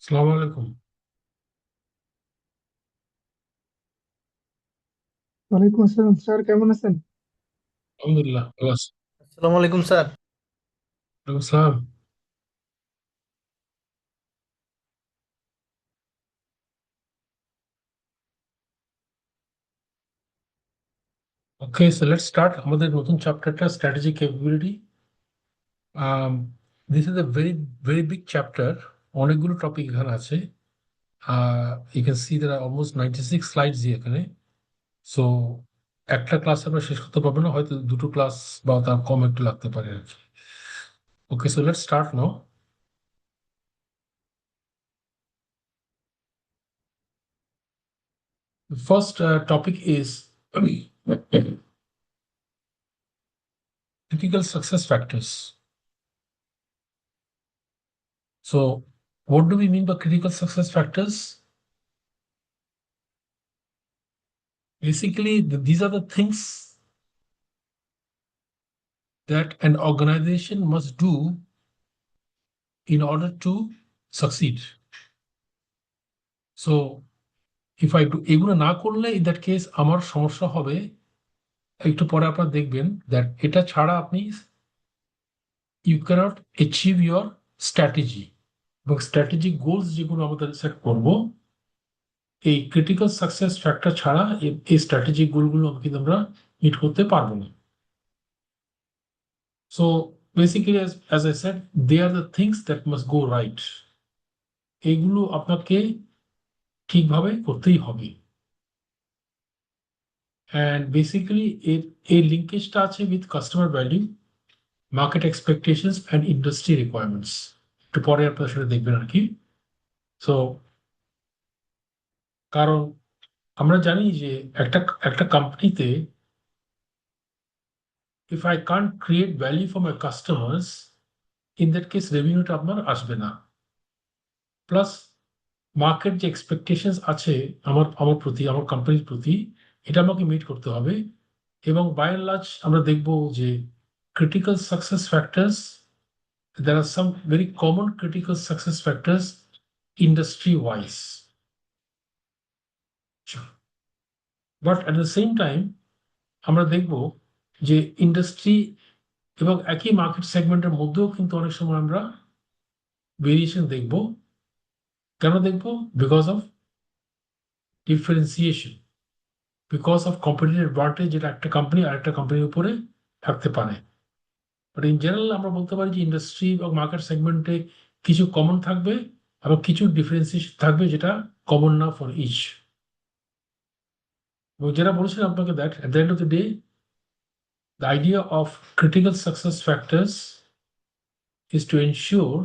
আসসালামু আলাইকুম। ওয়ালাইকুম আসসালাম স্যার, কেমন আছেন? আলহামদুলিল্লাহ ভালো আছি। আসসালামু আলাইকুম স্যার। ওয়ালাইকুম আসসালাম। ওকে, সো লেটস স্টার্ট আমাদের নতুন চ্যাপ্টারটা strategy capability. This is a very very big chapter. অনেকগুলো টপিক এখানে আছে। You can see there are almost 96 slides এখানে। সো একটা ক্লাস আমরা শেষ করতে পারবো না, হয়তো দুটো ক্লাস বা তার কম একটু লাগতে পারে আর কি। Okay, so let's start now. First topic is critical success factors. So, what do we mean by critical success factors? Basically, these are the things that an organization must do in order to succeed. So, if I do এগুলো না করলে in that case আমার সমস্যা হবে। একটু পরে আপনারা দেখবেন that এটা ছাড়া আপনি you cannot achieve your strategy এবং strategic goals যেগুলো আমাদের সেট করব, এই ক্রিটিক্যাল সাকসেস ফ্যাক্টর ছাড়া এই স্ট্র্যাটেজিক গোলগুলো কিন্তু আমরা মিট করতে পারবো না। So basically as I said, they are the things that must go right. এইগুলো আপনাকে ঠিকভাবে করতেই হবে। অ্যান্ড বেসিক্যালি এই লিঙ্কেজটা আছে with customer value, market expectations and industry requirements. একটু পরে আপনার সেটা দেখবেন আর কি। সো কারণ আমরা জানি যে একটা একটা কোম্পানিতে if I can't create value for my customers, in that case রেভিনিউটা আপনার আসবে না। প্লাস মার্কেট যে এক্সপেকটেশনস আছে আমার আমার প্রতি, আমার কোম্পানির প্রতি, এটা আমাকে মিট করতে হবে। এবং বাই অ্যান্ড লার্জ আমরা দেখব যে critical success factors, there are some very common critical success factors industry wise, but at the same time আমরা দেখব যে ইন্ডাস্ট্রি এবং একই মার্কেট সেগমেন্টের মধ্যেও কিন্তু অনেক সময় আমরা ভেরিয়েশন দেখব। কেন দেখব? Because of differentiation, because of competitive advantage যেটা একটা কোম্পানি আরেকটা কোম্পানির উপরে থাকতে পারে। বাট ইন জেনারেল আমরা বলতে পারি যে ইন্ডাস্ট্রি এবং মার্কেট সেগমেন্টে কিছু কমন থাকবে এবং কিছু ডিফারেন্সিয়েশন থাকবে যেটা কমন না ফর ইচ। এবং যেটা বলেছিলাম আপনাকে, that at the end of the day the idea of critical success factors is to ensure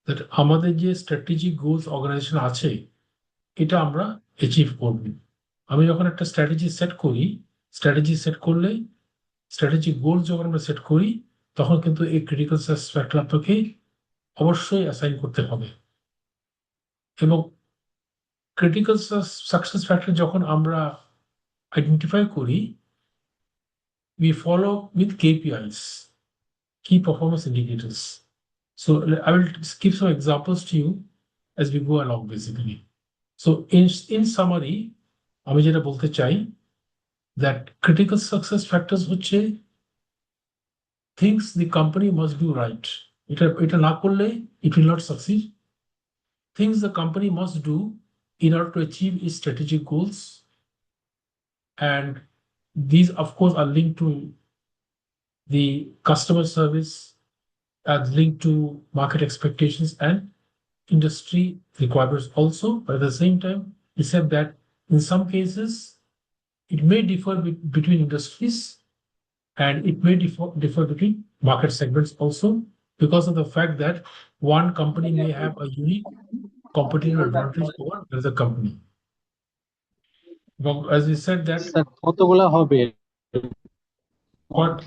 that আমাদের যে স্ট্র্যাটেজিক গোলস অর্গানাইজেশন আছে এটা আমরা অ্যাচিভ করব। আমি যখন একটা স্ট্র্যাটেজি সেট করি, স্ট্র্যাটেজি সেট করলে স্ট্র্যাটেজিক গোল যখন আমরা সেট করি, তখন কিন্তু এই ক্রিটিক্যাল সাকসেস ফ্যাক্টর আপনাকে অবশ্যই অ্যাসাইন করতে হবে। এবং ক্রিটিক্যাল সাকসেস ফ্যাক্টর যখন আমরা আইডেন্টিফাই করি, we follow with KPIs, key performance indicators. So I will give some examples to you as we go along basically. So in summary, আমি যেটা বলতে চাই that critical success factors হচ্ছে things the company must do right. এটা না করলে it will not succeed. Things the company must do in order to achieve its strategic goals. And these, of course, are linked to the customer service, as linked to market expectations and industry requirements also. But at the same time, we said that in some cases, it may differ between industries and it may differ between market segments also, because of the fact that one company may have a unique competitive advantage over another company. But as we said that, sir কতগুলা হবে?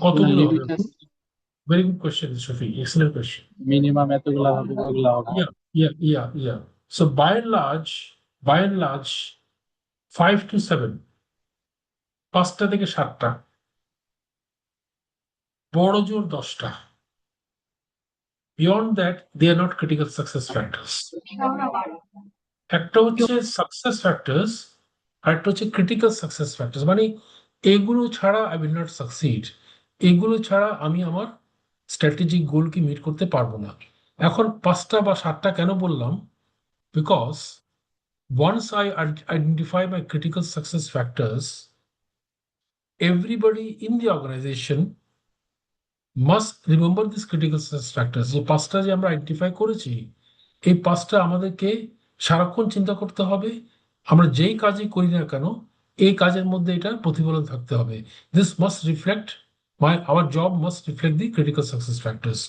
কতগুলো হবে? Limit Very good question, Shafi. Excellent question. Minimum এতগুলা হবে, কতগুলা হবে? Yeah. So by and large, 5 to 7, 5টা থেকে 7টা, বড় জোর 10টা। Beyond that, they are not critical success factors. একটা হচ্ছে সাকসেস ফ্যাক্টরস আর একটা হচ্ছে ক্রিটিক্যাল সাকসেস ফ্যাক্টরস, মানে এগুলো ছাড়া আই উইল নট সাকসিড, এগুলো ছাড়া আমি আমার স্ট্র্যাটেজিক গোলকে মিট করতে পারবো না। এখন 5টা বা 7টা কেন বললাম? Because once I identify my critical success factors, everybody in the organization must remember this critical success factors। যে 5টা যে আমরা আইডেন্টিফাই করেছি, এই 5টা আমাদেরকে সারাক্ষণ চিন্তা করতে হবে। আমরা যেই কাজই করি না কেন, এই কাজের মধ্যে এটা প্রতিফলন থাকতে হবে। This must reflect hour job must reflect the critical success factors.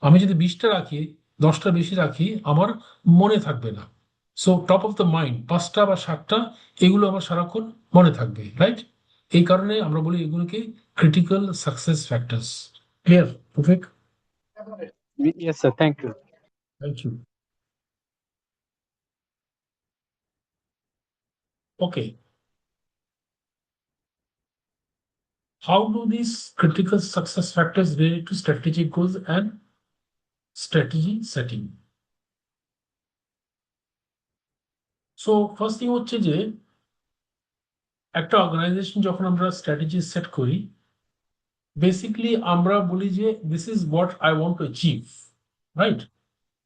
আমি যদি 20টা রাখি, 10টা বেশি রাখি, আমার মনে থাকবে না। So top of the mind 5টা বা 7টা, এগুলো আমার সারাক্ষণ মনে থাকবে, রাইট? এই কারণে আমরা বলি এগুলোকে critical success factors. Clear, Vivek? Yes, sir. Thank you. Thank you. Okay. How do these critical success factors relate to strategic goals and strategy setting? So first thing হচ্ছে যে একটা অর্গানাইজেশন যখন আমরা স্ট্র্যাটেজি সেট করি, basically আমরা বলি যে this is what I want to achieve, right?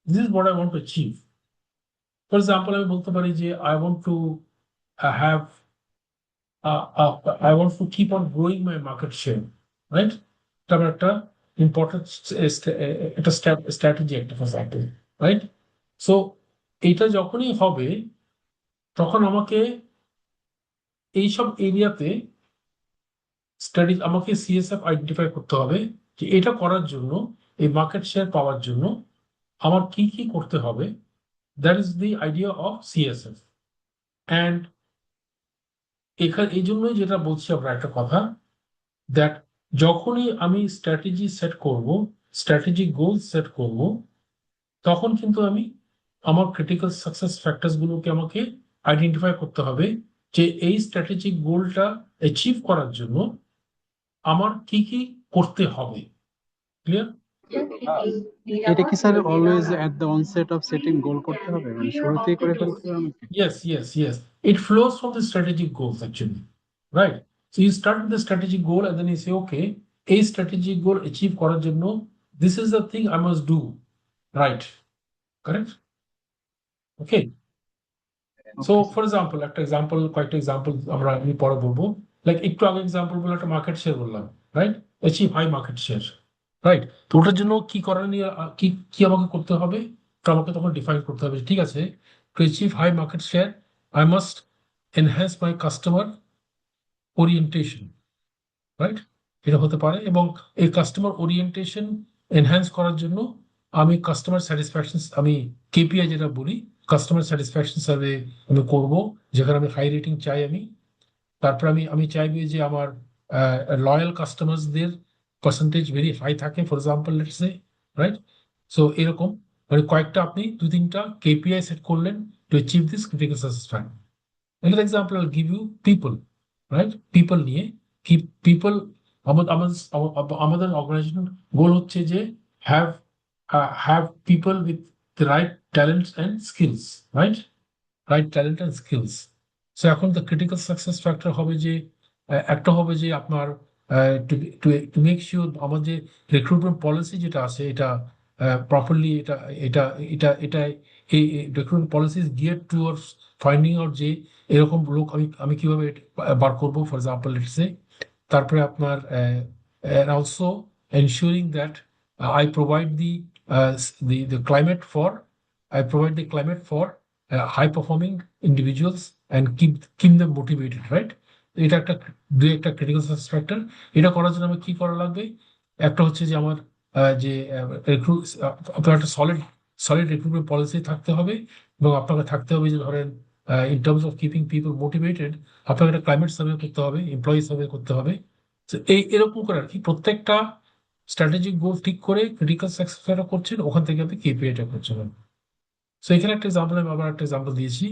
This is what I want to achieve. For example আমি বলতে পারি যে I want to have I want to keep on growing my market share, right? এটা আমার একটা important একটা strategy, একটা factor, right? So এটা যখনই হবে, তখন আমাকে এইসব এরিয়াতে স্ট্র্যাটেজি, আমাকে সিএসএফ আইডেন্টিফাই করতে হবে যে এটা করার জন্য, এই মার্কেট শেয়ার পাওয়ার জন্য আমার কি কি করতে হবে। That is the idea of CSF. And এখানে এই জন্যই যেটা বলছি আমরা একটা কথা, দ্যাট যখনই আমি স্ট্র্যাটেজি সেট করব, স্ট্র্যাটেজিক গোল সেট করব, তখন কিন্তু আমি আমার ক্রিটিক্যাল সাকসেস ফ্যাক্টরস গুলোকে আমাকে আইডেন্টিফাই করতে হবে যে এই স্ট্র্যাটেজিক গোলটা অ্যাচিভ করার জন্য আমার কি কি করতে হবে। ক্লিয়ার? এটা কি sir always at the onset of setting goal করতে হবে, মানে শুরুতেই করে ফেলতে হবে আমাকে? Yes. It flows from the strategic goals actually, right? So you start with the strategic goal and then you say, okay, a strategic goal achieve করার জন্য this is the thing I must do, right? Correct? Okay. So for example, কয়েকটা example আমি পরে বলবো। Like একটু আগে example বলে একটা মার্কেট শেয়ার বললাম, right? Achieve high market share, right? তো ওটার জন্য কি করার নিয়ে কি কি আমাকে করতে হবে, তো আমাকে তখন ডিফাইন করতে হবে, ঠিক আছে, to achieve high market share I must enhance my customer orientation, right? এটা হতে পারে। এবং এই কাস্টমার ওরিয়েন্টেশন এনহ্যান্স করার জন্য আমি কাস্টমার স্যাটিসফ্যাকশন, আমি কেপিআই যেটা বলি, কাস্টমার স্যাটিসফ্যাকশন সার্ভে আমি করব, যেখানে আমি হাই রেটিং চাই। আমি তারপর আমি চাইবো যে আমার লয়াল কাস্টমার্সদের পার্সেন্টেজ ভেরি হাই থাকে, for example let's say, right? So এরকম মানে কয়েকটা আপনি 2-3টা কেপিআই সেট করলেন to achieve this critical success factor. Another example I'll give you, people, right? People নিয়ে কি people, আমাদের অর্গানাইজেশন গোল হচ্ছে যে have have people with the right talents and skills, right? Right talent and skills. So এখন the critical success factor হবে যে একটা হবে যে আপনার টু মেক শিওর আমার যে রিক্রুটমেন্ট পলিসি যেটা আছে এটা প্রপারলি, এটা এটা এটা এটা এই recruitment policy is geared towards finding out যে এরকম লোক আমি আমি কিভাবে বার করবো, ফর এক্সাম্পল লেটস সে। তারপরে আপনার also ensuring that I provide the climate for I provide the climate for high performing individuals and keep them motivated, right? এটা একটা একটা ক্রিটিক্যাল সাকসেস ফ্যাক্টর। এটা করার জন্য আমার কি করা লাগবে? একটা হচ্ছে যে আমার যে আপনার একটা সলিড রিক্রুটমেন্ট পলিসি থাকতে হবে, এবং আপনাকে থাকতে হবে যে ধরেন in terms of keeping people motivated, আপনাকে একটা ক্লাইমেট সার্ভে করতে হবে, এমপ্লয়ি সার্ভে করতে হবে। তো এরকম করে আর কি প্রত্যেকটা স্ট্র্যাটেজিক গোল ঠিক করে ক্রিটিক্যাল সাকসেস ফ্যাক্টর করছেন, ওখান থেকে আপনি কেপিআইটা করছেন। সো এখানে একটা এক্সাম্পল, আমি আবার একটা এক্সাম্পল দিয়েছি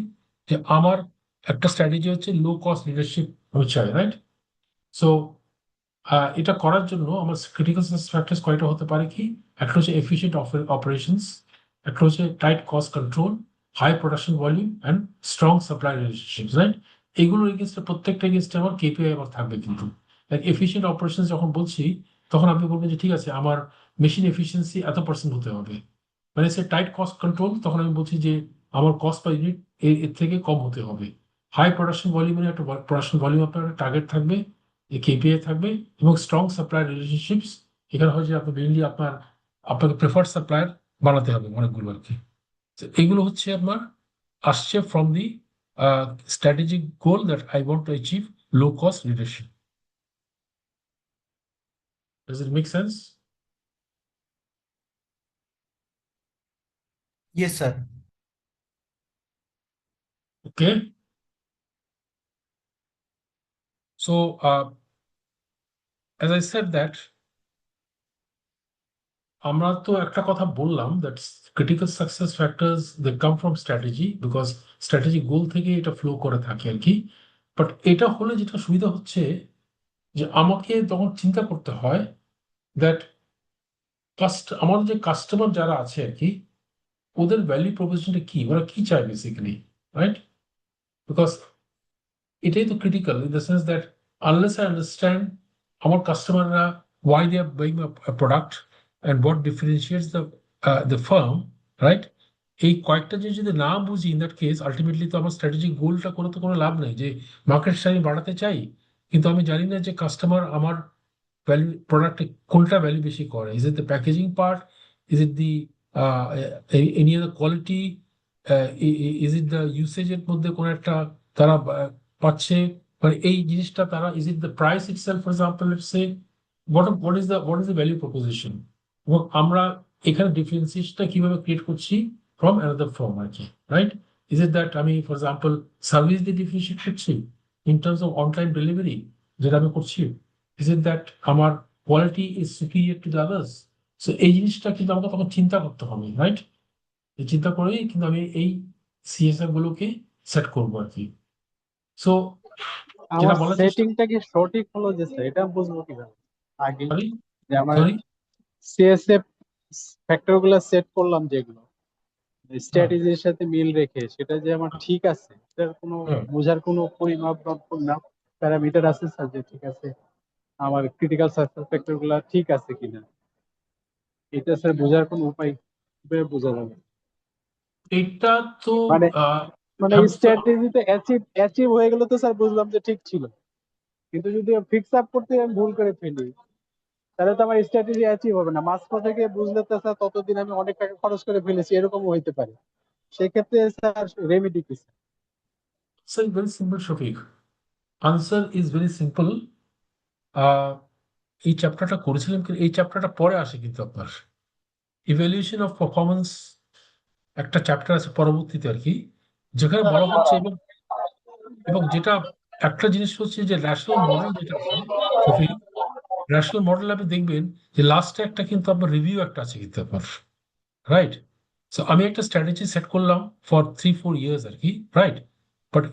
যে আমার একটা স্ট্র্যাটেজি হচ্ছে লো কস্ট লিডারশিপ আমি চাই, রাইট? সো এটা করার জন্য আমার ক্রিটিক্যাল সাকসেস ফ্যাক্টরস কয়টা হতে পারে কি? একটা হচ্ছে এফিশিয়েন্ট অপারেশনস, একটা হচ্ছে tight cost control, high production volume and strong supply relationship, right? এইগুলোর এগেনস্টে প্রত্যেকটা এগেনস্টে আমার কেপিআই আমার থাকবে কিন্তু। লাইক এফিশিয়েন্ট অপারেশন যখন বলছি তখন আপনি বলবেন যে ঠিক আছে আমার মেশিন এফিসিয়েন্সি এত% হতে হবে। মানে সে টাইট কস্ট কন্ট্রোল, তখন আমি বলছি যে আমার কস্ট পার ইউনিট এর থেকে কম হতে হবে। হাই প্রোডাকশন ভলিউমের একটা প্রোডাকশন ভলিউম আপনার টার্গেট থাকবে, কেপিআই থাকবে, এবং স্ট্রং সাপ্লাই রিলেশনশিপস। এখানে হচ্ছে আপনি মেইনলি আপনাকে প্রেফার্ড সাপ্লায়ার বানাতে হবে অনেকগুলো আর কি। তো এগুলো হচ্ছে আপনার আসছে from the strategic goal that I want to achieve low cost leadership. Does it make sense? Yes, sir. Okay. So as I said that আমরা তো একটা কথা বললাম that critical success factors they come from strategy, because strategy goal থেকে এটা flow করে থাকে আর কি। বাট এটা হলে যেটা সুবিধা হচ্ছে যে আমাকে তখন চিন্তা করতে হয় দ্যাট আমাদের যে কাস্টমার যারা আছে আর কি, ওদের ভ্যালু প্রপোজিশনটা কি, ওরা কি চায় বেসিক্যালি, রাইট? বিকজ এটাই তো critical in the sense that unless I understand আমার কাস্টমাররা why they are buying a product and what differentiates the firm, right? এই কয়েকটা জিনিস যদি না বুঝি, ইন দ্যাট কেস আলটিমেটলি তো আমার স্ট্র্যাটেজিক গোলটা করে তো কোনো লাভ নেই। যে মার্কেট শেয়ার আমি বাড়াতে চাই, কিন্তু আমি জানি না যে কাস্টমার আমার ভ্যালু প্রোডাক্টে কোনটা ভ্যালু বেশি করে। Is it the packaging part, is it the any other quality, is it the ইউসেজের মধ্যে কোনো একটা তারা পাচ্ছে, মানে এই জিনিসটা তারা, is it the price itself for example let's say what is the value proposition, এবং আমরা এখানে ডিফারেন্সিয়েশনটা কিভাবে ক্রিয়েট করছি ফ্রম অ্যানাদার ফর্ম আর কি, রাইট? ইজ ইট দ্যাট আমি ফর এক্সাম্পল সার্ভিস দিয়ে ডিফারেন্সিয়েট করছি in terms of on time delivery, যেটা আমি করছি? ইজ ইট দ্যাট আমার quality is superior to the others? So এই জিনিসটা কিন্তু আমাকে তখন চিন্তা করতে হবে, রাইট? এই চিন্তা করেই কিন্তু আমি এই সিএসআর গুলোকে সেট করবো আর কি। সো যেটা আমার বলার চেষ্টা, সেটিংটা কি সঠিক হলো যে স্যার, এটা বুঝবো কিভাবে আগে সরি যে আমার সরি সিএসএফ ফ্যাক্টর গুলো সেট করলাম যেগুলো হ্যাঁ স্ট্র্যাটেজির সাথে মিল রেখে, সেটা যে আমার ঠিক আছে এটার কোনো হ্যাঁ বোঝার কোনো পরিমাপ বা প্যারামিটার আছে স্যার, যে ঠিক আছে আমার ক্রিটিক্যাল সাকসেস ফ্যাক্টর গুলা ঠিক আছে কিনা, এটা স্যার বোঝার কোনো উপায় কিভাবে বোঝা যাবে? এটা তো মানে আহ, মানে হ্যাঁ, বুঝতে স্ট্র্যাটেজিতে অ্যাচিভ হয়ে গেলে তো স্যার বুঝলাম যে ঠিক ছিল, কিন্তু যদি ফিক্স আপ করতে আমি ভুল করে ফেলি তাহলে তো আমার স্ট্র্যাটেজি অ্যাচিভ হবে না। মাঝপথে থেকে বুঝলে তো স্যার ততদিন আমি অনেক টাকা খরচ করে ফেলেছি, এরকমও হইতে পারে। সেক্ষেত্রে স্যার রেমেডি কি sir? Very simple Shafiq, answer is very simple. এই চ্যাপ্টারটা করেছিলাম কিন্তু এই চ্যাপ্টারটা পরে আসে কিন্তু আপনার ইভ্যালুয়েশন অফ পারফরমেন্স একটা চ্যাপ্টার আছে পরবর্তীতে আর কি, যেখানে বলা হচ্ছে, এবং এবং যেটা একটা জিনিস হচ্ছে যে ন্যাশনাল মডেল যেটা আছে শফিক, ন্যাশনাল মডেল আপনি দেখবেন যে লাস্টে একটা কিন্তু আপনার রিভিউ একটা আছে কিন্তু আপনার, রাইট? সো আমি একটা স্ট্র্যাটেজি সেট করলাম ফর 3-4 ইয়ার্স আর কি, রাইট? বাট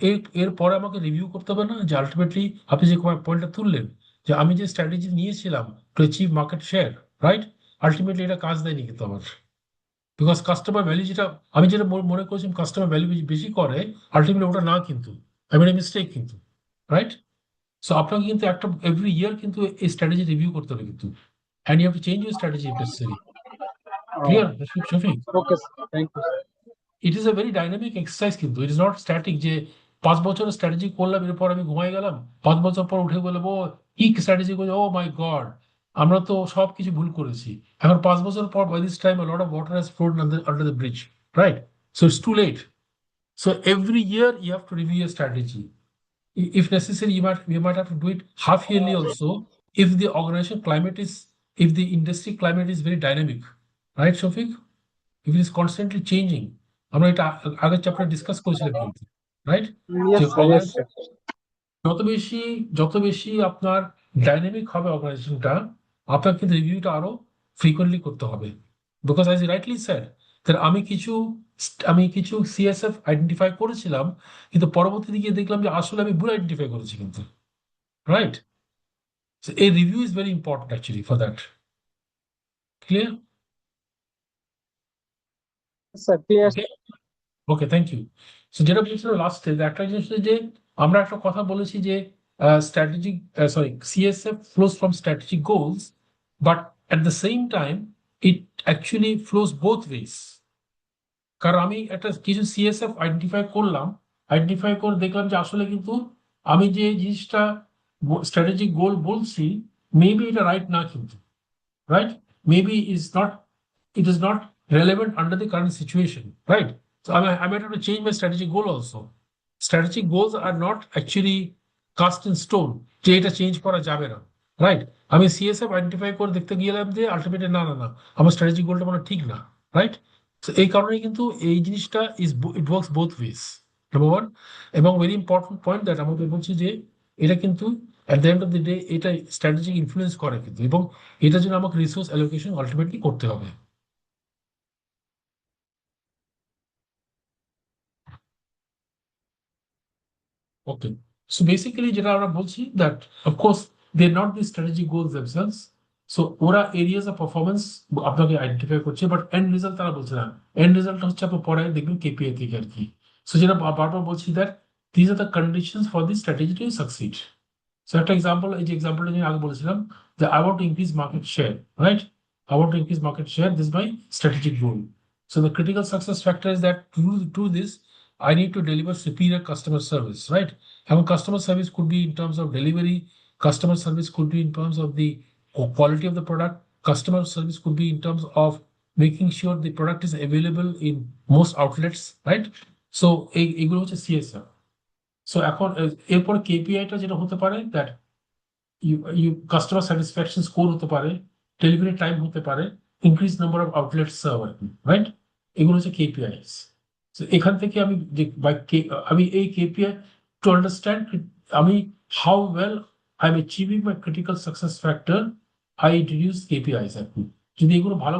এর পরে আমাকে রিভিউ করতে হবে না যে আলটিমেটলি আপনি যে পয়েন্টটা তুললেন যে আমি যে স্ট্র্যাটেজি নিয়েছিলাম to achieve market share, right? Ultimately এটা কাজ দেয়নি কিন্তু আমার, বিকজ কাস্টমার ভ্যালু যেটা আমি যেটা মনে করেছি কাস্টমার ভ্যালু বেশি করে, আলটিমেটলি ওটা না কিন্তু, আই মিন মিস্টেক কিন্তু, রাইট? সো আপনাকে কিন্তু একটা এভরি ইয়ার কিন্তু এই স্ট্র্যাটেজি রিভিউ করতে হবে কিন্তু, and you have to change your strategy if necessary. Clear Shafiq? Okay sir, thank you. It is a very dynamic exercise কিন্তু, ইট ইজ নট স্ট্যাটিক যে 5 বছরের স্ট্র্যাটেজি করলাম এরপর আমি ঘুমাই গেলাম, 5 বছর পর উঠে বলবো কি স্ট্র্যাটেজি করছে, ও মাই গড আমরা তো সব কিছু ভুল করেছি। এখন 5 বছর পর by this time lot of water has flowed under the bridge, right? So it's too late. So every year you have to review your strategy. If necessary, you might have to do it half yearly also, if the organization climate is, if the industry climate is very dynamic, right, Shafiq? If it is constantly changing, আমরা এটা আগের chapter discuss করেছিলাম কিন্তু, right? যে yes sir, yes sir. যত বেশি যত বেশি আপনার ডাইনামিক হবে অর্গানাইজেশনটা, আপনার কিন্তু রিভিউটা আরো ফ্রিকোয়েন্টলি করতে হবে, বিকজ আই রাইটলি স্যার তাহলে আমি কিছু সিএসএফ আইডেন্টিফাই করেছিলাম, কিন্তু পরবর্তীতে গিয়ে দেখলাম যে আসলে আমি ভুল আইডেন্টিফাই করেছি কিন্তু, right? So a review is very important actually for that. Clear? Sir clear. Okay. Okay, thank you. So যেটা বলছিল লাস্টে, একটা জিনিস হচ্ছে যে আমরা একটা কথা বলেছি যে strategic CSF flows from strategic goals, but at the same time it actually flows both wedge. কারণ আমি একটা কিছু সিএসএফ আইডেন্টিফাই করে দেখলাম যে আসলে কিন্তু আমি যে জিনিসটা স্ট্র্যাটেজিক গোল বলছি, মেবি এটা রাইট না, কিন্তু right? Maybe it is not relevant under the current situation, right? So I might have to change my strategic goal also. Strategic goals are not actually cast in stone. যে এটা change করা যাবে না, right? আমি CSF identify করে দেখতে গেলাম যে আলটিমেটলি না না না, আমার স্ট্র্যাটেজিক গোলটা মনে হয় ঠিক না, রাইট? তো এই কারণে কিন্তু এই জিনিসটা it works both wedge, number one. এবং ভেরি ইম্পর্টেন্ট পয়েন্ট দ্যাট আমাদের বলছি যে এটা কিন্তু at the end of the day এটা স্ট্র্যাটেজিক ইনফ্লুয়েন্স করে কিন্তু, এবং এটার জন্য আমাকে রিসোর্স অ্যালোকেশন আলটিমেটলি করতে হবে। ওকে, সো বেসিক্যালি যেটা আমরা বলছি that of course they not the strategic goals themselves. So ওরা এরিয়াস অফ পারফরমেন্স আপনাকে আইডেন্টিফাই করছে, বাট এন্ড রেজাল্ট তারা বলছে না। এন্ড রেজাল্টটা হচ্ছে আপনি পরে দেখবেন কেপিআই থেকে আর কি। সো যেটা বারবার বলছি that these are the conditions for the strategy to succeed. So একটা এক্সাম্পল, এই যে এক্সাম্পলটা আমি আগে বলেছিলাম যে I want to increase market share, right? I want to increase market share. This is my strategic goal. So the critical success factor is that to do this, I need to deliver superior customer service, right? And customer service could be in terms of delivery. Customer service could be in terms of the quality of the product. Customer service could be in terms of making sure the product is available in most outlets, right? So এগুলো হচ্ছে CSR. So এখন এরপর কেপিআইটা যেটা হতে পারে that you customer satisfaction score হতে পারে, delivery time হতে পারে, increase number of outlet serve আর কি, রাইট? এগুলো হচ্ছে কেপিআইস। এখান থেকে আমি যে আমি এই কেপিআই টু আন্ডারস্ট্যান্ড আমি how well I am achieving my critical success factor, I introduce KPIs আর কি। যদি এগুলো ভালো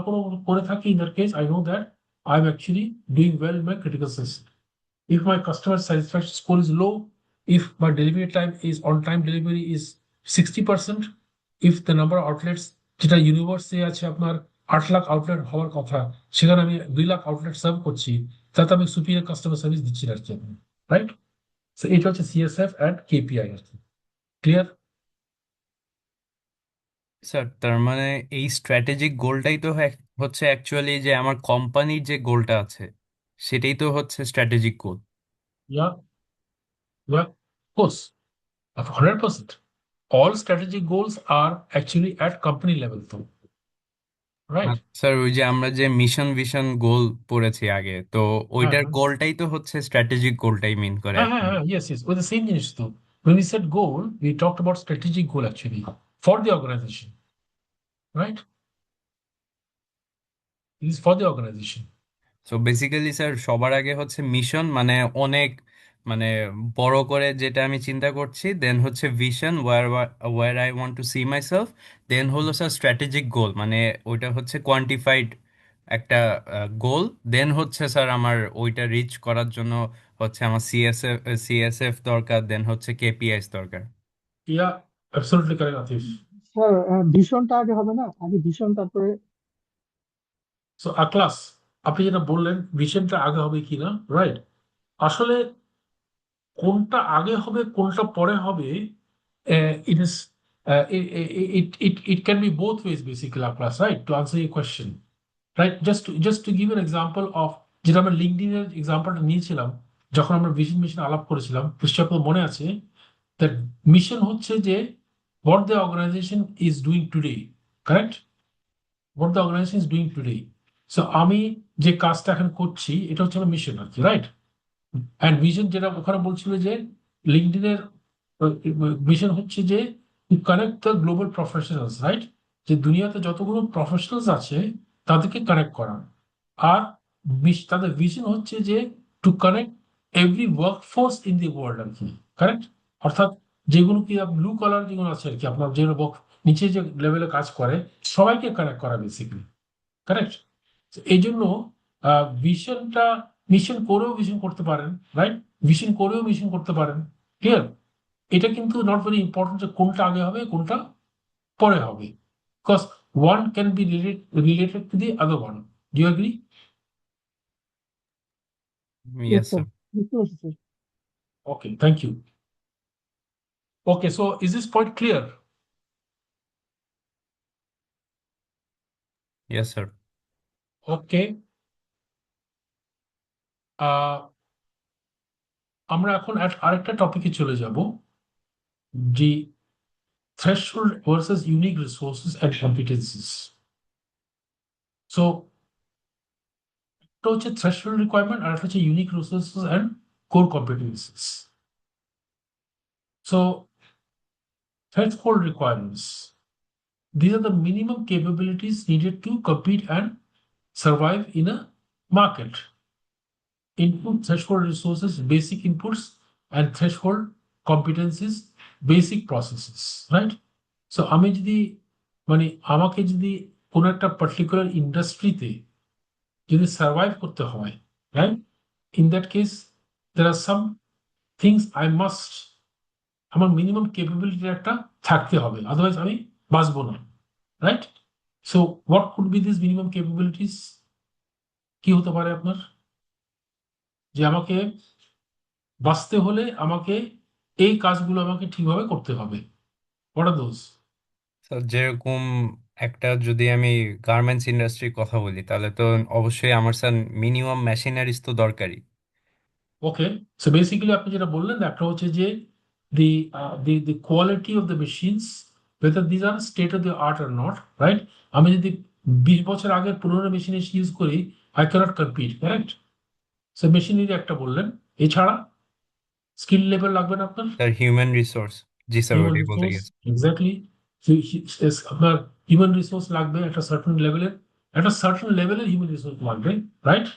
করে থাকি, in that case I know that I am actually doing well my critical success. If my customer satisfaction score is low, if my delivery time is on time delivery is 60%, if the number of outlets যেটা ইউনিভার্সে আছে আপনার 8 lakh outlet হওয়ার কথা, সেখানে আমি 2 lakh outlet serve করছি, তাতে আমি সুপিরিয়র কাস্টমার সার্ভিস দিচ্ছি আর কি, রাইট? সো এটা হচ্ছে সিএসএফ অ্যান্ড কেপিআই আর কি। ক্লিয়ার? স্যার তার মানে এই স্ট্র্যাটেজিক গোলটাই তো হচ্ছে অ্যাকচুয়ালি যে আমার কোম্পানির যে গোলটা আছে সেটাই তো হচ্ছে strategic goal. Yeah, yeah, course 100%. All strategic goals are actually at company level though, right? Sir ওই যে আমরা যে মিশন ভিশন গোল পড়েছি আগে, তো হ্যাঁ ওইটার হ্যাঁ গোলটাই তো হচ্ছে স্ট্র্যাটেজিক গোলটাই মিন করে হ্যাঁ আর হ্যাঁ কি। হ্যাঁ, yes yes, with the same জিনিস তো। when we said goal, we talked about strategic goal actually for the organization, right? It is for the organization. So basically sir সবার আগে হচ্ছে মিশন, মানে অনেক মানে বড় করে যেটা আমি চিন্তা করছি, দেন হচ্ছে vision where I want to see myself, then হলো স্যার স্ট্র্যাটেজিক গোল, মানে ওইটা হচ্ছে কোয়ান্টিফাইড একটা গোল, দেন হচ্ছে স্যার আমার ওইটা রিচ করার জন্য হচ্ছে আমার সিএসএফ দরকার, দেন হচ্ছে কেপিআইস দরকার। Yeah, absolutely correct, Atif. Sir ভীষণটা আগে হবে না, আগে ভীষণ তারপরে। So ক্লাস, আপনি যেটা বললেন ভিশনটা আগে হবে কিনা, রাইট? আসলে কোনটা আগে হবে কোনটা পরে হবে, it is it can be both ways basically, class, right? To answer your question, right? Just to give an example of যেটা আমরা লিঙ্কডইন এর এক্সাম্পলটা নিয়েছিলাম যখন আমরা ভিশন মিশন আলাপ করেছিলাম, নিশ্চয়ই আপনার মনে আছে দ্যাট মিশন হচ্ছে যে what the organization is doing today, correct? What the organization is doing today. So আমি যে কাজটা এখন করছি এটা হচ্ছে আমার মিশন আর কি, রাইট? অ্যান্ড ভিশন যেটা ওখানে বলছিল যে লিঙ্কডইনের মিশন হচ্ছে যে to connect the global professionals, right? যে দুনিয়াতে যতগুলো প্রফেশনালস আছে তাদেরকে কানেক্ট করা। আর তাদের ভিশন হচ্ছে যে to connect every workforce in the world আর কি, কারেক্ট? অর্থাৎ যেগুলো কি ব্লু কলার যেগুলো আছে আর কি, আপনার যেগুলো নিচে যে লেভেলে কাজ করে সবাইকে কানেক্ট করা বেসিক্যালি, কারেক্ট? এই জন্য ভিশনটা মিশন করেও ভিশন করতে পারেন, রাইট? ভিশন করেও মিশন করতে পারেন, ক্লিয়ার? এটা কিন্তু নট ভেরি ইম্পর্টেন্ট যে কোনটা আগে হবে কোনটা পরে হবে, because one can be related to the other one. Do you agree? Yes yes sir, sir. বুঝতে পারছি sir. Okay, thank you. Okay, so is this point clear? Yes sir. Okay. আমরা এখন আরেকটা টপিকে চলে যাব, যে threshold versus unique resources and competencies. So একটা হচ্ছে threshold requirement আর একটা হচ্ছে unique resources and core competencies. So threshold requirements, these are the minimum capabilities needed to compete and survive in a market. Input threshold resources, basic inputs, and threshold competencies, basic processes, right? So আমি যদি মানে আমাকে যদি কোনো একটা particular ইন্ডাস্ট্রিতে যদি survive করতে হয়, right, in that case there are some things I must, আমার মিনিমাম ক্যাপাবিলিটি একটা থাকতে হবে, আদারওয়াইজ আমি বাঁচবো না, right? So what could be this minimum capabilities? কি হতে পারে আপনার? যে আমাকে বাঁচতে হলে আমাকে এই কাজগুলো আমাকে ঠিকভাবে করতে হবে। What are those? স্যার যেরকম একটা যদি আমি গার্মেন্টস ইন্ডাস্ট্রির কথা বলি তাহলে তো অবশ্যই আমার স্যার মিনিমাম মেশিনারিজ তো দরকারি। ওকে, সো বেসিক্যালি আপনি যেটা বললেন একটা হচ্ছে যে the the quality of the machines, whether these are state of the art or not, right? আমি যদি 20 বছর আগের পুরোনো মেশিন ইউজ করি, I can't compete, correct? So machinery একটা বললেন, এছাড়া স্কিল লেভেল লাগবে না আপনার? স্যার হিউম্যান রিসোর্স, জি স্যার হিউম্যান ওটাই বলতে রিসোর্স, গেছি। এক্স্যাক্টলি। আপনার হিউম্যান রিসোর্স লাগবে একটা সার্টেন লেভেলের হিউম্যান রিসোর্স লাগবে, রাইট?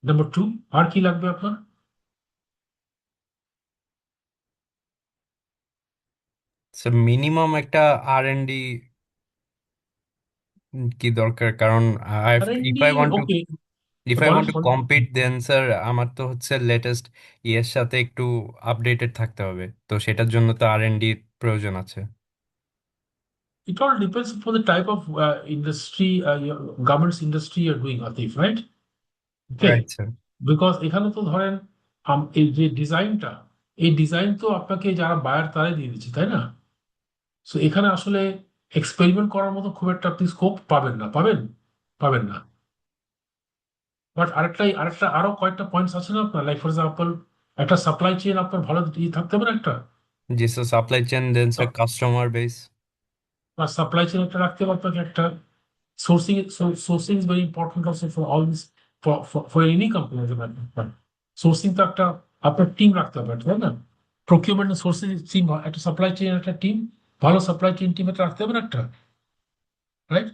নাম্বার টু, আর কি লাগবে আপনার? স্যার মিনিমাম একটা আর এন্ড ডি কি দরকার, কারণ আর ইফ এমনি I want to okay, if I বলেন ওয়ান্ট টু বলেন। কম্পিট দেন স্যার আমার তো হচ্ছে লেটেস্ট ইয়ের সাথে একটু আপডেটেড থাকতে হবে, তো সেটার জন্য তো আর এন্ড ডি প্রয়োজন আছে। It all depends upon the type of industry, government's industry you're doing, Atif, right? Okay, right sir. because এখানে তো ধরেন এই যে ডিজাইনটা, এই ডিজাইন তো আপনাকে যারা বায়ার তারাই দিয়ে দিচ্ছে, তাই না? সো এখানে আসলে এক্সপেরিমেন্ট করার মতো খুব একটা আপনি স্কোপ পাবেন না, পাবেন না। বাট আরেকটা আরো কয়েকটা পয়েন্টস আছে না আপনার, লাইক ফর এক্সাম্পল একটা সাপ্লাই চেইন আপনার ভালো থাকতে হবে না একটা? জি sir, supply chain then sir customer base. Supply chain একটা রাখতে হবে আপনাকে একটা। Sourcing is very important also for all this, for any company as a matter of fact. Sourcing তো একটা আপনার টিম রাখতে হবে, তাই না? প্রকিউরমেন্ট সোর্সিং টিম, একটা সাপ্লাই চেইন একটা টিম, ভালো সাপ্লাই চেইন টিম একটা রাখতে হবে না একটা, রাইট?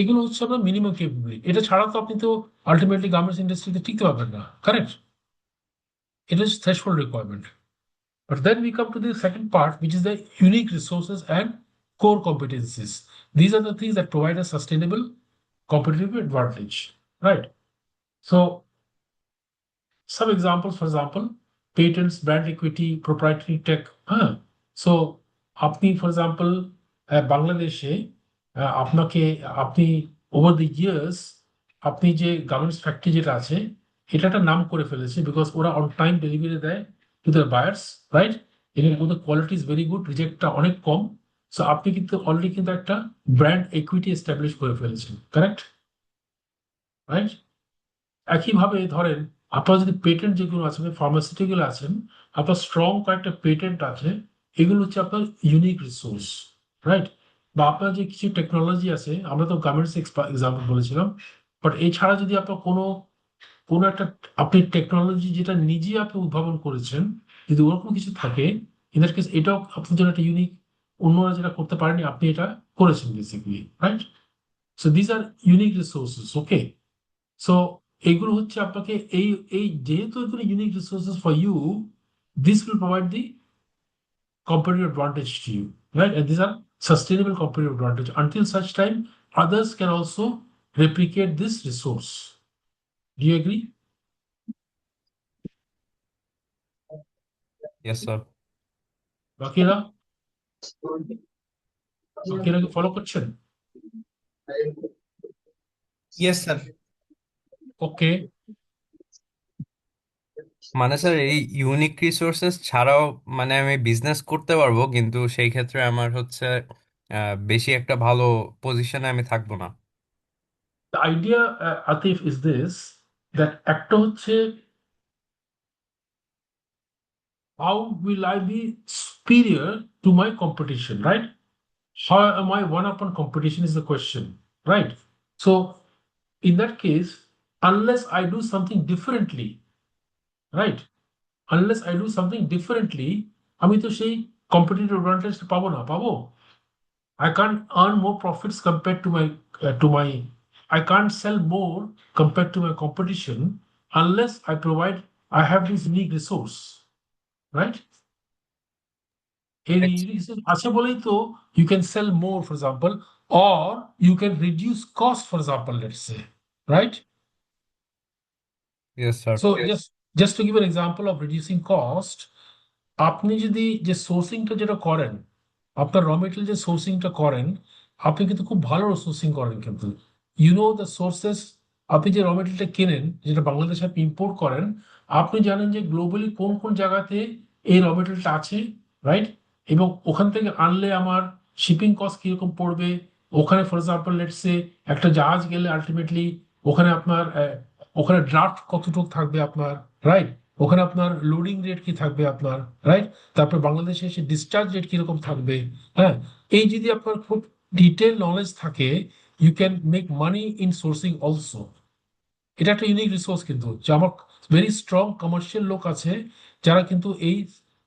এগুলো হচ্ছে আপনার মিনিমাম কেপাবিলিটি। এটা ছাড়া তো আপনি তো আলটিমেটলি গার্মেন্টস ইন্ডাস্ট্রিতে টিকতে পারবেন না, কারেক্ট? এটা হচ্ছে threshold requirement. But then we come to the second part, which is the unique resources and core competencies. These are the things that provide a sustainable competitive advantage, right? So, some examples, for example, patents, brand equity, proprietary tech. So, আপনি, for example, বাংলাদেশে আপনাকে আপনি over the years আপনি যে garments factory যেটা আছে, এটা একটা নাম করে ফেলেছে, বিকজ ওরা অন টাইম ডেলিভারি দেয় টু দ্য বায়ার্স, রাইট? এর মধ্যে কোয়ালিটি ইজ ভেরি গুড, রিজেক্টটা অনেক কম। সো আপনি কিন্তু অলরেডি কিন্তু একটা ব্র্যান্ড ইকুইটি এস্টাবলিশ করে ফেলেছেন, কারেক্ট? রাইট? একইভাবে ধরেন আপনার যদি পেটেন্ট যেগুলো আছে, ফার্মাসিউটিক্যাল আছেন, আপনার স্ট্রং কয়েকটা পেটেন্ট আছে, এগুলো হচ্ছে আপনার ইউনিক রিসোর্স, রাইট? বা আপনার যে কিছু টেকনোলজি আছে, আমরা তো গার্মেন্টস এক্সাম্পল বলেছিলাম, বাট এছাড়া যদি আপনার কোনো কোনো একটা আপনি টেকনোলজি যেটা নিজে আপনি উদ্ভাবন করেছেন, যদি ওরকম কিছু থাকে, ইন দ্যাট কেস এটাও আপনার জন্য একটা ইউনিক, অন্যরা যেটা করতে পারেনি আপনি এটা করেছেন basically, right? So these are unique resources, okay? So এগুলো হচ্ছে আপনাকে এই এই যেহেতু এগুলো unique resources for you, this will provide the competitive advantage to you, right? And these are sustainable competitive advantage until such time others can also replicate this resource. Do you agree? Yes sir. বাকিরা? কেন কি follow করছেন? Yes sir. Okay. মানে sir এই unique resources ছাড়াও মানে আমি business করতে পারবো, কিন্তু সেই ক্ষেত্রে আমার হচ্ছে বেশি একটা ভালো পজিশনে আমি থাকবো না। The idea, Atif, is this, that একটা হচ্ছে how will I be superior to my competition, right? How am I one upon competition is the question, right? So in that case, unless I do something differently, right? Unless I do something differently, আমি তো সেই competitive advantage পাবো না, পাবো? I can't earn more profits compared to my I can't sell more compared to my competition unless I have this unique resource, right? Right. আছে বলেই তো you can sell more, for example, or you can reduce cost, for example, let's say, right? Yes sir. So just to give an example of reducing cost, আপনি যদি যে সোর্সিংটা যেটা করেন, আপনার র মেটেরিয়াল যে সোর্সিংটা করেন, আপনি কিন্তু খুব ভালো সোর্সিং করেন, কিন্তু দ্য সোর্সেস। আপনি যে র মেটেরিয়ালটা কেনেন, যেটা বাংলাদেশে আপনি ইম্পোর্ট করেন, আপনি জানেন যে গ্লোবালি কোন কোন জায়গাতে এই র মেটেরিয়ালটা আছে, রাইট? এবং ওখান থেকে আনলে আমার শিপিং কস্ট কিরকম পড়বে, ওখানে ফর এক্সাম্পল লেটস সে একটা জাহাজ গেলে আলটিমেটলি ওখানে আপনার ওখানে ড্রাফট কতটুকু থাকবে আপনার, রাইট? ওখানে আপনার লোডিং রেট কি থাকবে আপনার, রাইট? তারপর বাংলাদেশে এসে ডিসচার্জ রেট কিরকম থাকবে, হ্যাঁ? এই যদি আপনার খুব ডিটেল নলেজ থাকে, you can make money in sourcing also. এটা একটা ইউনিক রিসোর্স, কিন্তু যে আমার ভেরি স্ট্রং কমার্শিয়াল লোক আছে যারা কিন্তু এই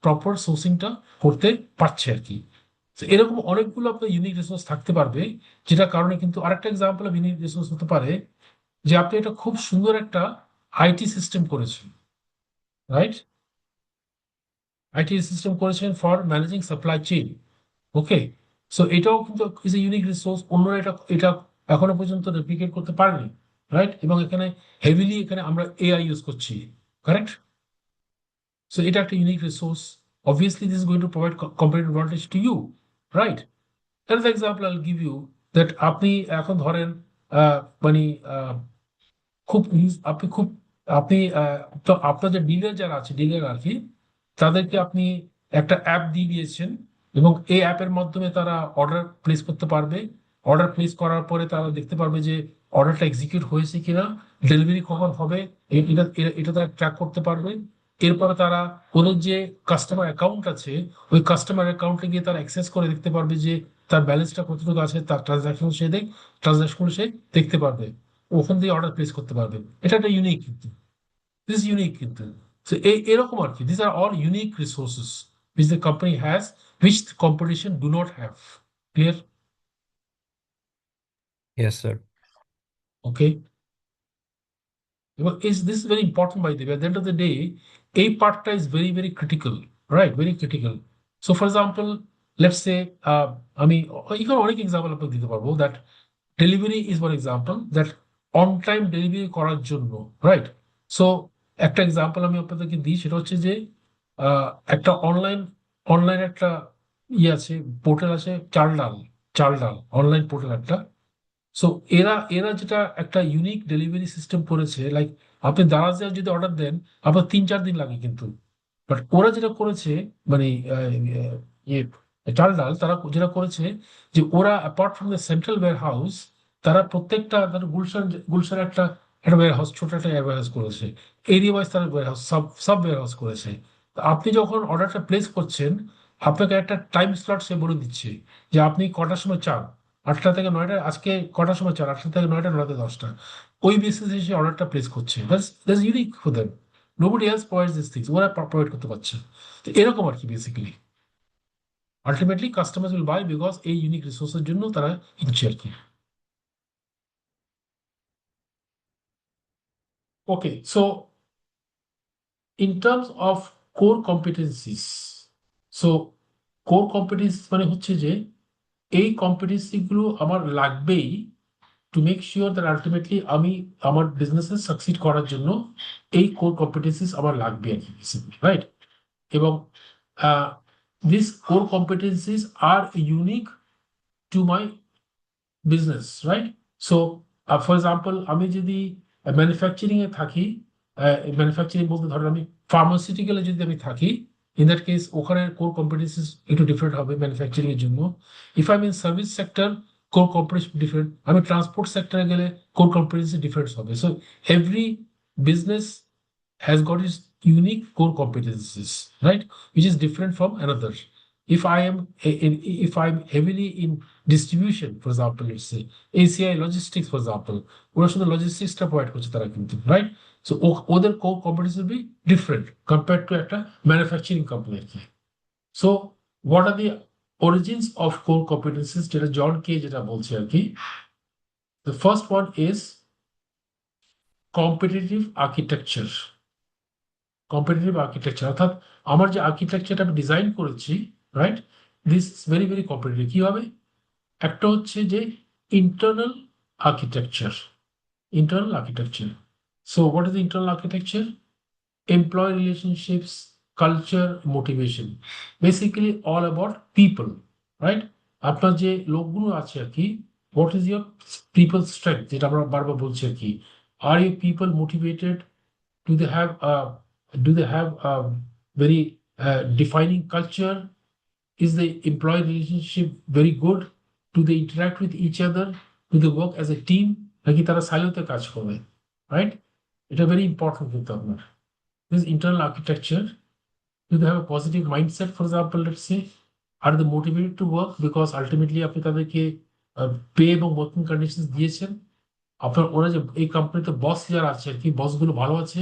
প্রপার সোর্সিংটা করতে পারছে আর কি। তো এরকম অনেকগুলো আপনার ইউনিক রিসোর্স থাকতে পারবে, যেটা কারণে কিন্তু আরেকটা এক্সাম্পল অফ ইউনিক রিসোর্স হতে পারে যে আপনি একটা খুব সুন্দর একটা আইটি সিস্টেম করেছেন, রাইট? আইটি সিস্টেম করেছেন for managing supply chain, okay? So এটাও কিন্তু ইজ এ ইউনিক রিসোর্স, অন্যরা এটা এটা এখনো পর্যন্ত রেপ্লিকেট করতে পারেনি, রাইট? এবং এখানে হেভিলি এখানে আমরা এআই ইউজ করছি, কারেক্ট? সো এটা একটা unique resource. Obviously this is going to provide competitive advantage to you, right? Another example I will give you, that আপনি এখন ধরেন মানে খুব আপনি খুব আপনি তো আপনার যে ডিলার যারা আছে, ডিলার আর কি, তাদেরকে আপনি একটা অ্যাপ দিয়ে দিয়েছেন, এবং এই অ্যাপের মাধ্যমে তারা অর্ডার প্লেস করতে পারবে। অর্ডার প্লেস করার পরে তারা দেখতে পারবে যে অর্ডারটা এক্সিকিউট হয়েছে কিনা, ডেলিভারি কখন হবে, এটা এটা এটা তারা ট্র্যাক করতে পারবে। এরপরে তারা ওদের যে কাস্টমার অ্যাকাউন্ট আছে, ওই কাস্টমার অ্যাকাউন্টে গিয়ে তারা অ্যাক্সেস করে দেখতে পারবে যে তার ব্যালেন্সটা কতটুকু আছে, তার ট্রানজাকশন সে দেখতে পারবে, ওখান দিয়ে অর্ডার প্লেস করতে পারবে। এটা একটা ইউনিক, কিন্তু দিস ইউনিক, কিন্তু তো এরকম আর কি, this are all unique resources which the company has, which the competition do not have. Clear? Yes sir. Okay. এবং this is very important, by the way, at the end of the day এই পার্টটা is very very critical, right? Very critical. So for example, let's say আমি এখানে অনেক example আপনাকে দিতে পারবো, that delivery is one example, that on time delivery করার জন্য, রাইট? সো একটা এক্সাম্পল আমি আপনাদেরকে দিই, সেটা হচ্ছে যে একটা অনলাইন অনলাইন একটা আছে, পোর্টাল আছে, চাল ডাল, চাল ডাল অনলাইন পোর্টাল একটা। সো এরা এরা যেটা একটা ইউনিক ডেলিভারি সিস্টেম করেছে, লাইক আপনি দারাজে যদি অর্ডার দেন, আপনার 3-4 দিন লাগে কিন্তু। বাট ওরা যেটা করেছে, মানে ইয়ে চাল ডাল তারা যেটা করেছে, যে ওরা apart from the central warehouse, তারা প্রত্যেকটা তারা গুলশান একটা একটা ওয়্যার হাউস, ছোট একটা ওয়্যার হাউস করেছে, এরিয়া ওয়াইজ তারা ওয়্যার হাউস, সব সব ওয়্যার হাউস করেছে। তো আপনি যখন অর্ডারটা প্লেস করছেন, আপনাকে একটা টাইম স্লট সে বলে দিচ্ছে যে আপনি কটার সময় চান, 8টা থেকে 9টা, আজকে কটার সময় চান, 8টা থেকে 9টা, 9টা থেকে 10টা, ওই বেসিসে সে অর্ডারটা প্লেস করছে। That's unique for them, nobody else provides this things, ওরা প্রোভাইড করতে পারছে। তো এরকম আর কি, basically ultimately customers will buy because এই ইউনিক রিসোর্সের জন্য তারা কিনছে আর কি। Okay, so in terms of core competencies, so core competency মানে হচ্ছে যে এই কম্পিটেন্সি গুলো আমার লাগবেই to make sure that ultimately আমি আমার বিজনেসে সাকসিড করার জন্য এই কোর কম্পিটেন্সিস আমার লাগবে আর কি, রাইট? এবং this core competencies are unique to my business, right? So, for example, আমি যদি ম্যানুফ্যাকচারিং এ থাকি, ম্যানুফ্যাকচারিং বলতে ধরেন আমি ফার্মাসিউটিক্যালে যদি আমি থাকি, ইন দ্যাট কেস ওখানে কোর কম্পিটেন্সিস একটু ডিফারেন্ট হবে ম্যানুফ্যাকচারিং এর জন্য। If I mean service sector, core competency different. আমি ট্রান্সপোর্ট সেক্টরে গেলে কোর কম্পিটেন্সি ডিফারেন্ট হবে। So every business has got its unique core competencies, right? Which is different from another. If I am if I'm heavily in distribution, for example, let's say ACI logistics, for example, ওরা শুধু লজিস্টিক্সটা provide করছে তারা কিন্তু, right? So ওদের core competency will be different compared two একটা manufacturing company আর কি। So what are the origins of core competencies, যেটা জন কে যেটা বলছে আর কি, the first one is competitive architecture. Competitive architecture অর্থাৎ আমার যে আর্কিটেকচারটা আমি ডিজাইন করেছি, right, this very very competitive. কি হবে? একটা হচ্ছে যে internal architecture, internal architecture. So what is the internal architecture? Employee relationships, culture, motivation. Basically all about people, right? আপনার যে লোকগুলো আছে আর কি, what is your people strength, যেটা আমরা বারবার বলছি আর কি। Are your people motivated? Do they have a very defining culture? Is the employee relationship very good? Do they interact with each other? Do they work as a team? নাকি তারা সাইলোতে কাজ করবে, right? এটা ভেরি ইম্পর্টেন্ট কিন্তু আপনার this internal architecture. Do they have a positive mindset, for example, let's say? Are they motivated to work? Because ultimately আপনি তাদেরকে pay এবং ওয়ার্কিং কন্ডিশন দিয়েছেন। আপনার ওরা যে এই কোম্পানিতে বস যারা আছে আর কি, বসগুলো ভালো আছে,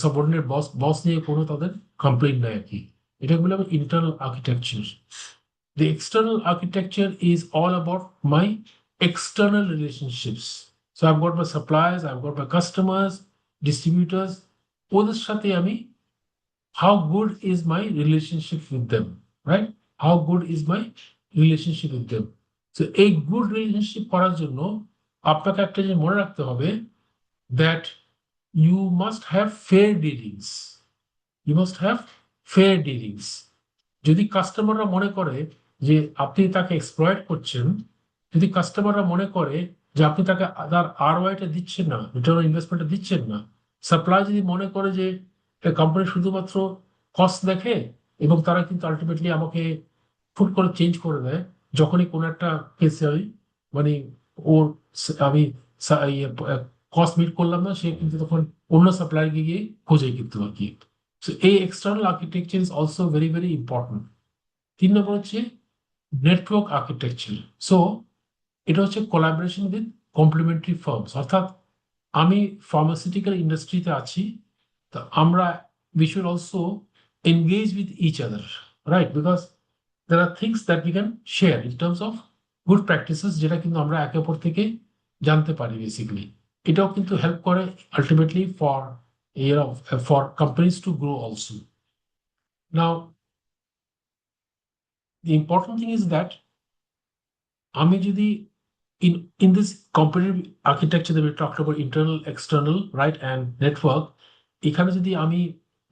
সাবঅর্ডিনেট বস নিয়ে কোনো তাদের কমপ্লেইন নাই আর কি। এটা বলে internal architecture. The external architecture is all about my external relationships. So I've got my suppliers, I've got my customers, distributors. ওদের সাথে আমি, how good is my relationship with them, right? How good is my relationship with them? So a good relationship করার জন্য আপনাকে একটা জিনিস মনে রাখতে হবে, that you must have fair dealings. You must have fair dealings. যদি কাস্টমাররা মনে করে যে আপনি তাকে এক্সপ্লয়েট করছেন, যদি কাস্টমাররা মনে করে যে আপনি তাকে তার আরওআইটা দিচ্ছেন না, রিটার্ন অন ইনভেস্টমেন্টটা দিচ্ছেন না, সাপ্লাই যদি মনে করে যে কোম্পানি শুধুমাত্র কস্ট দেখে এবং তারা কিন্তু আলটিমেটলি আমাকে ফুট করে চেঞ্জ করে দেয় যখনই কোনো একটা কেসে আমি মানে ওর আমি কস্ট মিট করলাম না, সে কিন্তু তখন অন্য সাপ্লায়ার গিয়ে খোঁজে কিন্তু আর কি। সো এই external architecture is also very very important. 3 নম্বর হচ্ছে নেটওয়ার্ক আর্কিটেকচার। সো এটা হচ্ছে কোলাবোরেশন উইথ কমপ্লিমেন্টারি ফার্মস। অর্থাৎ আমি ফার্মাসিউটিক্যাল ইন্ডাস্ট্রিতে আছি, তো আমরা we should also engage with each other, right? Because there are things that we can share in terms of good practices, যেটা কিন্তু আমরা একে অপর থেকে জানতে পারি বেসিক্যালি। এটাও কিন্তু হেল্প করে ultimately for companies to grow also. Now the important thing is that আমি যদি in this competitive architecture that we talked about, internal, external, right, and network, এখানে যদি আমি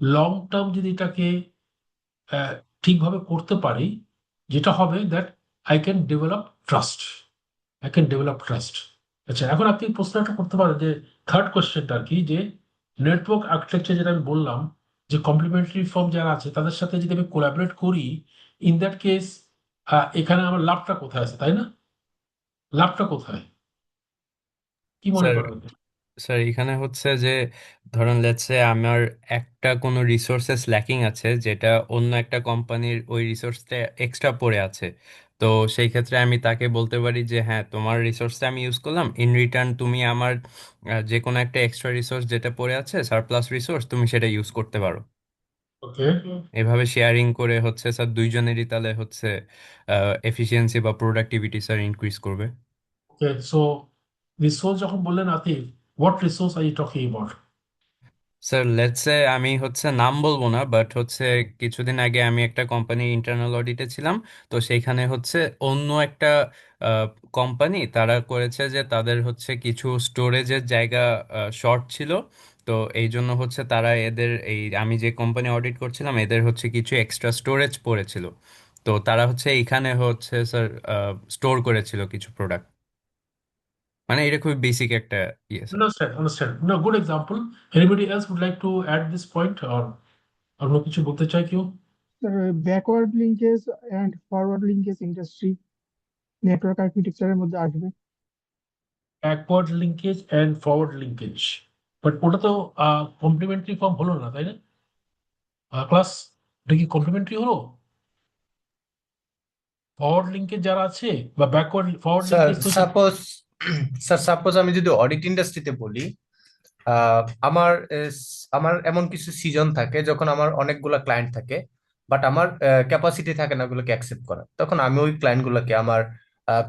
লং টার্ম যদি এটাকে ঠিকভাবে করতে পারি, যেটা হবে that I can develop trust. I can develop trust. আচ্ছা, এখন আপনি প্রশ্নটা করতে পারেন যে থার্ড কোয়েশ্চেনটা আর কি, যে নেটওয়ার্ক আর্কিটেকচার যেটা আমি বললাম যে কমপ্লিমেন্টারি ফার্ম যারা আছে তাদের সাথে যদি আমি কোলাবরেট করি, ইন দ্যাট কেস এখানে আমার লাভটা কোথায় আছে, তাই না? লাভটা কোথায়, কি মনে স্যার করেন? স্যার এখানে হচ্ছে যে ধরুন লেটসে আমার একটা কোনো রিসোর্সেস ল্যাকিং আছে যেটা অন্য একটা কোম্পানির ওই রিসোর্সটা এক্সট্রা পড়ে আছে। তো সেই ক্ষেত্রে আমি তাকে বলতে পারি যে হ্যাঁ, তোমার রিসোর্সটা আমি ইউজ করলাম, ইন রিটার্ন তুমি আমার যে কোনো একটা এক্সট্রা রিসোর্স যেটা পড়ে আছে, সারপ্লাস রিসোর্স, তুমি সেটা ইউজ করতে পারো। ওকে, এভাবে শেয়ারিং করে হচ্ছে স্যার দুইজনেরই তাহলে হচ্ছে এফিসিয়েন্সি বা প্রোডাক্টিভিটি স্যার ইনক্রিজ করবে। ওকে। সো রিসোর্স যখন বললেন Atif, what resource are you talking about? Sir let's say আমি হচ্ছে নাম বলবো না, বাট হচ্ছে কিছুদিন আগে আমি একটা কোম্পানি ইন্টারনাল অডিটে ছিলাম। তো সেইখানে হচ্ছে অন্য একটা কোম্পানি তারা করেছে যে তাদের হচ্ছে কিছু স্টোরেজের জায়গা শর্ট ছিল। তো এই জন্য হচ্ছে তারা এদের এই আমি যে কোম্পানি অডিট করছিলাম এদের হচ্ছে কিছু এক্সট্রা স্টোরেজ পড়েছিল। তো তারা হচ্ছে এখানে হচ্ছে স্যার স্টোর করেছিল কিছু প্রোডাক্ট, মানে এটা খুবই বেসিক একটা ইয়ে sir. Understand. No, good example. Anybody else would like to add this point or অন্য কিছু বলতে চাই কেউ? Backward linkage and forward linkage industry network আর্কিটেকচারের মধ্যে আসবে। Backward linkage and forward linkage, but ওটা তো কমপ্লিমেন্টারি ফর্ম হলো না, তাই না? ক্লাস, এটা কি কমপ্লিমেন্টারি হলো? ফরওয়ার্ড লিঙ্কেজ যারা আছে বা ব্যাকওয়ার্ড ফরওয়ার্ড স্যার লিঙ্কেজ তো হচ্ছে সাপোজ সাপোজ আমি যদি অডিট ইন্ডাস্ট্রিতে বলি, আহ, আমার আমার এমন কিছু সিজন থাকে যখন আমার অনেকগুলা ক্লায়েন্ট থাকে, বাট আমার ক্যাপাসিটি থাকে না ওগুলোকে অ্যাকসেপ্ট করার। তখন আমি ওই ক্লায়েন্ট গুলোকে আমার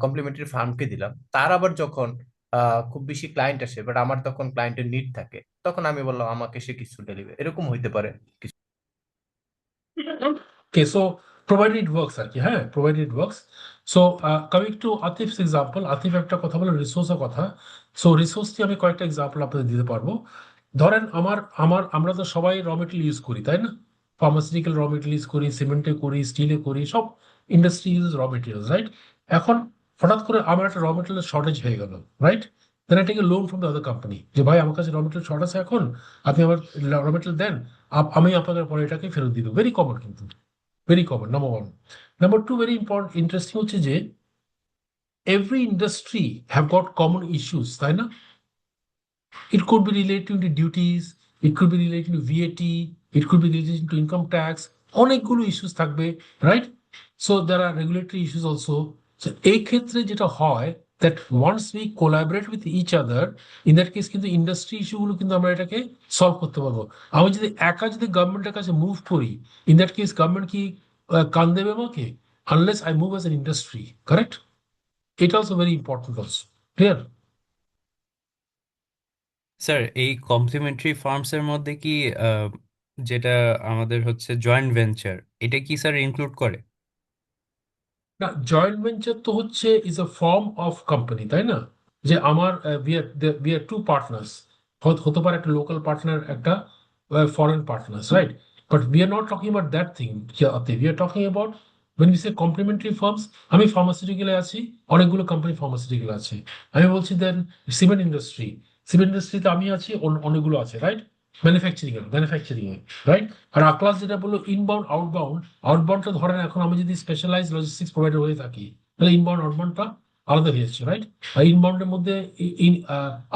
কমপ্লিমেন্টারি ফার্মকে দিলাম। তার আবার যখন খুব বেশি ক্লায়েন্ট আসে, বাট আমার তখন ক্লায়েন্টের নিড থাকে, তখন আমি বললাম আমাকে সে কিছু ডেলিভারি, এরকম হইতে পারে। Okay, so provided it works আর কি, হ্যাঁ, provided it works. So coming to Atif's example, Atif একটা কথা বলে রিসোর্সের কথা। সো রিসোর্স দিয়ে আমি কয়েকটা এক্সাম্পল আপনাদের দিতে পারবো। ধরেন আমরা তো সবাই র মেটেরিয়াল ইউজ করি, তাই না? ফার্মাসিউটিক্যাল র মেটেরিয়াল ইউজ করি, সিমেন্টে করি, স্টিলে করি, সব industry use raw materials, right? এখন হঠাৎ করে আমার একটা র মেটেরিয়াল শর্টেজ হয়ে গেল, right? Then I take a loan from the other company, যে ভাই আমার কাছে র মেটেরিয়াল শর্ট আছে, এখন আপনি আমার র মেটেরিয়াল দেন, আমি আপনাদের পরে এটাকে ফেরত দিব। ভেরি কমন কিন্তু, very common, number one. Number two, very important interesting হচ্ছে যে every industry have got common issues, তাই না? It could be relating to duties, it could be relating to VAT, it could be relating to income tax, অনেকগুলো issues থাকবে, right? So there are regulatory issues also. So এই ক্ষেত্রে যেটা হয়, that once we collaborate with each other, in that case কিন্তু industry ইস্যুগুলো কিন্তু আমরা এটাকে সলভ করতে পারবো। আমি যদি একা যদি গভর্নমেন্টের কাছে মুভ করি, ইন দ্যাট কেস গভর্নমেন্ট কি কান দেবে আমাকে? Unless I move as an industry, correct? এটা also very important also, clear? Sir এই কমপ্লিমেন্টারি ফার্মস এর মধ্যে কি আহ, যেটা আমাদের হচ্ছে জয়েন্ট ভেঞ্চার, এটা কি স্যার ইনক্লুড করে? না, জয়েন্ট ভেঞ্চার তো হচ্ছে is a form of company, তাই না? যে আমার উই আর টু পার্টনার্স, হতে পারে একটা লোকাল পার্টনার, একটা foreign partners, right? But we are not talking about that thing. We are talking about when we say complementary firms, আমি ফার্মাসিউটিক্যালে আছি, অনেকগুলো কোম্পানি ফার্মাসিউটিক্যাল আছে। আমি বলছি দেন সিমেন্ট ইন্ডাস্ট্রিতে আমি আছি, অনেকগুলো আছে, রাইট? ম্যানুফ্যাকচারিং এ, রাইট? আর আকলাস যেটা বললো ইনবাউন্ড আউটবাউন্ড, আউটবাউন্ডটা ধরেন এখন আমি যদি স্পেশালাইজ লজিস্টিক্স প্রোভাইডার হয়ে থাকি, তাহলে ইনবাউন্ড আউটবাউন্ডটা আলাদা হয়ে যাচ্ছে, রাইট? আর ইনবাউন্ডের মধ্যে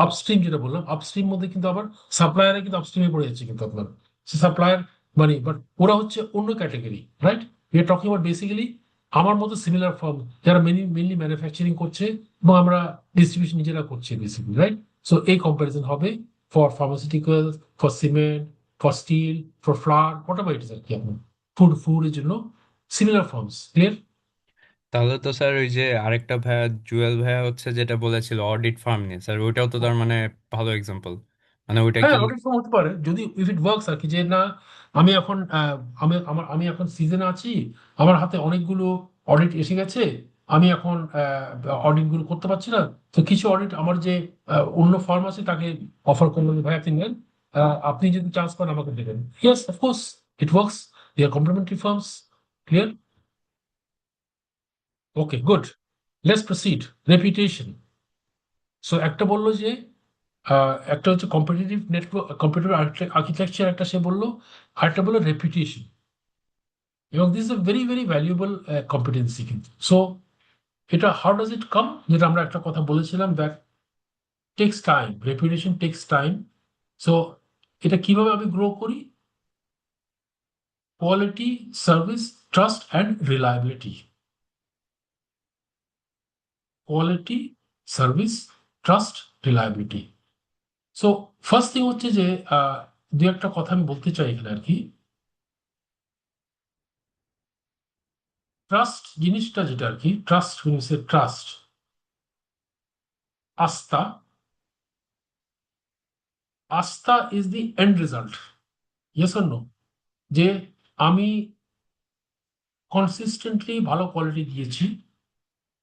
আপস্ট্রিম যেটা বললাম, আপস্ট্রিম মধ্যে কিন্তু আবার সাপ্লায়ারে কিন্তু আপস্ট্রিমে পড়ে যাচ্ছে কিন্তু আপনার, সে সাপ্লায়ার মানে, বাট ওরা হচ্ছে অন্য category, right? We are talking about basically আমার মতো সিমিলার ফার্ম যারা মেনলি ম্যানুফ্যাকচারিং করছে এবং আমরা ডিস্ট্রিবিউশন নিজেরা করছি বেসিক্যালি, রাইট? সো এই কম্পারিজন হবে for pharmaceuticals, for cement, for steel, for flour, whatever it is আর কি, আপনার ফুডের জন্য সিমিলার ফার্মস, ক্লিয়ার? তাহলে তো স্যার ওই যে আরেকটা ভাইয়া, জুয়েল ভাইয়া হচ্ছে যেটা বলেছিল অডিট ফার্ম নিয়ে, স্যার ওইটাও তো তার মানে ভালো এক্সাম্পল, মানে ওইটা হ্যাঁ, কি? অডিট ফার্ম হতে পারে যদি ইফ ইট ওয়ার্কস আর কি, যে না আমি এখন আমি এখন সিজনে আছি, আমার হাতে অনেকগুলো অডিট এসে গেছে, আমি এখন অডিট গুলো করতে পারছি না, তো কিছু অডিট আমার যে অন্য ফার্ম আছে তাকে অফার করলো যে ভাই আপনি নেন, আপনি যদি চান্স পান আমাকে দেবেন। Yes, of course it works, they are complementary firms, clear? Okay, good, let's proceed. Reputation. So একটা বললো যে একটা হচ্ছে কম্পিটিটিভ নেটওয়ার্ক, কম্পিটিটিভ আর্কিটেকচার একটা সে বললো, আরেকটা বললো রেপুটেশন। এবং this is a very very valuable competency কিন্তু। সো এটা হাউ ডাজ ইট কাম, যেটা আমরা একটা কথা বলেছিলাম, that takes time, reputation takes time. So এটা কিভাবে আমি গ্রো করি? Quality, service, trust and reliability. Quality, service, trust, reliability. So first thing হচ্ছে যে দু একটা কথা আমি বলতে চাই এখানে আর কি। ট্রাস্ট জিনিসটা যেটা আর কি, ট্রাস্ট মিনস ট্রাস্ট, আস্থা। আস্থা is the end result, yes or no? যে আমি কনসিস্টেন্টলি ভালো কোয়ালিটি দিয়েছি,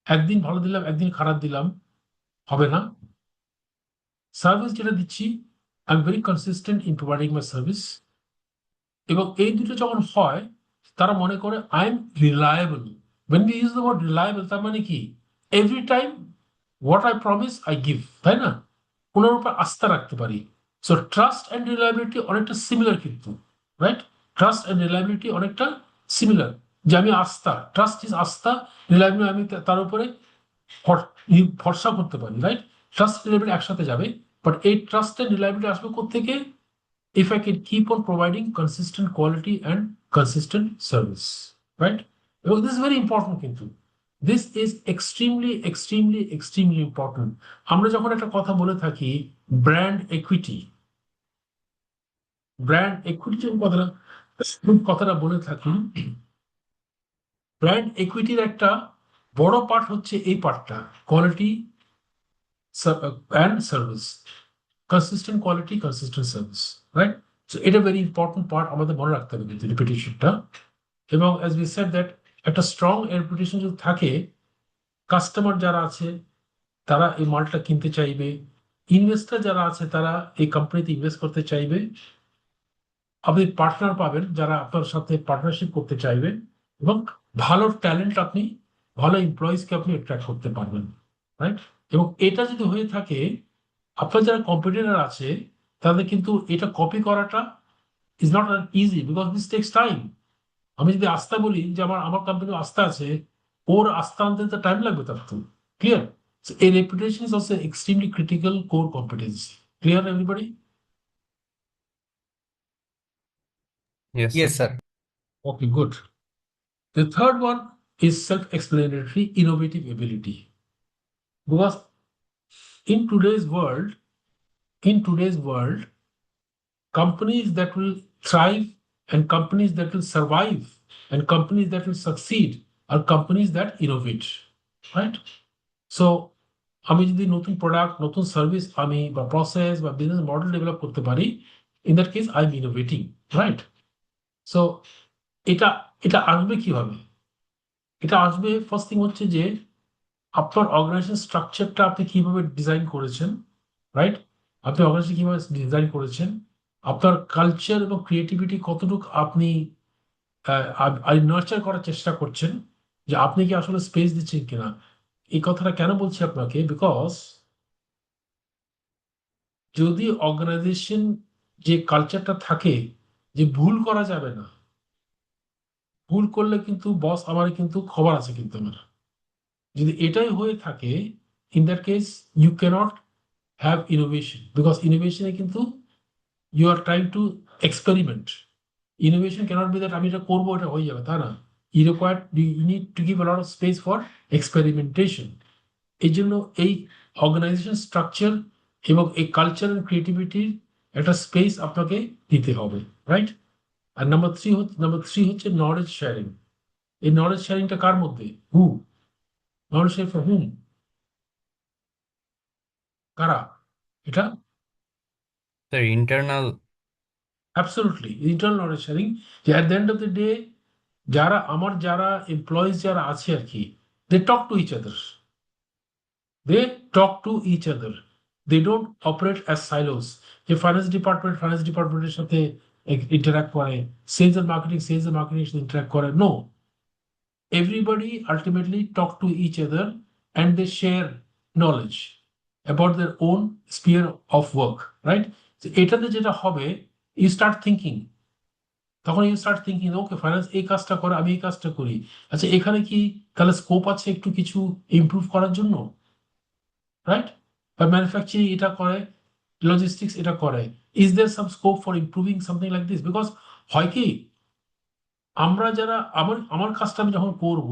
একদিন ভালো দিলাম একদিন খারাপ দিলাম, হবে না। সার্ভিস যেটা দিচ্ছি, I am very consistent in providing my service. এবং এই দুটো যখন হয়, তারা মনে করে I am reliable. when we use the word reliable তার মানে কি, every time what I promise I give, তাই না? ওনার উপর আস্থা রাখতে পারি। সো ট্রাস্ট অ্যান্ড রিলায়েবিলিটি অনেকটা সিমিলার কিন্তু, রাইট? ট্রাস্ট অ্যান্ড রিলায়েবিলিটি অনেকটা সিমিলার, যে আমি আস্থা, ট্রাস্ট ইজ আস্থা, রিলায়েবিলিটি আমি তার উপরে ভরসা করতে পারি, রাইট? ট্রাস্ট রিলায়েবিলিটি একসাথে যাবে, বাট এই ট্রাস্ট অ্যান্ড রিলায়েবিলিটি আসবে কোত্থেকে? if I can keep on providing consistent quality and consistent service, right? Well, this is very important কিন্তু, this is extremely important. আমরা যখন একটা কথা বলে থাকি ব্র্যান্ড একুইটি কথাটা বলে থাকি, ব্র্যান্ড একুইটির একটা বড় পার্ট হচ্ছে এই পার্টটা, quality and service, consistent quality, consistent service, right? So এটা very important part আমাদের মনে রাখতে হবে কিন্তু রেপুটেশনটা। এবং as we said that একটা স্ট্রং রেপুটেশন যদি থাকে, কাস্টমার যারা আছে তারা এই মালটা কিনতে চাইবে, ইনভেস্টর যারা আছে তারা এই কোম্পানিতে ইনভেস্ট করতে চাইবে, আপনি পার্টনার পাবেন যারা আপনার সাথে পার্টনারশিপ করতে চাইবে, এবং ভালো ট্যালেন্ট আপনি, ভালো এমপ্লয়িজকে আপনি অ্যাট্রাক্ট করতে পারবেন, রাইট? এবং এটা যদি হয়ে থাকে, আপনার যারা কম্পিটিটর আছে তাদের কিন্তু এটা কপি করাটা is not easy, because this takes time. আমি যদি আস্থা বলি যে আমার আমার কোম্পানির আস্থা আছে, ওর আস্থা আনতে তো টাইম লাগবে তার তো, ক্লিয়ার? এই reputation is also extremely critical core competency, clear everybody? Yes, yes sir. Sir. Okay, good. The third one is self-explanatory innovative ability. Because in today's world, companies that will thrive and companies that will survive and companies that will succeed are companies that innovate, right? So আমি যদি নতুন product, নতুন service আমি বা process বা business model develop করতে পারি, in that case I am innovating, right? So এটা এটা আসবে কিভাবে? এটা আসবে, ফার্স্ট থিং হচ্ছে যে আপনার অর্গানাইজেশন স্ট্রাকচারটা আপনি কিভাবে ডিজাইন করেছেন, রাইট? আপনি অর্গানাইজেশন কিভাবে ডিজাইন করেছেন, আপনার কালচার এবং ক্রিয়েটিভিটি কতটুকু আপনি নার্চার করার চেষ্টা করছেন, যে আপনি কি আসলে স্পেস দিচ্ছেন কিনা। এই কথাটা কেন বলছি আপনাকে, বিকজ যদি অর্গানাইজেশন যে কালচারটা থাকে যে ভুল করা যাবে না, ভুল করলে কিন্তু বস আমার কিন্তু খবর আছে কিন্তু আমার, যদি এটাই হয়ে থাকে, in that case you cannot have innovation, because ইনোভেশনে কিন্তু you are trying to experiment. Innovation cannot be that আমি এটা করবো এটা হয়ে যাবে, তা না। You need to give a lot of space for experimentation. এই জন্য এই অর্গানাইজেশন স্ট্রাকচার এবং এই কালচার অ্যান্ড ক্রিয়েটিভিটির একটা স্পেস আপনাকে দিতে হবে, রাইট? আর নাম্বার থ্রি হচ্ছে নলেজ শেয়ারিং। এই নলেজ শেয়ারিংটা কার মধ্যে? Knowledge sharing for hmm? কারা এটা? Sir, internal. Absolutely internal knowledge sharing, যে at the end of the day যারা এমপ্লয়িজ যারা আছে আর কি, they talk to each other, they don't operate as silos, যে ফাইন্যান্স ডিপার্টমেন্টের সাথে ইন্টারাক্ট করে, সেলস এন্ড মার্কেটিং সাথে ইন্টারাক্ট করে, no, everybody ultimately talk to each other and they share knowledge about their own sphere of work, right? So এটাতে যেটা হবে, you start thinking, তখন you start thinking okay finance এই কাজটা করে, আমি এই কাজটা করি, আচ্ছা এখানে কি তাহলে স্কোপ আছে একটু কিছু ইমপ্রুভ করার জন্য, রাইট? বা ম্যানুফ্যাকচারিং এটা করে, লজিস্টিক্স এটা করে, is there some scope for improving something like this? Because হয় কি, আমরা যারা আমার আমার কাজটা আমি যখন করব,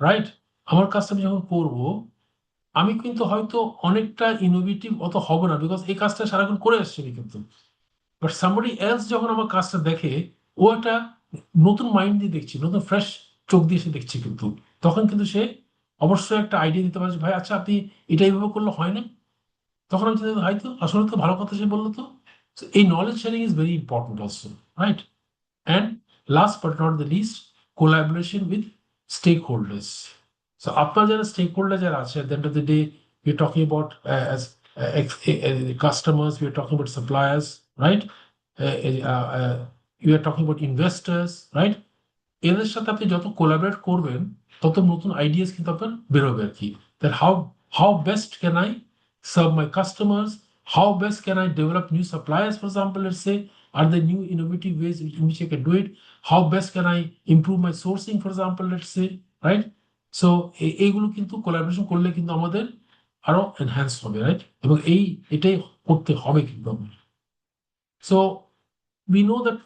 রাইট, আমার কাজটা আমি যখন করব, আমি কিন্তু হয়তো অনেকটা ইনোভেটিভ অত হব না, বিকজ এই কাজটা সারাক্ষণ করে আসছি আমি কিন্তু। বাট সামবডি এলস যখন আমার কাজটা দেখে, ও একটা নতুন মাইন্ড দিয়ে দেখছি, নতুন ফ্রেশ চোখ দিয়ে সে দেখছে কিন্তু, তখন কিন্তু সে অবশ্যই একটা আইডিয়া দিতে পারে যে, ভাই আচ্ছা আপনি এটা এইভাবে করলে হয় না? তখন আমি চিন্তা করি, হয়তো আসলে তো ভালো কথা সে বললো তো। So, এই knowledge sharing is very important also, right? And last but not the least, collaboration with stakeholders. So আপনার যারা stakeholder যারা আছে, at the end of the day we're talking about as customers, we're talking about suppliers, right? We are talking about investors, right? এদের সাথে আপনি যত collaborate করবেন তত নতুন আইডিয়াস কিন্তু আপনার বেরোবে আর কি, that how best can I serve my customers, how best can I develop new suppliers, for example, let's say, are there new innovative ways in which I can do it, how best can I improve my sourcing, for example, let's say, right? So এইগুলো কিন্তু collaboration করলে কিন্তু আমাদের আরো enhance হবে, right? এবং এটাই করতে হবে কিন্তু। So we know that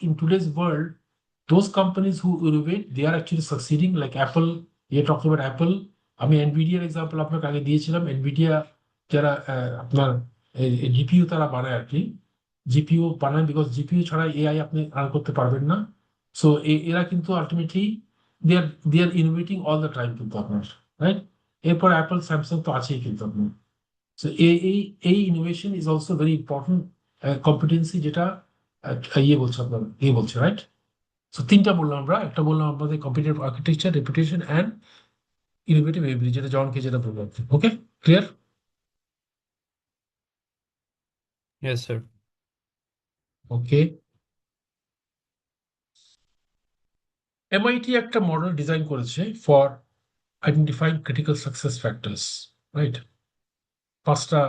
in today's world, those companies who innovate, they are actually succeeding. Like Apple, you're talking about Apple. আমি এনভিডিয়ার এক্সাম্পল আপনাকে আগে দিয়েছিলাম। এনভিডিয়া যারা আপনার জিপিইউ তারা বানায় আর কি, জিপিইউ বানায় বিকজ জিপিইউ ছাড়া এআই আপনি রান করতে পারবেন না। সো এরা কিন্তু ultimately they are innovating all the time কিন্তু আপনার, রাইট? এরপর অ্যাপল স্যামসাং তো আছেই কিন্তু আপনার। সো এই innovation is also very important competency, যেটা ইয়ে বলছে আপনার, বলছে, রাইট? সো তিনটা বললাম আমরা, একটা বললাম আমাদের competitive architecture, reputation and innovative ability, যেটা জনকে যেটা বললাম। Okay, clear? Yes sir. Okay, MIT একটা মডেল ডিজাইন করেছে for identifying critical success factors, right? পাঁচটা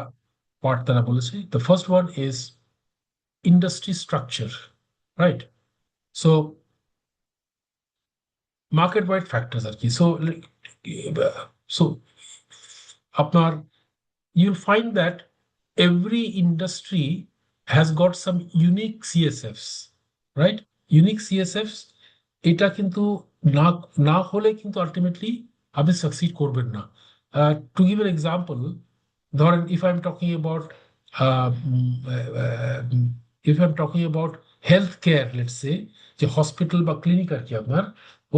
পার্ট তারা বলেছে। The first one is industry structure, right? So market wide factors আর কি। সো আপনার you'll find that every industry has got some unique CSFs, right? Unique CSFs, এটা কিন্তু না না হলে কিন্তু আলটিমেটলি আপনি সাকসিড করবেন না। টু গিভ এন এক্সাম্পল, ধরেন if I am talking about health care, let's say, যে হসপিটাল বা ক্লিনিক আর কি আপনার,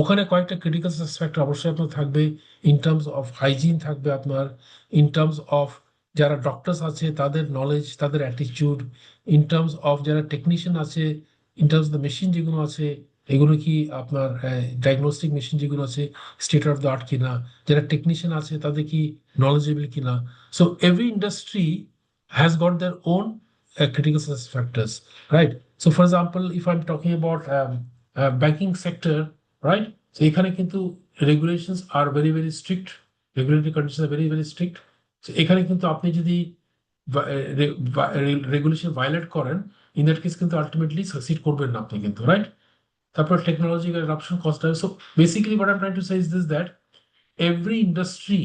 ওখানে কয়েকটা ক্রিটিক্যাল সাকসেস ফ্যাক্টর অবশ্যই আপনার থাকবে। ইন টার্মস অফ হাইজিন থাকবে আপনার, ইন টার্মস অফ যারা ডক্টরস আছে তাদের নলেজ, তাদের অ্যাটিটিউড, ইন টার্মস অফ যারা টেকনিশিয়ান আছে, ইন টার্মস দ্য মেশিন যেগুলো আছে এগুলো কি আপনার ডায়াগনস্টিক মেশিন যেগুলো আছে স্টেট অফ দ্য আর্ট কিনা, যারা টেকনিশিয়ান আছে তাদের কি নলেজেবল কিনা। So every industry has got their own critical success factors, right? So for example, if I'm talking about banking sector, right? So এখানে কিন্তু regulations are very very strict, regulatory conditions are very very strict. So এখানে কিন্তু আপনি যদি regulation violet করেন, in that case কিন্তু ultimately succeed করবেন না আপনি কিন্তু, রাইট? তারপর টেকনোলজিক্যাল অ্যাডাপশন কস্ট হবে। So basically what I am trying to say is this, that every industry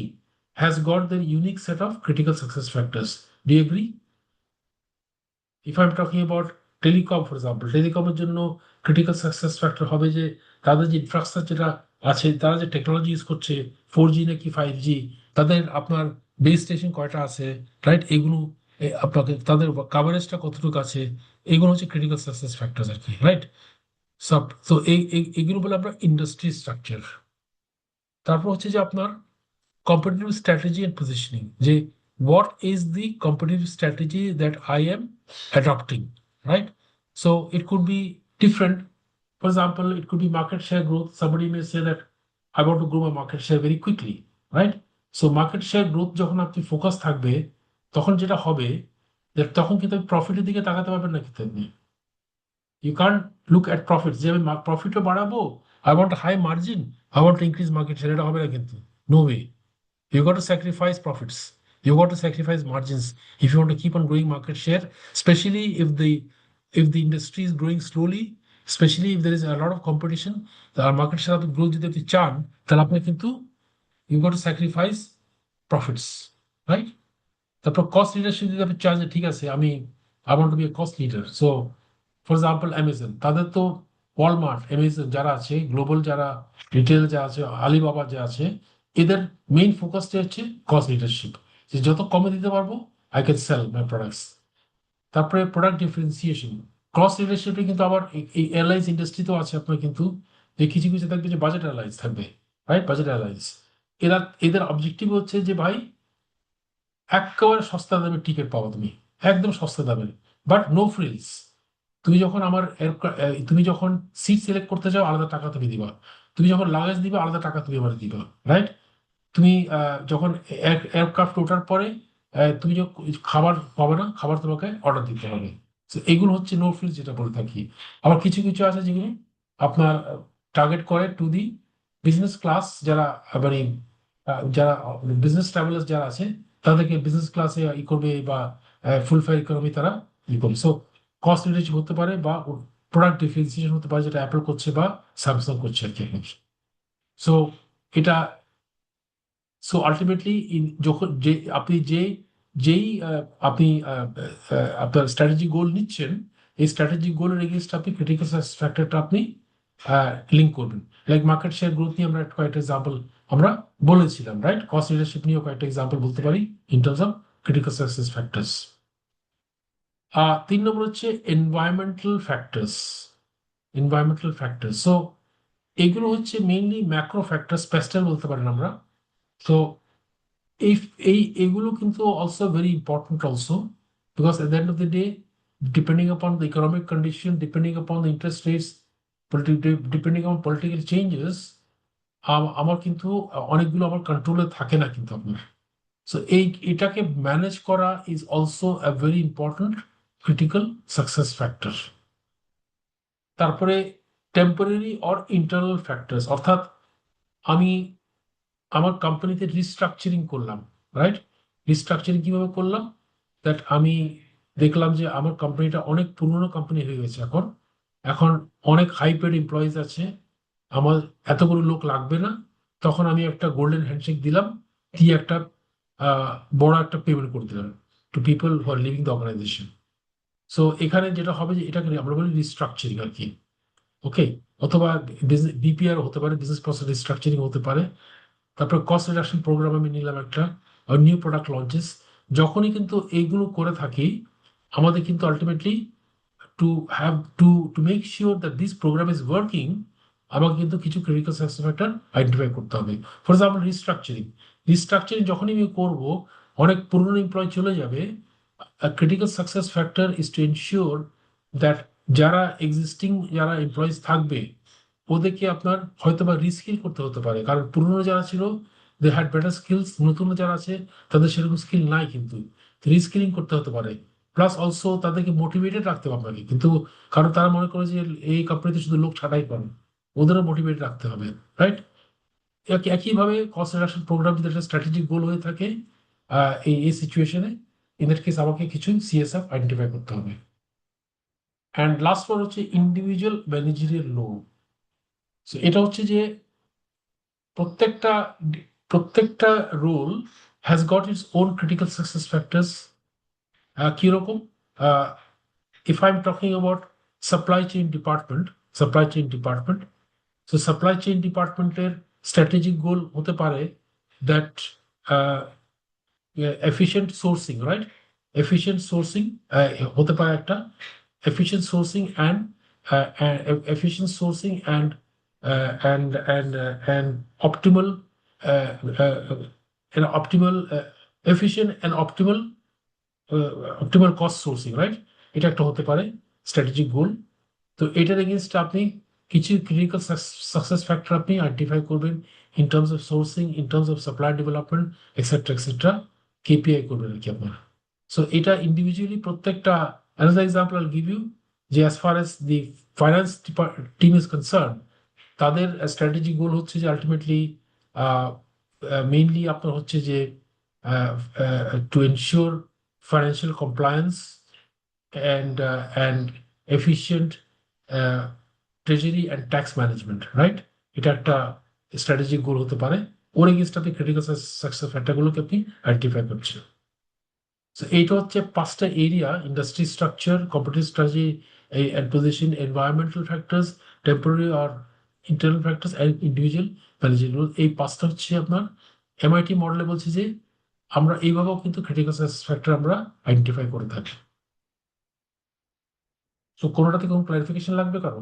has got their unique set of critical success factors. Do you agree? If I'm talking about telecom, for example, টেলিকমের জন্য critical success factor হবে যে তাদের যে infrastructure যেটা আছে, তারা যে টেকনোলজি ইউজ করছে 4G নাকি 5G, তাদের আপনার বেস স্টেশন কয়টা আছে, রাইট? এগুলো আপনাকে তাদের কাভারেজটা কতটুকু আছে, এগুলো হচ্ছে ক্রিটিক্যাল সাকসেস ফ্যাক্টর আর কি, রাইট? সব তো এইগুলো বলে আমরা ইন্ডাস্ট্রি স্ট্রাকচার। তারপর হচ্ছে যে আপনার competitive strategy and positioning, যে what is the competitive strategy that I am adopting, right? So it could be different. For example, it could be market share growth. Somebody may say that I want to grow my market share very quickly, right? So market share growth যখন আপনি focus থাকবে, তখন যেটা হবে যে তখন কিন্তু প্রফিটের দিকে তাকাতে পারবেন না কিন্তু আপনি। You can't look at profits যে আমি প্রফিটও বাড়াবো, I want a high margin, I want to increase market share, এটা হবে না কিন্তু, no way. You got to sacrifice profits. You got to sacrifice margins if you want to keep on growing market share, especially if the industry is growing slowly, especially if there is a lot of competition. The market share আপনি growth যদি আপনি চান, তাহলে আপনি কিন্তু you got to sacrifice profits, right? তারপর cost leadership যদি আপনি চান যে ঠিক আছে আমি I want to be a cost leader, so for example Amazon, তাদের তো ওয়ালমার্ট, অ্যামাজন যারা আছে গ্লোবাল, যারা রিটেল যা আছে, আলিবাবা যা আছে, এদের মেইন ফোকাসটা হচ্ছে কস্ট লিডারশিপ, যে যত কমে দিতে পারবো I can sell my products. তারপরে প্রোডাক্ট ডিফারেন্সিয়েশন, ক্রস লিডারশিপে কিন্তু আবার এই এয়ারলাইন্স ইন্ডাস্ট্রিতেও আছে আপনার কিন্তু, যে কিছু কিছু থাকবে যে বাজেট এয়ারলাইন্স থাকবে, রাইট? বাজেট এয়ারলাইন্স এরা, এদের অবজেক্টিভ হচ্ছে যে ভাই একেবারে সস্তা দামে টিকিট পাবো তুমি, একদম সস্তা দামে, বাট নো ফ্রিলস। তুমি যখন আমার তুমি যখন সিট সিলেক্ট করতে চাও আলাদা টাকা তুমি দিবা, তুমি যখন লাগেজ দিবা আলাদা টাকা তুমি আমার দিবা, রাইট? তুমি যখন এয়ারক্রাফট ওঠার পরে তুমি যখন খাবার পাবে না, খাবার তোমাকে অর্ডার দিতে হবে। তো এগুলো হচ্ছে নো ফ্রিলস যেটা বলে থাকি। আবার কিছু কিছু আছে যেগুলো আপনার টার্গেট করে টু দি বিজনেস ক্লাস, যারা মানে যারা বিজনেস ট্রাভেলার্স যারা আছে তাদেরকে বিজনেস ক্লাসে ই করবে বা ফুল ফেয়ার ইকোনমি তারা ই করবে। সো কস্ট লিডারশিপ হতে পারে বা প্রোডাক্ট ডিফারেন্সিয়েশন হতে পারে, যেটা অ্যাপল করছে বা স্যামসাং করছে আর কি। সো এটা সো আলটিমেটলি যখন যে আপনি যেই আপনি আপনার স্ট্র্যাটেজি গোল নিচ্ছেন, এই স্ট্র্যাটেজি গোলের এগেনস্ট আপনি ক্রিটিক্যাল সাকসেস ফ্যাক্টরটা আপনি লিঙ্ক করবেন। লাইক মার্কেট শেয়ার গ্রোথ নিয়ে আমরা কয়েকটা এক্সাম্পল আমরা বলেছিলাম, রাইট? কস্ট লিডারশিপ নিয়েও কয়েকটা এক্সাম্পল বলতে পারি in terms of critical success factors. 3 নম্বর হচ্ছে environmental factors. Environmental factors, so এগুলো হচ্ছে মেইনলি ম্যাক্রো ফ্যাক্টরস, প্যাস্টেল বলতে পারেন আমরা। তো এই এগুলো কিন্তু also very important also, because at the end of the day, depending upon the economic condition, depending upon the interest rates, depending on political changes, আমার কিন্তু অনেকগুলো আমার কন্ট্রোলে থাকে না কিন্তু আপনার। সো এটাকে ম্যানেজ করা is also a very important critical success factor. তারপরে টেম্পোরারি অর ইন্টারনাল ফ্যাক্টরস, অর্থাৎ আমি আমার কোম্পানিতে রিস্ট্রাকচারিং করলাম, রাইট? রিস্ট্রাকচারিং কিভাবে করলাম? দ্যাট আমি দেখলাম যে আমার কোম্পানিটা অনেক পুরনো কোম্পানি হয়ে গেছে, এখন এখন অনেক হাই পেড এমপ্লয়িজ আছে, আমার এতগুলো লোক লাগবে না। তখন আমি একটা গোল্ডেন হ্যান্ডশেক দিলাম, দিয়ে একটা বড় একটা পেমেন্ট করে দিলাম to people who are leaving the organization. সো এখানে যেটা হবে যে এটাকে আমরা বলি রিস্ট্রাকচারিং আর কি। ওকে, অথবা বিপিআর হতে পারে, বিজনেস প্রসেস রিস্ট্রাকচারিং হতে পারে। তারপর কস্ট রিডাকশন প্রোগ্রাম আমি নিলাম একটা, নিউ প্রোডাক্ট লঞ্চেস। যখনই কিন্তু এইগুলো করে থাকি, আমাদের কিন্তু ultimately to have to make sure that this programme is working, আমাকে কিন্তু কিছু ক্রিটিক্যাল সাকসেস ফ্যাক্টর আইডেন্টিফাই করতে হবে। ফর এক্সাম্পল রিস্ট্রাকচারিং, রিস্ট্রাকচারিং যখনই আমি করবো, অনেক পুরনো এমপ্লয় চলে যাবে। Critical success factor is to ensure that যারা এক্সিস্টিং যারা এমপ্লয়িজ থাকবে, ওদেরকে আপনার হয়তো বা রিস্কিল করতে হতে পারে, কারণ পুরনো যারা ছিল দে হ্যাড বেটার স্কিলস, নতুন যারা আছে তাদের সেরকম স্কিল নাই, কিন্তু রিস্কিলিং করতে হতে পারে। প্লাস অলসো তাদেরকে মোটিভেটেড রাখতে হবে আপনাকে, কিন্তু কারণ তারা মনে করে যে এই কোম্পানিতে শুধু লোক ছাঁটাই করে, ওদেরও মোটিভেট রাখতে হবে, রাইট? একইভাবে কস্ট রিডাকশন প্রোগ্রাম যদি একটা স্ট্র্যাটেজিক গোল হয়ে থাকে এই সিচুয়েশনে, ইন দ্যাট কেস আমাকে কিছু সিএসএফ আইডেন্টিফাই করতে হবে। অ্যান্ড লাস্ট ওয়ান হচ্ছে ইন্ডিভিজুয়াল ম্যানেজারিয়াল লোড। সো এটা হচ্ছে যে প্রত্যেকটা প্রত্যেকটা role has got its own critical success factors. কিরকম? If I am talking about supply chain department, so supply chain ডিপার্টমেন্টের স্ট্র্যাটেজিক গোল হতে পারে that efficient sourcing, right? Efficient sourcing হতে পারে একটা, efficient sourcing and efficient sourcing and optimal uh, uh, optimal efficient and optimal cost sourcing, right? এটা একটা হতে পারে স্ট্র্যাটেজিক গোল। তো এটার এগেনস্ট আপনি কিছু ক্রিটিক্যাল সাকসেস ফ্যাক্টর আপনি আইডেন্টিফাই করবেন in terms of sourcing, in terms of supply development, etcetera KPI করবেন আর কি আপনার। সো এটা ইন্ডিভিজুয়ালি প্রত্যেকটা, another example I'll give you, যে as far as the finance team is concerned, তাদের স্ট্র্যাটেজি গোল হচ্ছে যে আলটিমেটলি মেইনলি আপনার হচ্ছে যে to ensure financial compliance and efficient treasury and tax management, right? এটা একটা স্ট্র্যাটেজিক গোল হতে পারে। ওর এগেনস্ট আপনি ক্রিটিক্যাল সাকসেস ফ্যাক্টরগুলোকে আপনি আইডেন্টিফাই করছেন। সো এইটা হচ্ছে 5টা area: industry structure, competitive strategy and position, environmental factors, temporary or internal factors, and individual managerial role। এই 5টা হচ্ছে আপনার এমআইটি মডেলে বলছে যে আমরা এইভাবেও কিন্তু ক্রিটিক্যাল সাকসেস ফ্যাক্টর আমরা আইডেন্টিফাই করে থাকি। সো কোনোটাতে কোনো ক্লারিফিকেশন লাগবে কারো?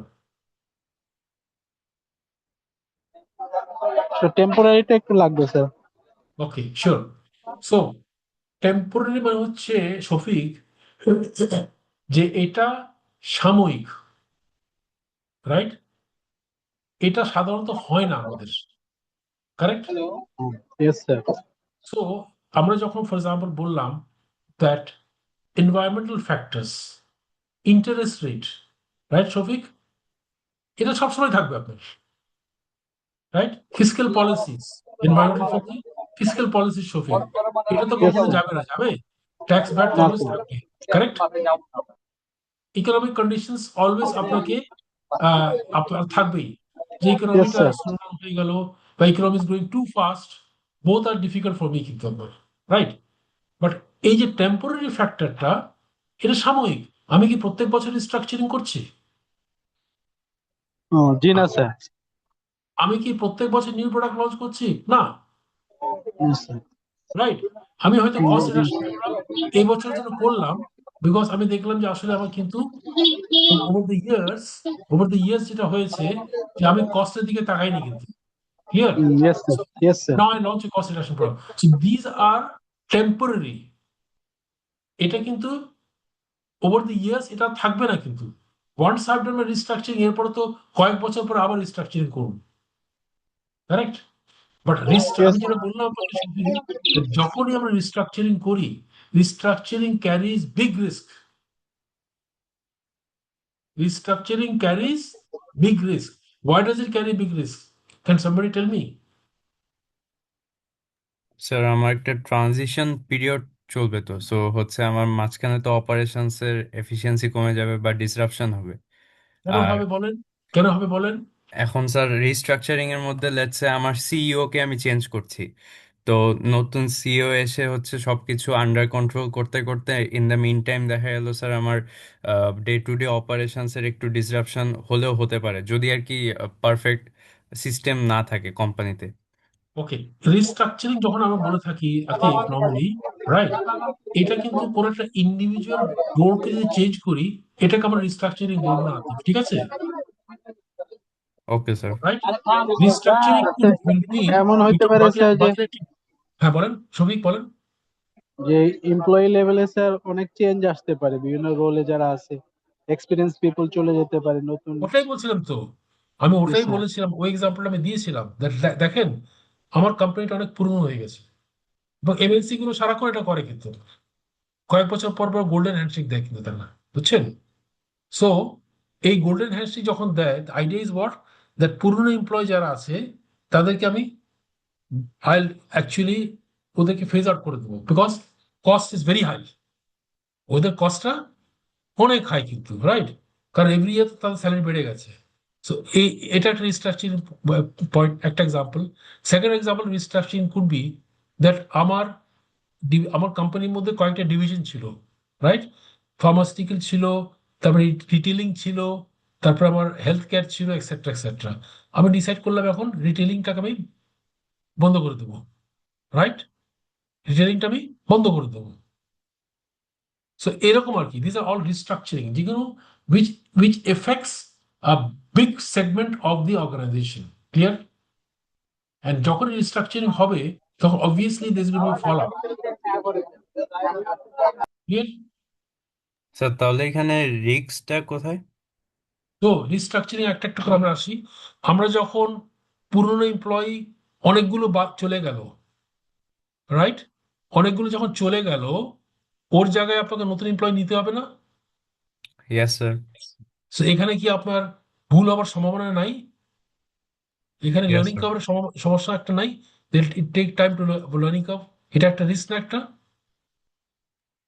তো টেম্পোরারিটা একটু লাগবে স্যার। ওকে, শিওর। সো টেম্পোরারি মানে হচ্ছে শফিক যে এটা সাময়িক, রাইট? এটা সাধারণত হয় না আমাদের, কারেক্ট? Yes sir. সো আমরা যখন ফর এক্সাম্পল বললাম that environmental factors, interest rate, right Shafiq? এটা সবসময় থাকবে আপনার, right? Fiscal policies, environmental friendly fiscal policy show fail. এটা তো Yes, কখনো sir. যাবে না, যাবে? ট্যাক্স ব্যাট না, অলওয়েজ sir. থাকবে, কারেক্ট? ইকোনমিক কন্ডিশনস অলওয়েজ আপনাকে আপনার থাকবেই, যে Yes, ইকোনমিটা sir. স্লো ডাউন হয়ে গেল বা economy is growing too fast, both are difficult for me কিন্তু আপনার, রাইট? বাট এই যে টেম্পোরারি ফ্যাক্টরটা, এটা সাময়িক। আমি কি প্রত্যেক বছর রিস্ট্রাকচারিং করছি? জি না, স্যার। আমি কি প্রত্যেক বছর নিউ প্রোডাক্ট লঞ্চ করছি? না, Yes, sir. রাইট? আমি হয়তো কস্ট জি। রিডাকশন প্রোগ্রাম এই বছরের জন্য করলাম, বিকজ আমি দেখলাম যে আসলে আমার কিন্তু ওভার দ্য ইয়ার্স, যেটা হয়েছে যে আমি কস্টের দিকে তাকাইনি কিন্তু, clear? Yes, sir. So Yes, sir. now I launch a cost reduction program. So these are temporary. এটা কিন্তু ওভার দ্য ইয়ার্স এটা থাকবে না কিন্তু। ওয়ান্স আইভ ডান রিস্ট্রাকচারিং, এরপরে তো কয়েক বছর পরে আবার রিস্ট্রাকচারিং করুন, কারেক্ট? বাট Yes, আমি যেটা বললাম আপনাকে শুধু, যখনই আমরা রিস্ট্রাকচারিং করি, restructuring carries big risk. Restructuring carries big risk. Why does it carry big risk? Can somebody tell me? Sir আমার একটা ট্রানজিশন পিরিয়ড চলবে, তো সো হচ্ছে আমার মাঝখানে তো অপারেশনস এর এফিসিয়েন্সি কমে যাবে বা ডিসরাপশন হবে। কেন আর হবে বলেন? কেন হবে বলেন? এখন স্যার রিস্ট্রাকচারিং এর মধ্যে লেটস সে আমার সিইও কে আমি চেঞ্জ করছি, তো নতুন সিইও এসে হচ্ছে সবকিছু আন্ডার কন্ট্রোল করতে করতে ইন দ্য মিন টাইম দেখা গেল স্যার আমার ডে টু ডে অপারেশনস এর একটু ডিসরাপশন হলেও হতে পারে, যদি আর কি পারফেক্ট সিস্টেম না থাকে কোম্পানিতে। ওকে, রিস্ট্রাকচারিং যখন আমরা বলে থাকি আতিফ নর্মালি, রাইট, এটা কিন্তু কোন একটা ইন্ডিভিজুয়াল রোলকে যদি চেঞ্জ করি, এটাকে আমরা রিস্ট্রাকচারিং বলবো না আতিফ, ঠিক আছে? Okay sir. Right? Restructuring will mean এমন উই হইতে টক পারে স্যার যে বাজেট। হ্যাঁ বলেন, শফিক বলেন। এমপ্লয়ি লেভেলে স্যার অনেক চেঞ্জ আসতে পারে, বিভিন্ন রোলে যারা আছে এক্সপিরিয়েন্স পিপল চলে যেতে পারে নতুন। ওটাই বলছিলাম তো, আমি Yes, ওটাই sir. বলেছিলাম, ওই এক্সাম্পলটা আমি দিয়েছিলাম। দেখেন, আমার কোম্পানিটা অনেক পুরনো হয়ে গেছে এবং এমএনসি গুলো সারাক্ষণ এটা করে কিন্তু, কয়েক বছর পর পর গোল্ডেন হ্যান্ডশেক দেয় কিন্তু তারা, বুঝছেন? সো এই গোল্ডেন হ্যান্ডশেক যখন দেয়, আইডিয়া ইজ হোয়াট, দ্যাট পুরনো এমপ্লয় যারা আছে তাদেরকে আমি আই অ্যাকচুয়ালি ওদেরকে ফেজ আউট করে দেবো, because cost is very high. ওদের কস্টটা অনেক হাই কিন্তু, রাইট? কারণ এভরি ইয়ার তাদের স্যালারি বেড়ে গেছে। সো এটা একটা রিস্ট্রাকচারিং পয়েন্ট, একটা example. Second example restructuring could be that আমার কোম্পানির মধ্যে কয়েকটা ডিভিশন ছিল, রাইট? ফার্মাসিউটিক্যাল ছিল, তারপরে রিটেলিং ছিল, তারপর আমার হেলথ কেয়ার ছিল, এক্সেট্রা এক্সেট্রা। আমি ডিসাইড করলাম এখন রিটেলিংটাকে আমি বন্ধ করে দেবো, রাইট? রিটেলিংটা আমি বন্ধ করে দেবো। সো এরকম আর কি, দিস আর অল রিস্ট্রাকচারিং, যেগুলো which which affects a big segment of the organization, clear? And যখন রিস্ট্রাকচারিং হবে, তখন obviously this will be follow up, clear? Sir তাহলে এখানে রিস্কটা কোথায়? তো রিস্ট্রাকচারিং একটা একটা করে আমরা আসি। আমরা যখন পুরনো এমপ্লয়ি অনেকগুলো বাদ চলে গেল, রাইট, অনেকগুলো যখন চলে গেল, ওর জায়গায় আপনাকে নতুন এমপ্লয়ি নিতে হবে না? Yes sir. সো এখানে কি আপনার ভুল হওয়ার সম্ভাবনা নাই? এখানে ইয়েস লার্নিং স্যার। কার্ভের সমস্যা একটা নাই? It take time to learning curve, এটা একটা রিস্ক না একটা?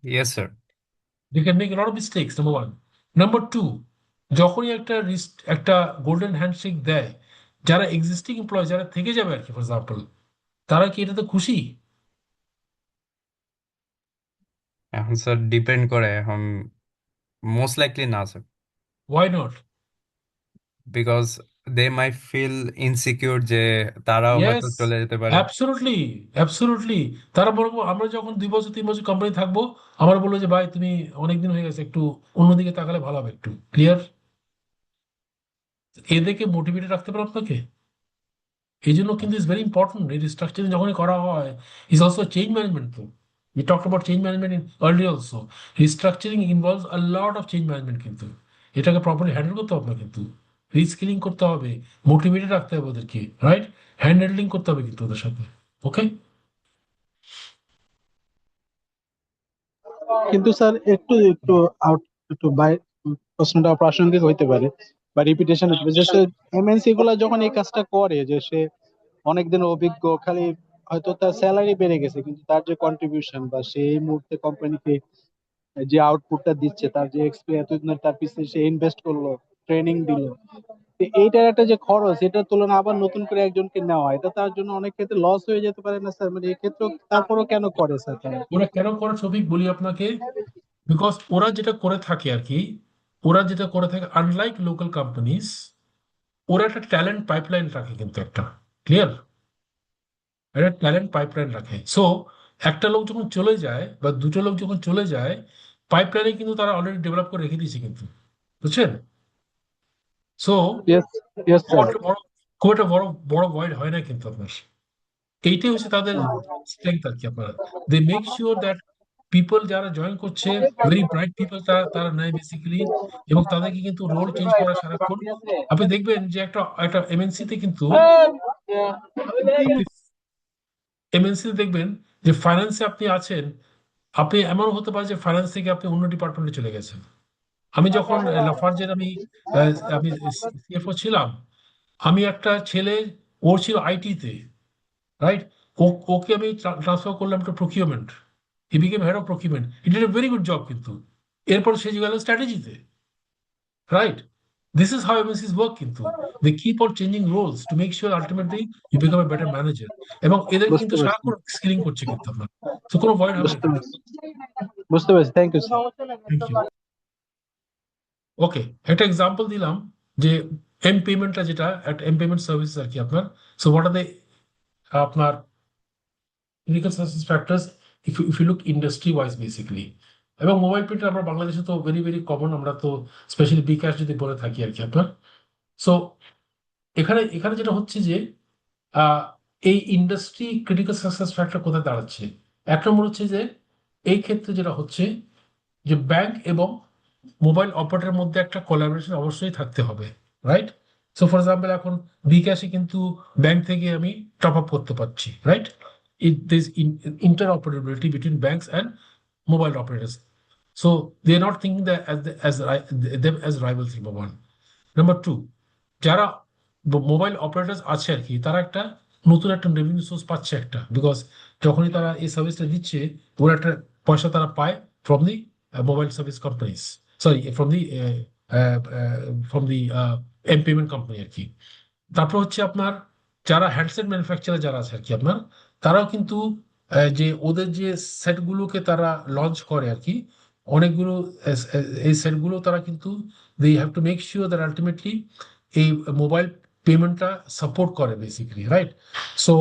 Yes sir. They can make lot of mistakes, number one. Number two, যখনই একটা রিস্ক, একটা গোল্ডেন হ্যান্ডশেক দেয়, যারা এক্সিস্টিং এমপ্লয় যারা থেকে যাবে আর কি, ফর এক্সাম্পল, তারা কি এটাতে খুশি? এখন স্যার ডিপেন্ড করে, এখন মোস্ট লাইকলি না sir, why not? Because they may feel insecure যে তারাও হয়তো ইয়েস, চলে যেতে পারে। Absolutely, absolutely. তারা বলবো, আমরা যখন 2 বছর 3 বছর কোম্পানি থাকবো, আমার বললো যে ভাই তুমি অনেকদিন হয়ে গেছে, একটু অন্যদিকে তাকালে ভালো হবে, একটু, ক্লিয়ার? এদেরকে মোটিভেটেড রাখতে পারো আপনাকে। এই জন্য কিন্তু ইজ ভেরি ইম্পর্টেন্ট, এই রিস্ট্রাকচারিং যখনই করা হয়, ইজ অলসো চেঞ্জ ম্যানেজমেন্ট তো। We talked about change management in earlier also. Restructuring involves a lot of change management কিন্তু, এটাকে প্রপারলি হ্যান্ডেল করতে হবে কিন্তু, রিস্কিলিং করতে হবে, মোটিভেটেড রাখতে হবে ওদেরকে, রাইট? হ্যান্ড হ্যান্ডলিং করতে হবে কিন্তু ওদের সাথে, ওকে? কিন্তু স্যার একটু একটু আউট, একটু বাই, প্রশ্নটা প্রাসঙ্গিক হইতে পারে। বা রিপিটেশন, যে সে এমএনসি গুলা যখন এই কাজটা করে, যে সে অনেকদিন অভিজ্ঞ, খালি হয়তো তার স্যালারি বেড়ে গেছে কিন্তু তার যে কন্ট্রিবিউশন বা সেই মুহূর্তে কোম্পানিকে যে আউটপুটটা দিচ্ছে, তার যে এক্সপিরিয়েন্স, এতদিনের তার পিছনে সে ইনভেস্ট করলো, ট্রেনিং দিল, তো এইটার একটা যে খরচ, এটার তুলনায় আবার নতুন করে একজনকে নেওয়া, এটা তার জন্য অনেক ক্ষেত্রে লস হয়ে যেতে পারে না স্যার? মানে এই ক্ষেত্রে তারপরও কেন করে স্যার তারা? ওরা কেন করে সঠিক বলি আপনাকে, বিকজ ওরা যেটা করে থাকে আর কি, ওরা যেটা করে থাকে আনলাইক লোকাল কোম্পানিজ, ওরা একটা ট্যালেন্ট পাইপলাইন রাখে কিন্তু একটা, ক্লিয়ার, একটা ট্যালেন্ট পাইপলাইন রাখে। সো একটা লোক যখন চলে যায় বা দুটো লোক যখন চলে যায়, পাইপলাইনে কিন্তু তারা অলরেডি ডেভেলপ করে রেখে দিয়েছে কিন্তু, বুঝছেন? সো ইয়েস, ইয়েস খুব স্যার। একটা বড় খুব একটা বড় বড় ভয়েড হয় না কিন্তু আপনার। এইটাই হচ্ছে তাদের স্ট্রেংথ আর কি। আপনারা they make sure that people যারা জয়েন করছে, ভেরি ব্রাইট পিপল, তারা তারা নেয় বেসিক্যালি, এবং তাদেরকে কিন্তু রোল চেঞ্জ করা সারাক্ষণ। আপনি দেখবেন যে একটা একটা এমএনসিতে কিন্তু, আপনি এমএনসিতে দেখবেন যে ফাইন্যান্সে আপনি আছেন, আপনি এমন হতে পারে যে ফাইন্যান্স থেকে আপনি অন্য ডিপার্টমেন্টে চলে গেছেন। আমি যখন লাফার্জের আমি সিএফও ছিলাম, আমি একটা ছেলে, ওর ছিল আইটিতে, রাইট, ওকে আমি ট্রান্সফার করলাম to procurement, he became head of procurement, he did a very good job কিন্তু। এরপর সে গেল স্ট্র্যাটেজিতে, right. This is how MNCs work কিন্তু, they keep on changing roles to make sure ultimately you become a better manager. এবং এদের বুঝতে কিন্তু পারছি, সারাক্ষণ স্কিলিং করছে কিন্তু আপনার, তো কোনো ভয় হবে না বুঝতে কিন্তু। পারছি, বুঝতে পারছি, thank you sir. Thank you. Okay, একটা এক্সাম্পল দিলাম যে এম পেমেন্টটা, যেটা একটা এম পেমেন্ট সার্ভিস আর কি আপনার। সো হোয়াট আর দে আপনার critical success factors if you look industry wise basically। এবং মোবাইল পেমেন্ট আমরা বাংলাদেশে তো ভেরি ভেরি কমন, আমরা তো স্পেশালি বিকাশ যদি বলে থাকি আর কি আপনার। সো এখানে এখানে যেটা হচ্ছে যে আহ, এই ইন্ডাস্ট্রি ক্রিটিক্যাল সাকসেস ফ্যাক্টর কোথায় দাঁড়াচ্ছে। এক নম্বর হচ্ছে যে এই ক্ষেত্রে যেটা হচ্ছে যে ব্যাংক এবং মোবাইল অপারেটরের মধ্যে একটা কোলাবোরেশন অবশ্যই থাকতে হবে, রাইট। সো ফর এক্সাম্পল এখন বিকাশে কিন্তু ব্যাংক থেকে আমি টপ আপ করতে পারছি, right. It this interoperability between banks and mobile operators. So they are not thinking them as rivals, number one. Number two, যারা মোবাইল অপারেটর আছে আর কি, তারা একটা নতুন একটা রেভিনিউ সোর্স পাচ্ছে একটা, বিকজ যখনই তারা এই সার্ভিসটা দিচ্ছে, ওরা একটা পয়সা তারা পায় from the mobile service companies, sorry from the M payment company আর কি। তারপর হচ্ছে আপনার যারা হ্যান্ডসেট ম্যানুফ্যাকচারার যারা আছে আর কি আপনার, তারাও কিন্তু যে ওদের যে সেটগুলোকে তারা লঞ্চ করে আর কি, অনেকগুলো এই সেটগুলো তারা কিন্তু they have to make sure that ultimately এই মোবাইল পেমেন্টটা সাপোর্ট করে বেসিক্যালি, রাইট। সো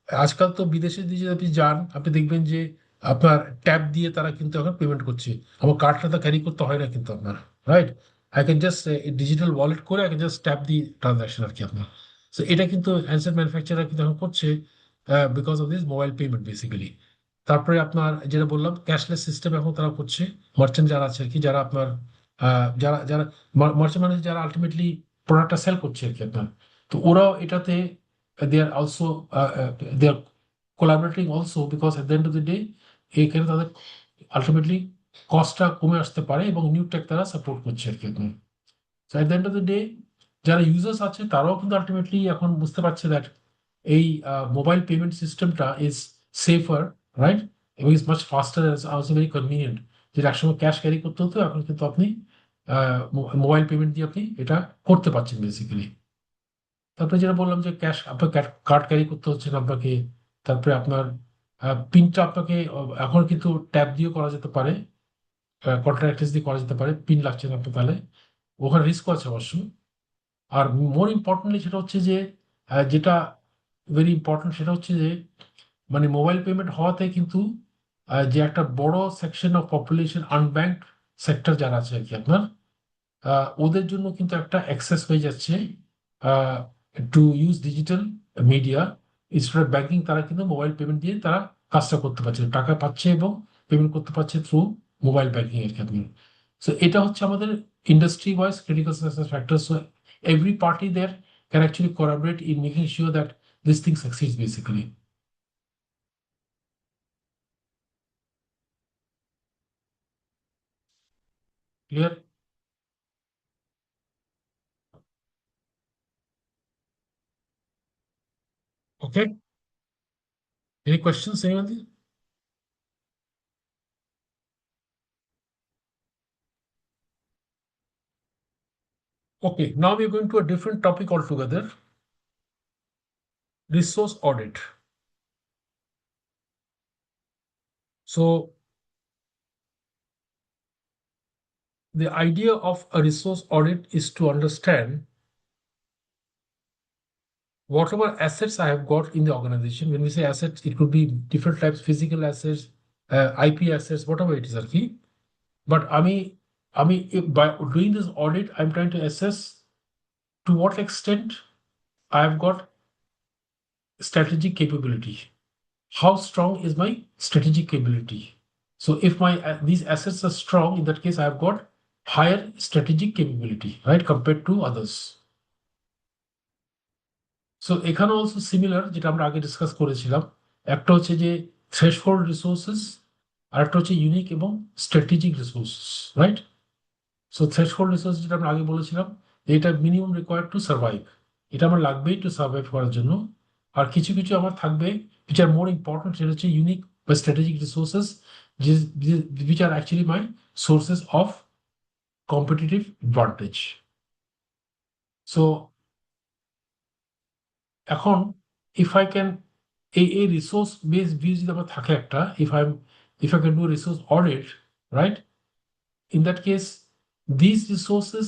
আজকাল তো বিদেশে দিয়ে যদি আপনি যান, আপনি দেখবেন যে আপনার ট্যাব দিয়ে তারা কিন্তু এখন পেমেন্ট করছে। আমার কার্ডটা তো ক্যারি করতে হয় না কিন্তু আপনার, right. I can just digital wallet করে I can just tap the transaction আর কি আপনার। সো এটা কিন্তু হ্যান্ডসেট ম্যানুফ্যাকচারার কিন্তু এখন করছে because of this mobile payment basically. তারপরে আপনার যেটা বললাম ক্যাশলেস সিস্টেম এখন তারা করছে, মার্চেন্ট যারা আছে আর কি, যারা আপনার যারা যারা মার্চেন্ট মানে যারা আলটিমেটলি প্রোডাক্টটা সেল করছে আর কি আপনার, তো ওরাও এটাতে they are also they are collaborating also, because at the end of the day এখানে তাদের আলটিমেটলি কস্টটা কমে আসতে পারে এবং নিউ টেক তারা সাপোর্ট করছে আর কি আপনার। So at the end of the day যারা ইউজার্স আছে তারাও কিন্তু আলটিমেটলি এখন বুঝতে পারছে দ্যাট এই মোবাইল পেমেন্ট সিস্টেমটা ইজ সেফার, রাইট, এবং is much ফাস্টার, also very convenient. যেটা একসময় ক্যাশ ক্যারি করতে হতো, এখন কিন্তু আপনি মোবাইল পেমেন্ট দিয়ে আপনি এটা করতে পারছেন বেসিক্যালি। তারপরে যেটা বললাম যে ক্যাশ আপনার কার্ড ক্যারি করতে হচ্ছে না আপনাকে। তারপরে আপনার পিনটা আপনাকে এখন কিন্তু ট্যাপ দিয়ে করা যেতে পারে, কন্ট্যাক্ট অ্যাক্সেস দিয়ে করা যেতে পারে, পিন লাগছে না আপনার তাহলে। ওখানে রিস্ক আছে অবশ্য। আর মোর ইম্পর্টেন্টলি সেটা হচ্ছে যে যেটা ভেরি ইম্পর্টেন্ট সেটা হচ্ছে যে মানে মোবাইল পেমেন্ট হওয়াতে কিন্তু যে একটা বড় সেকশন অফ পপুলেশন আনব্যাংকড সেক্টর যারা আছে আর কি আপনার, ওদের জন্য কিন্তু একটা অ্যাক্সেস হয়ে যাচ্ছে to use digital media instead of banking. তারা কিন্তু মোবাইল পেমেন্ট দিয়ে তারা কাজটা করতে পারছে, টাকা পাচ্ছে এবং পেমেন্ট করতে পারছে থ্রু মোবাইল ব্যাংকিং এর ক্ষেত্রে। সো এটা হচ্ছে আমাদের industry wise critical success factor. So every party there can actually collaborate in making sure that this thing succeeds basically. Clear? Okay. Any questions, anyone? Okay, now we're going to a different topic altogether. Resource audit. So the idea of a resource audit is to understand whatever assets I have got in the organization. When we say assets, it could be different types, physical assets, IP assets, whatever it is, okay? But by doing this audit, I'm trying to assess to what extent I have got strategic capability. How strong is my strategic capability? So if my these assets are strong, in that case, I have got higher strategic capability, right, compared to others. So এখানে also similar, যেটা আমরা আগে discuss করেছিলাম, একটা হচ্ছে যে threshold resources, আর একটা হচ্ছে ইউনিক এবং strategic resources, right? So threshold resource যেটা আমরা আগে বলেছিলাম, এটা মিনিমাম রিকোয়ার্ড টু সার্ভাইভ, এটা আমার লাগবেই টু সার্ভাইভ করার জন্য। আর কিছু কিছু আমার থাকবে which are more important, সেটা হচ্ছে ইউনিক বা strategic resources, which are actually my sources of competitive advantage. So এখন ইফ আই ক্যান এই রিসোর্স বেস ভিউ যদি আমার থাকে একটা, if I can do resource audit, right, in that case these resources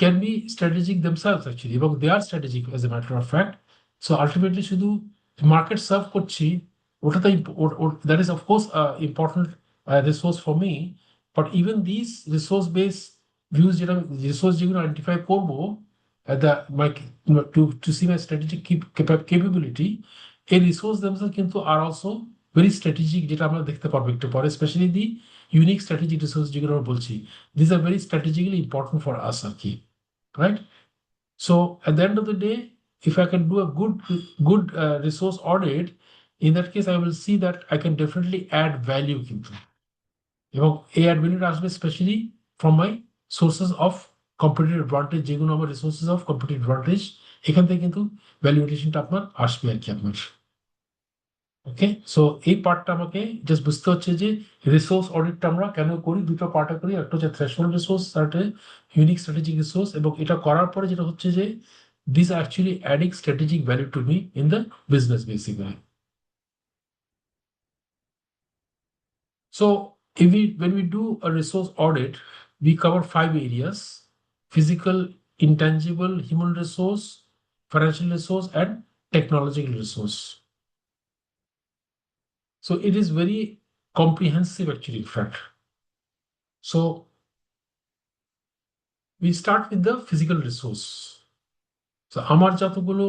can be strategic themselves actually, এবং they are strategic as a matter of fact. So ultimately শুধু market serve করছি, ওটা তো that is of course important resource for me, but even these resource based views, যেটা resource যেগুলো identify করবো the my to see my strategic capability, এই resource themselves কিন্তু are also very strategic, যেটা আমরা দেখতে পারবো একটু পরে, স্পেশালি দি ইউনিক স্ট্র্যাটেজিক রিসোর্স যেগুলো আমরা বলছি, these are very strategically important for us আর কি, right? So at the end of the day, if I can do a good resource audit, in that case I will see that I can definitely add value কিন্তু, এবং এই add ভ্যালুটা আসবে specially from my sources of competitive advantage, যেগুলো আমার resources of competitive advantage, এখান থেকে কিন্তু ভ্যালুয়েশনটা আপনার আসবে আর কি আপনার। ওকে, সো এই পার্টটা আমাকে জাস্ট বুঝতে হচ্ছে যে রিসোর্স অডিটটা আমরা কেন করি, দুটো পার্টে করি, একটা হচ্ছে থ্রেশহোল্ড রিসোর্স, আর একটা ইউনিক স্ট্র্যাটেজিক রিসোর্স, এবং এটা করার পরে যেটা হচ্ছে যে this are actually adding strategic value to me in the business basically. So when we do a resource audit, we cover 5 areas: physical, intangible, human resource, financial resource, and technological resource. So it is very comprehensive actually, in fact. So we start with the physical resource. So আমার যতগুলো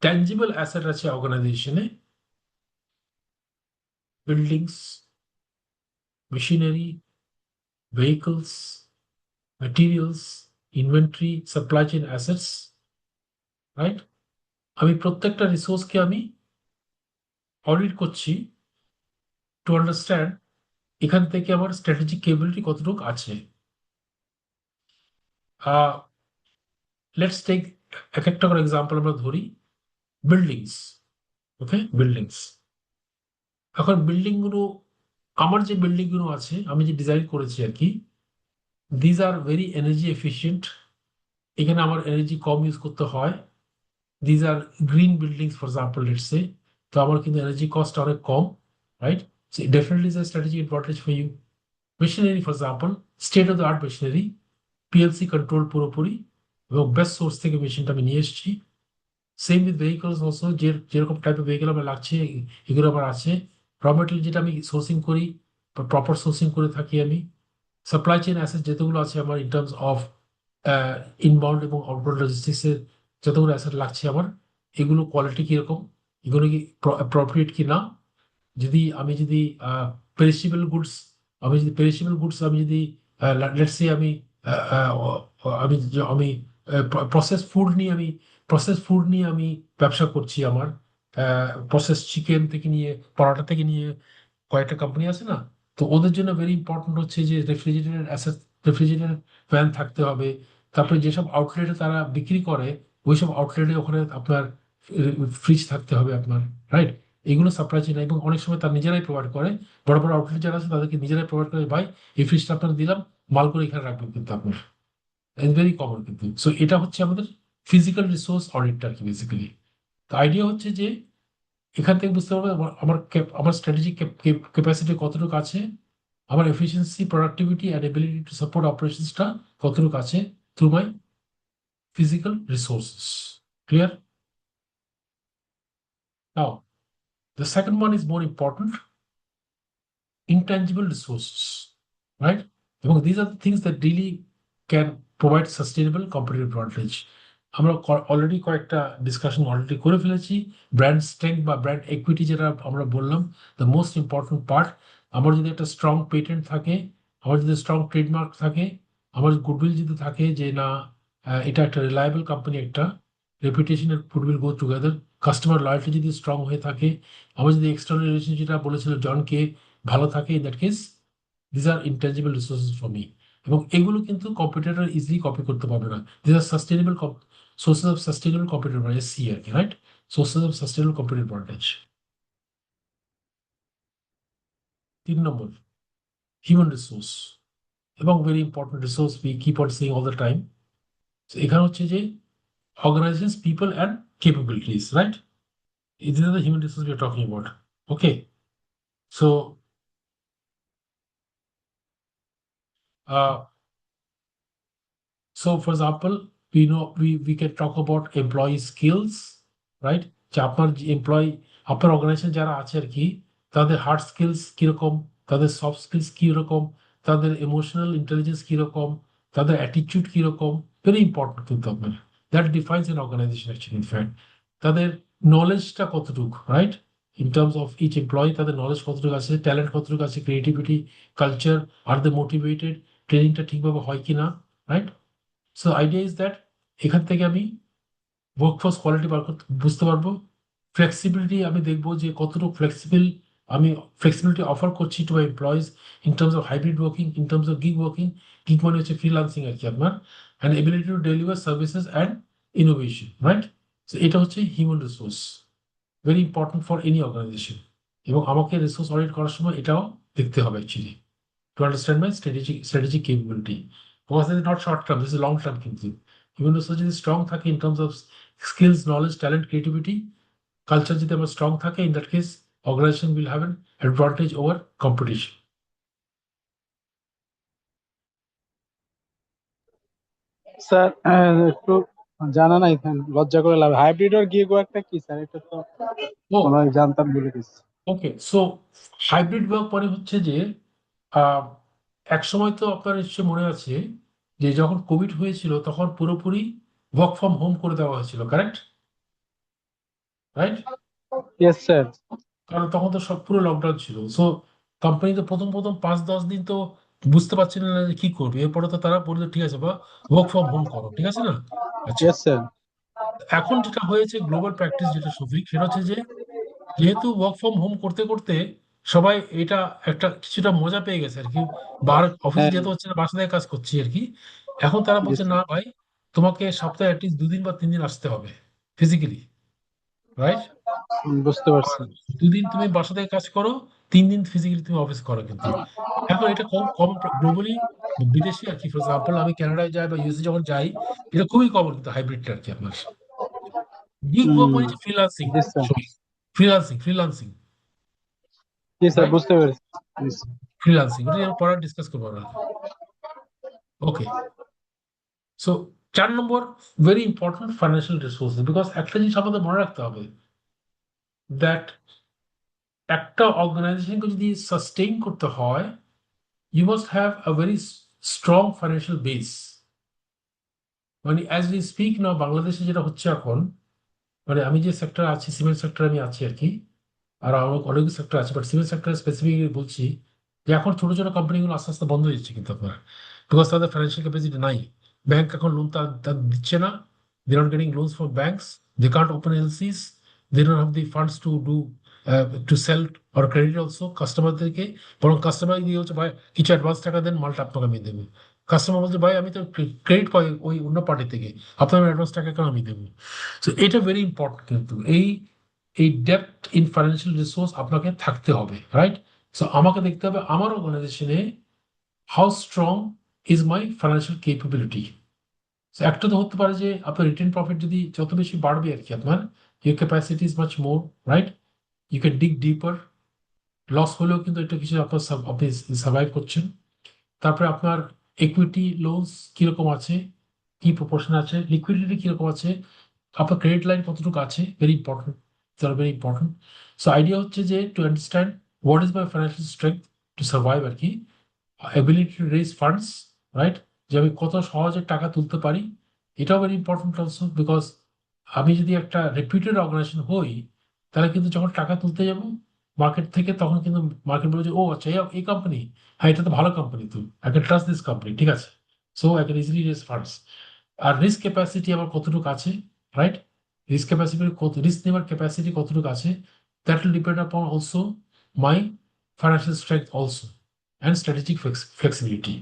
tangible asset আছে অর্গানাইজেশনে, buildings, machinery, vehicles, materials, inventory, supply chain assets, right? আমি প্রত্যেকটা রিসোর্সকে আমি audit করছি to understand এখান থেকে আমার স্ট্র্যাটেজিক কেবিলিটি কতটুকু আছে। লেটস টেক এক একটা করে এক্সাম্পল আমরা ধরি। বিল্ডিংস, ওকে, বিল্ডিংস। এখন বিল্ডিংগুলো, আমার যে বিল্ডিংগুলো আছে আমি যে ডিজাইন করেছি আর কি, these are very energy efficient, এখানে আমার এনার্জি কম ইউজ করতে হয়। These are green buildings for example, let's say, তো আমার কিন্তু এনার্জি কস্ট অনেক কম, right? So definitely is a strategic advantage for you. Machinery for example, state of the art machinery, PLC control পুরোপুরি, এবং বেস্ট সোর্স থেকে মেশিনটা আমি নিয়ে এসেছি। সেম উইথ ভেহিকলস অলসো, যেরকম টাইপের ভেহিকেল আমার লাগছে এগুলো আমার আছে। র মেটেরিয়াল যেটা আমি সোর্সিং করি, প্রপার সোর্সিং করে থাকি আমি। সাপ্লাই চেইন অ্যাসেট যতগুলো আছে আমার ইন টার্মস অফ ইনবাউন্ড এবং আউটবাউন্ড লজিস্টিক্সের যতগুলো অ্যাসেট লাগছে আমার, এগুলো কোয়ালিটি কিরকম, এগুলো কি অ্যাপ্রোপ্রিয়েট কি না, যদি পেরিশেবল গুডস, আমি যদি লেটস সে আহ, আহ, আমি আমি প্রসেস ফুড নিয়ে আমি ব্যবসা করছি। আমার প্রসেস চিকেন থেকে নিয়ে, পরোটা থেকে নিয়ে কয়েকটা কোম্পানি আছে না, তো ওদের জন্য ভেরি ইম্পর্টেন্ট হচ্ছে যে রেফ্রিজারেটর অ্যাসেট, রেফ্রিজারেটর ফ্যান থাকতে হবে। তারপরে যেসব আউটলেটে তারা বিক্রি করে, ওইসব আউটলেটে ওখানে আপনার ফ্রিজ থাকতে হবে আপনার, রাইট? এগুলো সাপ্লাই চেইন এবং অনেক সময় তারা নিজেরাই প্রোভাইড করে। বড় বড় আউটলেট যারা আছে তাদেরকে নিজেরাই প্রোভাইড করে, ভাই এই ফ্রিজটা আপনার দিলাম, মাল করে এখানে রাখবেন কিন্তু আপনার, ভেরি কমন কিন্তু। সো এটা হচ্ছে আমাদের ফিজিক্যাল রিসোর্স অডিটটা আর কি বেসিক্যালি। তো আইডিয়া হচ্ছে যে এখান থেকে বুঝতে পারবে আমার স্ট্র্যাটেজিক ক্যাপাসিটি কতটুকু আছে, আমার efficiency, productivity and ability to support অপারেশনসটা কতটুকু আছে through my physical resources. Clear? Now, the second one is more important, intangible resources, right? এবং these are the things that really can provide sustainable competitive advantage. আমরা already কয়েকটা discussion already করে ফেলেছি। Brand strength বা brand equity যেটা আমরা বললাম, the most important part. আমার যদি একটা স্ট্রং পেটেন্ট থাকে, আমার যদি স্ট্রং ট্রেডমার্ক থাকে, আমার গুডউইল যদি থাকে যে না এটা একটা রিলায়েবল কোম্পানি, একটা রেপুটেশন এর goodwill go together, customer loyalty যদি স্ট্রং হয়ে থাকে, আমার যদি এক্সটার্নাল রিলেশন যেটা বলেছিল জনকে ভালো থাকে, in that case these are intangible resources for me. এবং এগুলো কিন্তু কম্পিউটার ইজিলি কপি করতে পারবে না। These are sustainable sources of sustainable competitive advantage, SCA, right? Sources of sustainable competitive advantage. 3 number, human resource, এবং very important resource, we keep on saying all the time. এখানে হচ্ছে যে organizations, people and capabilities, right? These are the human resources we are talking about. Okay, so uh, so for example, we know we can talk about employee skills, right? যে আপনার employee, আপনার organisation যারা আছে আর কি, তাদের hard skills কিরকম, তাদের সফট স্কিলস কিরকম, তাদের ইমোশনাল ইন্টেলিজেন্স কিরকম, তাদের অ্যাটিটিউড কিরকম, ভেরি ইম্পর্টেন্ট কিন্তু আপনার। That defines an organization actually, in fact তাদের নলেজটা কতটুকু, right? In terms of each employee, তাদের নলেজ কতটুকু আছে, ট্যালেন্ট কতটুকু আছে, ক্রিয়েটিভিটি, কালচার, আর দে মোটিভেটেড, ট্রেনিংটা ঠিকভাবে হয় কিনা, right? So idea is that এখান থেকে আমি ওয়ার্কফোর্স কোয়ালিটি বুঝতে পারবো। ফ্লেক্সিবিলিটি আমি দেখবো যে কতটুকু আমি ফ্লেক্সিবিলিটি অফার করছি to my employees in terms of hybrid working, in terms of gig working. Gig মানে হচ্ছে ফ্রিলান্সিং আর কি আপনার, and ability to deliver services and innovation, right? So এটা হচ্ছে human resource, very important for any organization. এবং আমাকে resource audit করার সময় এটাও দেখতে হবে actually, to understand my strategic capability. Because this is not short term, this is long term কিন্তু। Human resource যদি strong থাকে in terms of skills, knowledge, talent, creativity, culture যদি আমার strong থাকে, in that case organization will have an advantage over competition. Sir একটু জানা নাই, লজ্জা করে লাভ, হাইব্রিড আর গিগ ওয়ার্কটা কি স্যার? এটা তো মনে Oh, হয় জানতাম, ভুলে গেছি। okay. So hybrid work মানে হচ্ছে যে এক সময় তো আপনার নিশ্চয় মনে আছে যে যখন কোভিড হয়েছিল তখন পুরোপুরি ওয়ার্ক ফ্রম হোম করে দেওয়া হয়েছিল, কারেক্ট? রাইট? Yes sir. কারণ তখন তো সব পুরো লকডাউন ছিল। সো কোম্পানি তো প্রথম প্রথম 5-10 দিন তো বুঝতে পারছিল না যে কি করবে। এরপরে তো তারা বললো ঠিক আছে, বা ওয়ার্ক ফ্রম হোম করো, ঠিক আছে না? আচ্ছা, ইয়েস স্যার। এখন যেটা হয়েছে গ্লোবাল প্র্যাকটিস যেটা সফিক, সেটা হচ্ছে যে যেহেতু ওয়ার্ক ফ্রম হোম করতে করতে সবাই এটা একটা কিছুটা মজা পেয়ে গেছে আর কি, বার অফিসে হ্যাঁ, যেতে হচ্ছে না, বাসা থেকে কাজ করছি আর কি। এখন তারা জি বলছে স্যার। না ভাই, তোমাকে সপ্তাহে অ্যাটলিস্ট 2 দিন বা 3 দিন আসতে হবে ফিজিক্যালি, রাইট? বুঝতে আর পারছি। 2 দিন তুমি বাসা থেকে কাজ করো, 3 দিন ফিজিক্যালি তুমি অফিস করো কিন্তু। এখন এটা কম কম গ্লোবালি, বিদেশি আর কি। ফর এক্সাম্পল আমি কানাডায় যাই বা ইউএসএ যখন যাই, এটা খুবই কমন কিন্তু হাইব্রিডটা আর কি আপনার। গিগ ওয়ার্ক মানে ফ্রিল্যান্সিং, জি স্যার। ফ্রিল্যান্সিং, জি স্যার, রাইট? বুঝতে পেরেছি। জি স্যার। ফ্রিল্যান্সিং ওটা আমরা পরে ডিসকাস করবো আমরা। ওকে, সো 4 নম্বর, very important, financial resources. Because একটা জিনিস আমাদের মনে রাখতে হবে, দ্যাট একটা অর্গানাইজেশনকে যদি সাস্টেইন করতে হয়, you must have a very strong financial base. মানে অ্যাজ উই স্পিক নাও বাংলাদেশে যেটা হচ্ছে এখন, মানে আমি যে সেক্টর আছি, সিমেন্ট সেক্টর আমি আছি আর কি, আর আমার অনেক সেক্টর আছে, বাট সিমেন্ট সেক্টর স্পেসিফিকলি বলছি যে এখন ছোট ছোট কোম্পানিগুলো আস্তে আস্তে বন্ধ হয়ে যাচ্ছে কিন্তু আপনার, বিকজ তাদের ফাইন্যান্সিয়াল ক্যাপাসিটি নাই। ব্যাংক এখন লোন তার দিচ্ছে না, they not getting loans from banks, they can't open LCs, they don't have the funds to do to sell or credit also কাস্টমারদেরকে, বরং কাস্টমার দিয়ে হচ্ছে ভাই কিছু অ্যাডভান্স টাকা দেন, মালটা আপনাকে আমি দেবো। কাস্টমার বলছে ভাই আমি তো ক্রেডিট পাই ওই অন্য পার্টি থেকে, আপনার অ্যাডভান্স টাকা কেন আমি দেবো। সো এটা ভেরি ইম্পর্টেন্ট, কিন্তু এই ডেপথ ইন ফাইন্যান্সিয়াল রিসোর্স আপনাকে থাকতে হবে, রাইট? সো আমাকে দেখতে হবে আমার অর্গানাইজেশনে how strong is my financial capability. একটা তো হতে পারে যে আপনার রিটেন প্রফিট যদি যত বেশি বাড়বে আর কি, আপনার your capacity is much more, right? You can dig deeper. Loss হলেও কিন্তু এটা কিছু আপনার আপনি সার্ভাইভ করছেন। তারপরে আপনার ইকুইটি লোনস কিরকম আছে, কি প্রপোর্শন আছে, লিকুইডিটি কিরকম আছে, আপনার ক্রেডিট লাইন কতটুকু আছে, very important, very important. So idea হচ্ছে যে to understand what is my financial strength to survive আর কি, ability to raise funds, right? যে আমি কত সহজে টাকা তুলতে পারি, এটাও ভেরি ইম্পর্টেন্ট অলসো, বিকজ আমি যদি একটা রেপিউটেড অর্গানাইজেশন হই, তাহলে কিন্তু যখন টাকা তুলতে যাব মার্কেট থেকে, তখন কিন্তু মার্কেট বলবে যে ও আচ্ছা এই কোম্পানি, হ্যাঁ এটা তো ভালো কোম্পানি, তো I can trust this company, ঠিক আছে, so I can easily raise funds. আর রিস্ক ক্যাপাসিটি আমার কতটুকু আছে, রাইট? রিস্ক ক্যাপাসিটি, রিস্ক নেওয়ার ক্যাপাসিটি কতটুকু আছে, that will depend upon also my financial strength also and strategic flexibility.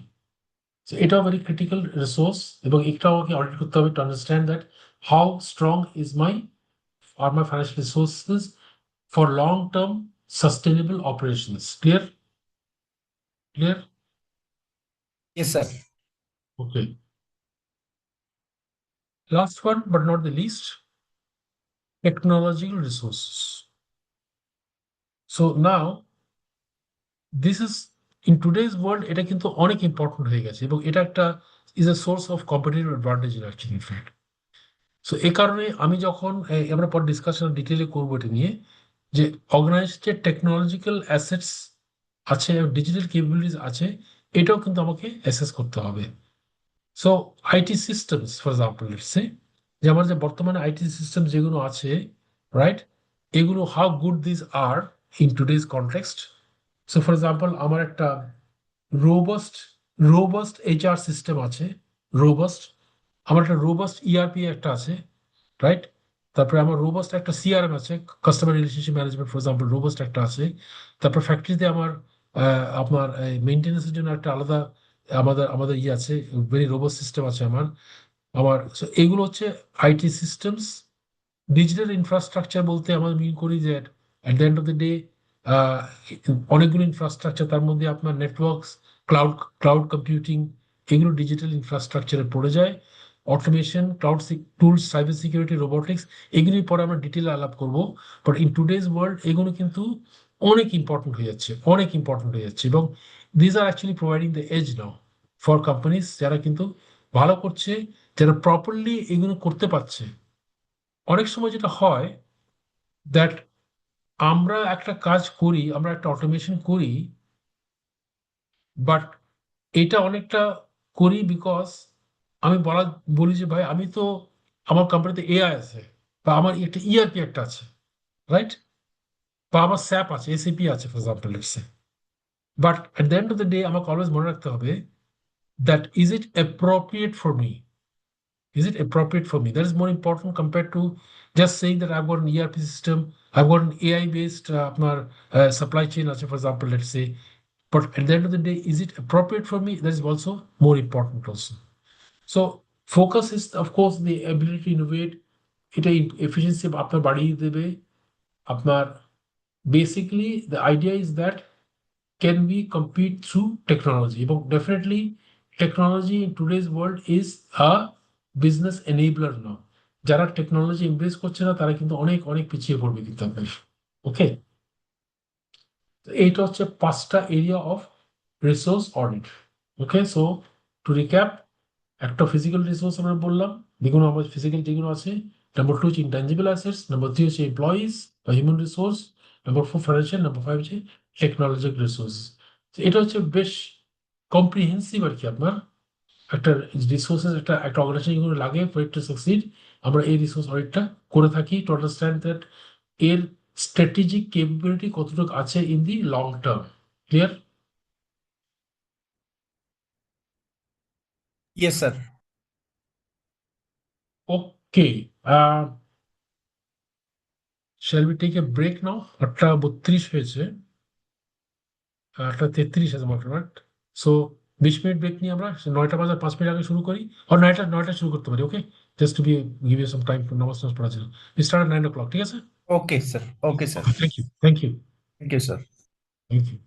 So এটাও ভেরি ক্রিটিক্যাল রিসোর্স, এবং এটাও আমাকে অডিট করতে হবে to understand that how strong is my are my financial resources for long term sustainable operations. Clear? Clear? Yes sir. Okay. Last one but not the least, technological resources. So now this is in today's world এটা কিন্তু অনেক important হয়ে গেছে, এবং এটা একটা is a source of competitive advantage actually in fact. So এই কারণে আমি যখন আমরা পর ডিসকাশন ডিটেলে করবো এটা নিয়ে, যে অর্গানাইজড যে টেকনোলজিক্যাল অ্যাসেটস আছে, ডিজিটাল কেপাবিলিটিস আছে, এটাও কিন্তু আমাকে অ্যাসেস করতে হবে। So IT systems for example let's সে, যে আমার যে বর্তমানে আইটি সিস্টেম যেগুলো আছে, রাইট, এগুলো how good this are in today's context. So for example আমার একটা রোবাস্ট রোবাস্ট এইচআর সিস্টেম আছে, রোবাস্ট, আমার একটা রোবাস্ট ইআরপি একটা আছে, রাইট? তারপরে আমার রোবাস্ট একটা সিআরএম আছে, customer relationship management for example, robust একটা আছে। তারপর ফ্যাক্টরিতে আমার আপনার মেনটেন্যান্সের জন্য একটা আলাদা আমাদের আমাদের ইয়ে আছে, ভেরি রোবাস্ট সিস্টেম আছে আমার আমার so এগুলো হচ্ছে আইটি সিস্টেমস। ডিজিটাল ইনফ্রাস্ট্রাকচার বলতে আমরা মিন করি যে at the end of the day অনেকগুলো ইনফ্রাস্ট্রাকচার, তার মধ্যে আপনার নেটওয়ার্কস, ক্লাউড ক্লাউড কম্পিউটিং, এগুলো ডিজিটাল ইনফ্রাস্ট্রাকচারে পড়ে যায়। Automation, cloud tools, cyber security, robotics, এগুলোর পরে আমরা ডিটেলে আলাপ করব। বাট ইন টুডেজ ওয়ার্ল্ড এগুলো কিন্তু অনেক ইম্পর্টেন্ট হয়ে যাচ্ছে, অনেক ইম্পর্টেন্ট হয়ে যাচ্ছে, এবং these are actually providing the edge now for companies যারা কিন্তু ভালো করছে, যারা প্রপারলি এগুলো করতে পারছে। অনেক সময় যেটা হয় দ্যাট আমরা একটা কাজ করি, আমরা একটা অটোমেশন করি, বাট এটা অনেকটা করি বিকজ আমি বলি যে ভাই আমি তো, আমার কোম্পানিতে এআই আছে, বা আমার একটা ইআরপি একটা আছে, রাইট? বা আমার স্যাপ আছে, এসিপি আছে for example let's say. But at the end of the day আমাকে অলওয়েজ মনে রাখতে হবে that is it appropriate for me, is it appropriate for me? That is more important compared to just saying that I've got an ERP system, I've got an AI based supply chain, for example, let's say. But at the end of the day, is it appropriate for me? That is also more important also. So focus is, of course, the ability to innovate. এটা efficiency আপনার বাড়িয়ে দেবে আপনার, basically the idea is that can we compete through technology, এবং definitely technology in today's world is a business enabler now. যারা technology embrace করছে না তারা কিন্তু অনেক অনেক পিছিয়ে পড়বে কিন্তু আপনার। ওকে, এইটা হচ্ছে 5টা area of resource audit. Okay, so to recap, একটা ফিজিক্যাল রিসোর্স আমরা বললাম, যেগুলো আমাদের ফিজিক্যাল যেগুলো আছে। নাম্বার 2 হচ্ছে ইনট্যাঞ্জিবল অ্যাসেটস, নাম্বার 3 হচ্ছে এমপ্লয়িজ বা human resource, number 4 financial, number 5 হচ্ছে টেকনোলজিক্যাল রিসোর্স। এটা হচ্ছে বেশ কম্প্রিহেন্সিভ আর কি, আপনার একটা রিসোর্সেস একটা একটা অর্গানাইজেশন লাগে ফর ইট টু সাকসিড। আমরা এই রিসোর্স অডিটটা করে থাকি টু আন্ডারস্ট্যান্ড দ্যাট এর স্ট্র্যাটেজিক কেপাবিলিটি কতটুকু আছে in the long term. Clear? Yes sir. Okay, Shall we take a break now? 8:32 হয়েছে, 8:33 আছে মোটামুট। সো 20 মিনিট ব্রেক নিয়ে আমরা 9টা বাজার 5 মিনিট আগে শুরু করি, আর 9টা শুরু করতে পারি। Okay, just to be give you some time for নামাজ টামাজ পড়ার জন্য। স্টার্ট at 9 o'clock, ঠিক আছে? Okay sir, okay sir, okay, thank you, thank you, thank you sir. Thank you.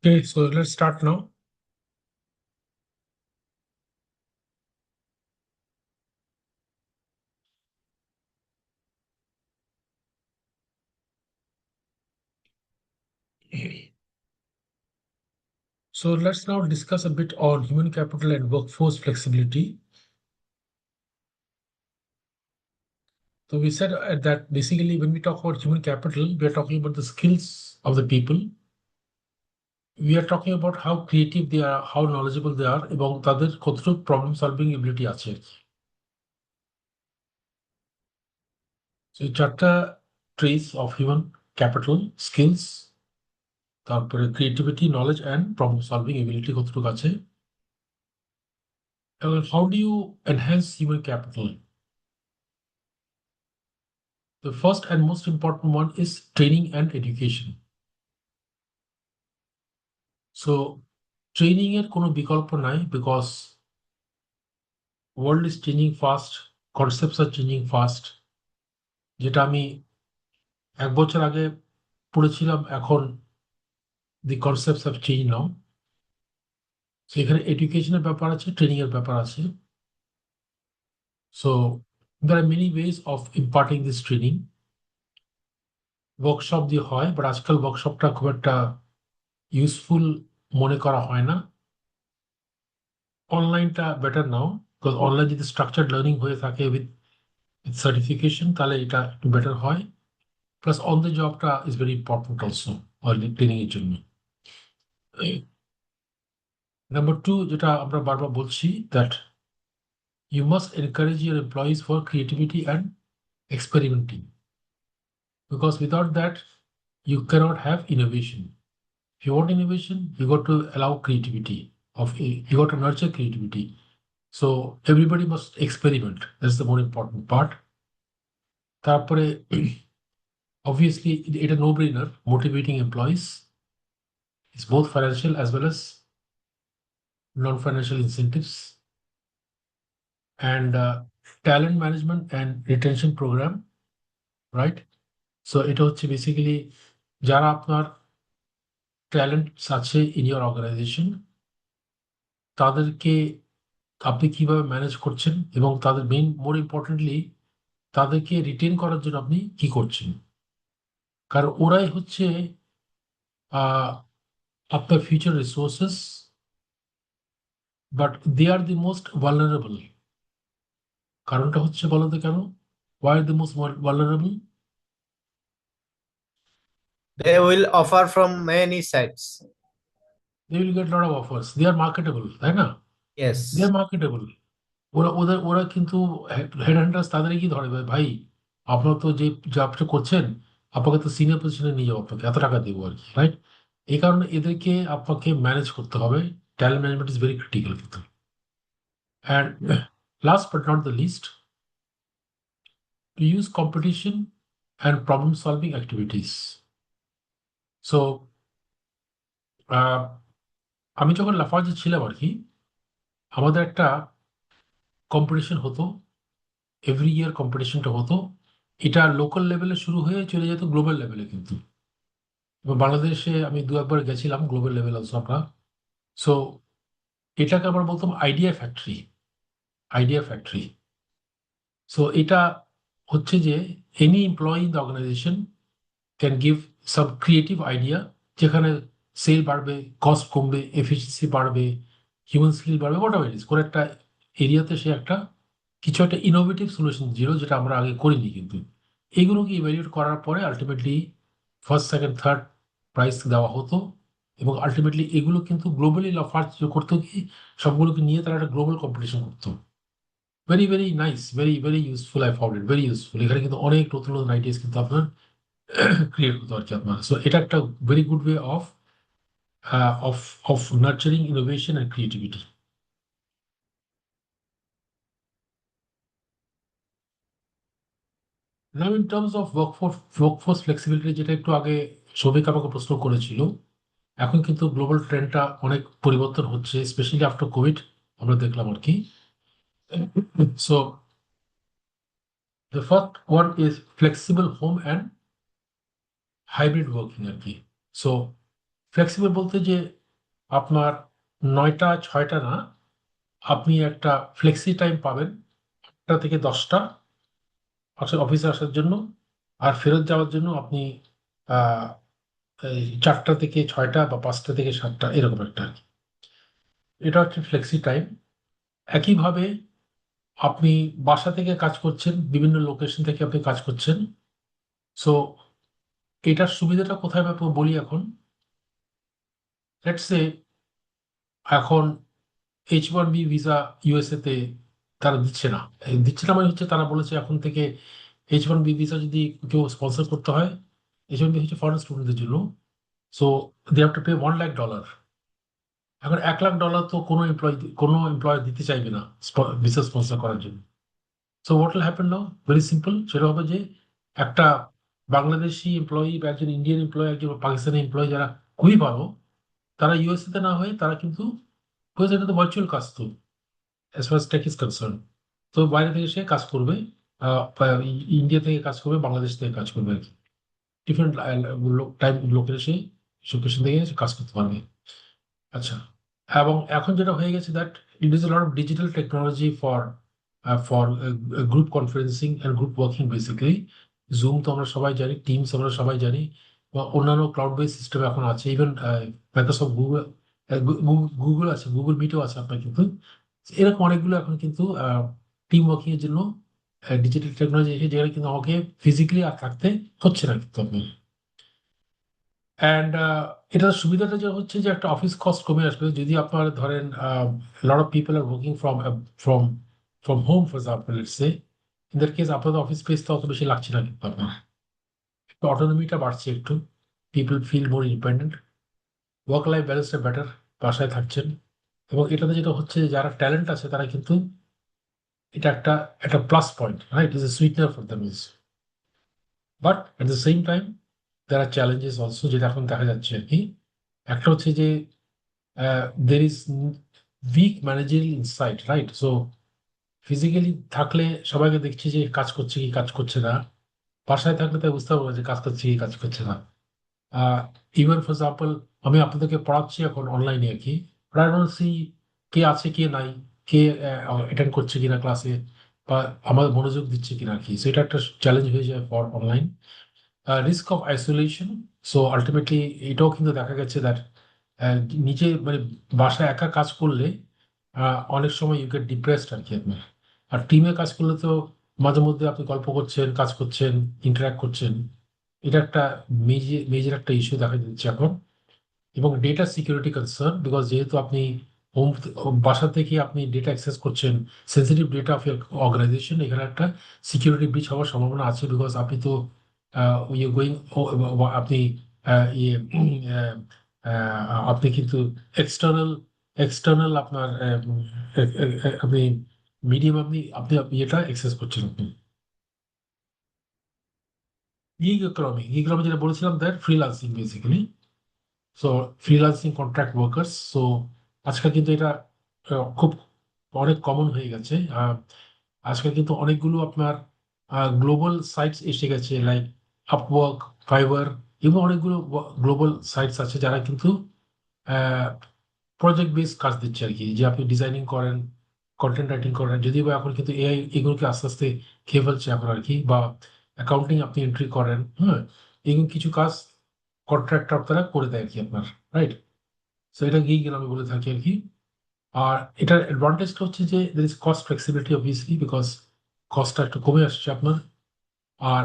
Okay, so let's start now. So let's now discuss a bit on human capital and workforce flexibility. So we said that basically when we talk about human capital, we are talking about the skills of the people. We are talking about how creative they are, how knowledgeable they are, এবং তাদের কতটুকু problem solving ability আছে। So এই চারটা traits of human capital, skills, তারপরে creativity, knowledge and problem solving ability কতটুকু আছে। And how do you enhance human capital? The first and most important one is training and education. So training এর কোনো বিকল্প নাই because world is changing fast, concepts are changing fast. যেটা আমি 1 বছর আগে পড়েছিলাম এখন the concepts have changed now. So এখানে educational ব্যাপার আছে, training এর ব্যাপার আছে. So there are many ways of imparting this training. Workshop দিয়ে হয়, but আজকাল workshopটা খুব একটা useful মনে করা হয় না। অনলাইনটা বেটার নাও, বিকজ অনলাইন যদি স্ট্রাকচার্ড লার্নিং হয়ে থাকে উইথ সার্টিফিকেশন তাহলে এটা একটু বেটার হয়। প্লাস অন দ্য জবটা is very important also training এর জন্য। নাম্বার টু, যেটা আমরা বারবার বলছি, that you must encourage your employees for creativity and experimenting, because without that you cannot have innovation. If you want innovation, you got to allow creativity. You got to nurture creativity. So everybody must experiment. That's the more important part. তারপরে obviously এটা no brainer, motivating employees is both financial as well as non-financial incentives, and talent management and retention program, right? So এটা হচ্ছে basically যারা আপনার talents আছে in your organization তাদেরকে আপনি কিভাবে ম্যানেজ করছেন এবং তাদের মোর ইম্পর্টেন্টলি তাদেরকে রিটেন করার জন্য আপনি কি করছেন, কারণ ওরাই হচ্ছে আপনার future resources, but they are the most vulnerable. কারণটা হচ্ছে বলো তো কেন? Why are the most vulnerable? They will offer from many sides. They will get lot of offers, they are marketable, তাই না? Yes. They are marketable. ওরা কিন্তু head hunters তাদেরই কি ধরে, ভাই আপনার তো যে জবটা করছেন আপনাকে তো সিনিয়র পজিশনে নিয়ে যাবো, আপনাকে এত টাকা দেবো আর কি, রাইট? এই কারণে এদেরকে আপনাকে ম্যানেজ করতে হবে। Talent management is very critical কিন্তু। And last but not the least, to use competition and problem solving activities. So আমি যখন লাফার্জে ছিলাম আর কি, আমাদের একটা কম্পিটিশন হতো, এভরি ইয়ার কম্পিটিশনটা হতো। এটা লোকাল লেভেলে শুরু হয়ে চলে যেত গ্লোবাল লেভেলে কিন্তু। এবং বাংলাদেশে আমি 2-1 বার গেছিলাম গ্লোবাল লেভেল অলসো আমরা। সো এটাকে আমরা বলতাম idea factory, idea factory. So এটা হচ্ছে যে any employee in the organization can give some creative idea, যেখানে সেল বাড়বে, কস্ট কমবে, এফিসিয়েন্সি বাড়বে, হিউম্যান স্কিল বাড়বে, হোয়াট এভার ইট ইজ। কোনো একটা এরিয়াতে সে একটা কিছু একটা ইনোভেটিভ সলিউশন দিল যেটা আমরা আগে করিনি কিন্তু। এইগুলোকে ইভ্যালুয়েট করার পরে ultimately first second third prize দেওয়া হতো, এবং আলটিমেটলি এগুলো কিন্তু গ্লোবালি ফার্স্ট করতো কি, সবগুলোকে নিয়ে তারা একটা গ্লোবাল কম্পিটিশন করতো। Very very nice, very very useful, I found it very useful. এখানে কিন্তু অনেক নতুন নতুন আইডিয়াস কিন্তু আপনার ক্রিয়েট হতো আর কি আপনার। সো এটা একটা very good way of nurturing innovation and creativity. Now in terms of workforce flexibility, যেটা একটু আগে সৌভিক আমাকে প্রশ্ন করেছিল, এখন কিন্তু গ্লোবাল ট্রেন্ডটা অনেক পরিবর্তন হচ্ছে, স্পেশালি আফটার কোভিড আমরা দেখলাম আর কি। So the first one is flexible home and hybrid working আর কি। সো ফ্লেক্সিবল বলতে যে আপনার 9টা 6টা না, আপনি একটা ফ্লেক্সি টাইম পাবেন 8টা থেকে 10টা অফিসে আসার জন্য, আর ফেরত যাওয়ার জন্য আপনি আহ, এই 4টা থেকে 6টা বা 5টা থেকে 7টা এরকম একটা আর কি। এটা হচ্ছে ফ্লেক্সি টাইম। একইভাবে আপনি বাসা থেকে কাজ করছেন, বিভিন্ন লোকেশন থেকে আপনি কাজ করছেন। সো এটার সুবিধাটা কোথায় আমি আপনাকে বলি এখন। লেটস সে এখন H1B ভিসা ইউএসএ তে তারা দিচ্ছে না। দিচ্ছে না মানে হচ্ছে তারা বলেছে এখন থেকে H1B ভিসা যদি কেউ স্পন্সর করতে হয়, H1B হচ্ছে ফরেন স্টুডেন্টদের জন্য, so they have to pay $1 lakh. এখন $1 লাখ তো কোনো এমপ্লয় দিতে চাইবে না ভিসা স্পন্সর করার জন্য। So what will happen now, very simple, সেটা হবে যে একটা বাংলাদেশি এমপ্লয়ি বা একজন ইন্ডিয়ান এমপ্লয়ি, একজন পাকিস্তানি এমপ্লয়ি যারা খুবই ভালো, তারা ইউএসএ তে না হয়ে তারা কিন্তু, এটা তো ভার্চুয়াল কাজ তো as far tech is concern, তো বাইরে থেকে সে কাজ করবে, ইন্ডিয়া থেকে কাজ করবে, বাংলাদেশ থেকে কাজ করবে আর কি। ডিফারেন্ট টাইম লোকের সে লোকেশন থেকে সে কাজ করতে পারবে। আচ্ছা, এবং এখন যেটা হয়ে গেছে that it is A lot of digital technology for group conferencing and group working basically. Zoom তো আমরা সবাই জানি, টিমস আমরা সবাই জানি, বা অন্যান্য ক্লাউড বেস সিস্টেম এখন আছে, ইভেন মাইক্রোসফট গুগল, গুগল আছে, গুগল মিটও আছে আপনার কিন্তু। এরকম অনেকগুলো এখন কিন্তু টিম ওয়ার্কিং এর জন্য ডিজিটাল টেকনোলজি এসে, যেখানে কিন্তু আমাকে ফিজিক্যালি আর থাকতে হচ্ছে না কিন্তু আপনি। অ্যান্ড এটার সুবিধাটা যে হচ্ছে যে একটা অফিস কস্ট কমে আসবে যদি আপনার ধরেন lot of people are working from from home for example, let's say in that case আপনাদের অফিস স্পেস তো অত বেশি লাগছে না কিন্তু আপনার, অটোনমিটা বাড়ছে একটু, people feel more independent, work life ব্যালেন্সটা বেটার, বাসায় থাকছেন। এবং এটাতে যেটা হচ্ছে যে যারা ট্যালেন্ট আছে তারা কিন্তু, এটা একটা একটা plus point, right, is a sweetener for the mills. But at the same time there are challenges also, যেটা এখন দেখা যাচ্ছে আর কি। একটা হচ্ছে যে there is weak managerial insight, right. So physically থাকলে সবাইকে দেখছি যে কাজ করছে কি কাজ করছে না, বাসায় থাকলে তাই বুঝতে পারবো যে কাজ করছে কি কাজ করছে না। ইভেন ফর এক্সাম্পল আমি আপনাদেরকে পড়াচ্ছি এখন অনলাইনে আর কি, সি কে আছে কে নাই, কে অ্যাটেন্ড করছে কিনা ক্লাসে, বা আমার মনোযোগ দিচ্ছে কিনা আর কি। সো এটা একটা চ্যালেঞ্জ হয়ে যায় for online. Risk of isolation, so ultimately এটাও কিন্তু দেখা গেছে দ্যাট নিজে মানে বাসায় একা কাজ করলে অনেক সময় ইউ গেট ডিপ্রেসড আর কি আপনার। আর টিমে কাজ করলে তো মাঝে মধ্যে আপনি গল্প করছেন, কাজ করছেন, ইন্টারাক্ট করছেন। এটা একটা মেজর মেজর একটা ইস্যু দেখা যাচ্ছে এখন। এবং ডেটা সিকিউরিটি কনসার্ন, বিকজ যেহেতু আপনি হোম বাসা থেকে আপনি ডেটা অ্যাক্সেস করছেন, sensitive data of your organization, এখানে একটা সিকিউরিটি ব্রিচ হওয়ার সম্ভাবনা আছে, বিকজ আপনি তো ইয়ে গোয়িং, আপনি ইয়ে আপনি কিন্তু এক্সটার্নাল এক্সটার্নাল আপনার আপনি মিডিয়াম, আপনি আপনি আপনি এটা অ্যাক্সেস করছেন আপনি। গিগ ইকোনমি যেটা বলেছিলাম, that freelancing basically. So freelancing contract workers, so আজকাল কিন্তু এটা খুব অনেক কমন হয়ে গেছে। আজকাল কিন্তু অনেকগুলো আপনার গ্লোবাল সাইটস এসে গেছে, লাইক আপওয়ার্ক, ফাইবার, এবং অনেকগুলো গ্লোবাল সাইটস আছে যারা কিন্তু প্রজেক্ট বেস কাজ দিচ্ছে আর কি, যে আপনি ডিজাইনিং করেন, কন্টেন্ট রাইটিং করেন, যদিও বা এখন কিন্তু এআই এগুলোকে আস্তে আস্তে খেয়ে ফেলছে এখন আর কি, বা অ্যাকাউন্টিং আপনি এন্ট্রি করেন, হ্যাঁ, এগুলো কিছু কাজ কন্ট্রাক্টর তারা করে দেয় আর কি আপনার, রাইট। সো এটা গিগ আমি বলে থাকি আর কি। আর এটার অ্যাডভান্টেজটা হচ্ছে যে there is cost flexibility obviously, because কস্টটা একটু কমে আসছে আপনার। আর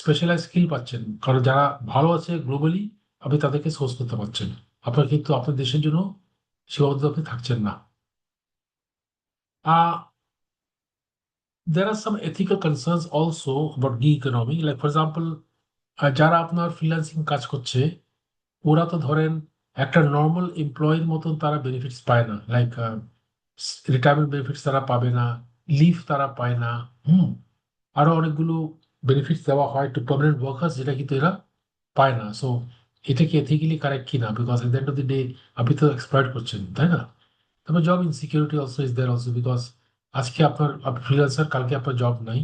স্পেশালাইজ স্কিল পাচ্ছেন, কারণ যারা ভালো আছে গ্লোবালি আপনি তাদেরকে সোর্স করতে পারছেন, আপনার কিন্তু আপনার দেশের জন্য সীমাবদ্ধ আপনি থাকছেন না। There are some ethical concerns also about gig economy. Like for example, যারা আপনার ফ্রিল্যান্সিং কাজ করছে, ওরা তো ধরেন একটা নর্মাল এমপ্লয়ির মতন তারা বেনিফিটস পায় না, লাইক রিটায়ারমেন্ট বেনিফিটস তারা পাবে না, লিভ তারা পায় না, হুম, আরো অনেকগুলো বেনিফিটস দেওয়া হয় টু পার্মানেন্ট ওয়ার্কার্স, যেটা কিন্তু এরা পায় না। সো এটা কি এথিক্যালি কারেক্ট কিনা, because at the end of the day আপনি তো এক্সপ্লয়েট করছেন, তাই না? তবে job insecurity also is there also, because আজকে আপনার ফ্রিল্যান্সার, কালকে আপনার জব নাই।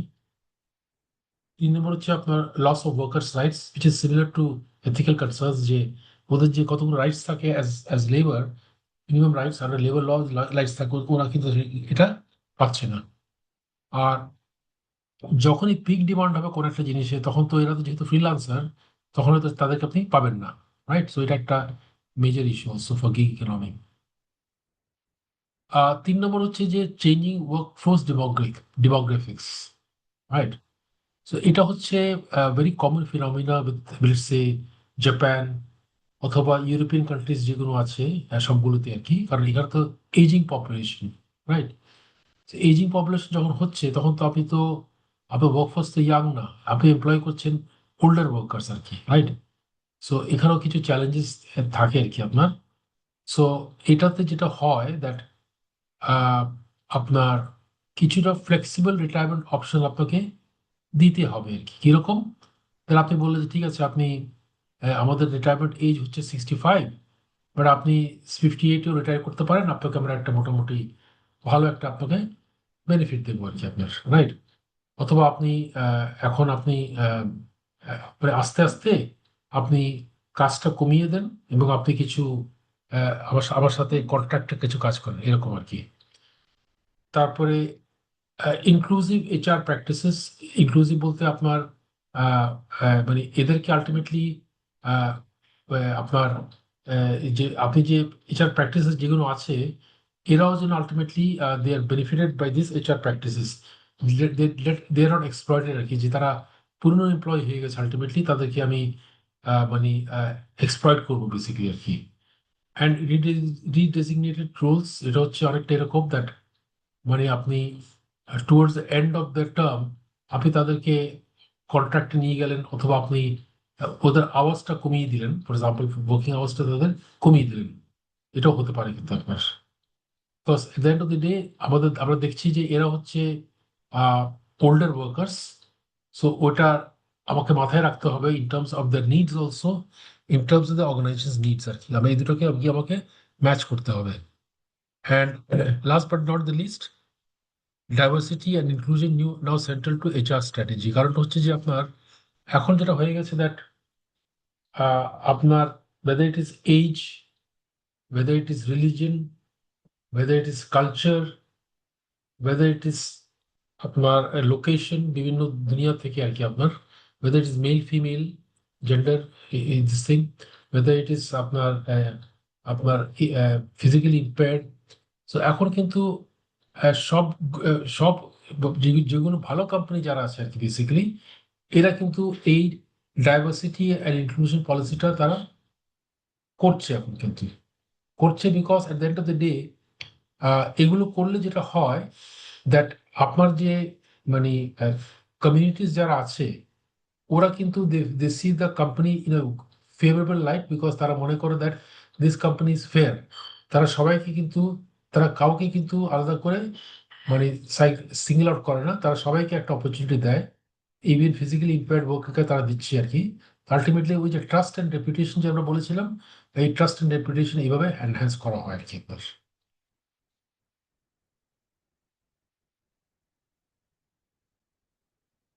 3 নম্বর হচ্ছে আপনার loss of workers rights, which is similar to ethical concerns, যে ওদের যে কতগুলো রাইটস থাকে অ্যাজ লেবার, মিনিমাম রাইটস আর লেবার ল রাইটস থাকে, ওরা কিন্তু এটা পাচ্ছে না। আর যখনই পিক ডিমান্ড হবে কোনো একটা জিনিসে, তখন তো এরা তো যেহেতু ফ্রিল্যান্সার, তখন হয়তো তাদেরকে আপনি পাবেন না, রাইট? সো এটা একটা major issue also for gig economy. 3 নম্বর হচ্ছে যে changing workforce demographics, right? So এটা হচ্ছে very common phenomena with let's say Japan অথবা ইউরোপিয়ান কান্ট্রিজ যেগুলো আছে, সবগুলোতে আর কি, কারণ এখানে তো ageing population, right? Ageing population যখন হচ্ছে, তখন তো আপনার ওয়ার্কফোর্স তো ইয়াং না, আপনি এমপ্লয় করছেন ওল্ডার ওয়ার্কার্স আর কি, রাইট? সো এখানেও কিছু চ্যালেঞ্জেস থাকে আর কি আপনার। সো এটাতে যেটা হয় দ্যাট আপনার কিছুটা ফ্লেক্সিবল রিটায়ারমেন্ট অপশন আপনাকে দিতে হবে আর কি। কিরকম? তাহলে আপনি বললেন যে ঠিক আছে, আপনি আমাদের রিটায়ারমেন্ট এজ হচ্ছে 65, বাট আপনি 58-এও রিটায়ার করতে পারেন, আপনাকে আমরা একটা মোটামুটি ভালো একটা আপনাকে বেনিফিট দেবো আর কি আপনার, রাইট? অথবা আপনি এখন আপনি মানে আস্তে আস্তে আপনি কাজটা কমিয়ে দেন এবং আপনি কিছু আমার আমার সাথে কন্ট্রাক্টে কিছু কাজ করেন, এরকম আর কি। তারপরে ইনক্লুসিভ এইচআর প্র্যাকটিসেস। ইনক্লুসিভ বলতে আপনার মানে এদেরকে আলটিমেটলি আপনার যে আপনি যে এইচআর প্র্যাকটিসেস যেগুলো আছে, এরাও যেন ultimately they are benefited by this HR practices, they are not exploited আর কি, যে তারা পুরনো এমপ্লয় হয়ে গেছে, আলটিমেটলি তাদেরকে আমি মানে এক্সপ্লয়েট করবো বেসিক্যালি আর কি। অ্যান্ড রিডেজিগনেটেড রোলস, এটা হচ্ছে অনেকটা এরকম দ্যাট মানে আপনি towards the end of the term আপনি তাদেরকে কন্ট্রাক্টে নিয়ে গেলেন, অথবা আপনি ওদের আওয়াজটা কমিয়ে দিলেন, ফর এক্সাম্পল ওয়ার্কিং আওয়ার্সটা তাদের কমিয়ে দিলেন, এটাও হতে পারে কিন্তু আপনার। Because at the end of the day আমরা দেখছি যে এরা হচ্ছে ওল্ডার ওয়ার্কার্স। সো ওটা আমাকে মাথায় রাখতে হবে in terms of the needs also, in terms of the organization needs আর কি, আমি এই দুটোকে আমাকে ম্যাচ করতে হবে। And last but not the least, diversity and inclusion new now central to HR strategy. কারণটা হচ্ছে যে আপনার এখন যেটা হয়ে গেছে দ্যাট আপনার whether it is age, whether it is religion, whether it is culture, whether it is আপনার লোকেশন, বিভিন্ন দুনিয়া থেকে আর কি আপনার, whether it is male female gender this thing, whether it is আপনার আপনার ফিজিক্যালি ইম্পেয়ার্ড। সো এখন কিন্তু সব যেগুলো ভালো কোম্পানি যারা আছে আর কি বেসিক্যালি, এরা কিন্তু এই ডাইভার্সিটি অ্যান্ড ইনক্লুশন পলিসিটা তারা করছে এখন, কিন্তু করছে because at the end of the day এগুলো করলে যেটা হয় দ্যাট আপনার যে মানে কমিউনিটিস যারা আছে, ওরা কিন্তু they see the company in a favourable light, because তারা মনে করে that this company is fair. তারা সবাইকে কিন্তু, তারা কাউকে কিন্তু আলাদা করে মানে সিঙ্গেল আউট করে না, তারা সবাইকে একটা অপরচুনিটি দেয়, ইভেন ফিজিক্যালি ইম্পেয়ার্ড ওয়ার্কারকে তারা দিচ্ছে আর কি। আলটিমেটলি ওই যে ট্রাস্ট অ্যান্ড রেপুটেশন যে আমরা বলেছিলাম, এই ট্রাস্ট অ্যান্ড রেপুটেশন এইভাবে এনহ্যান্স করা হয় আর কি।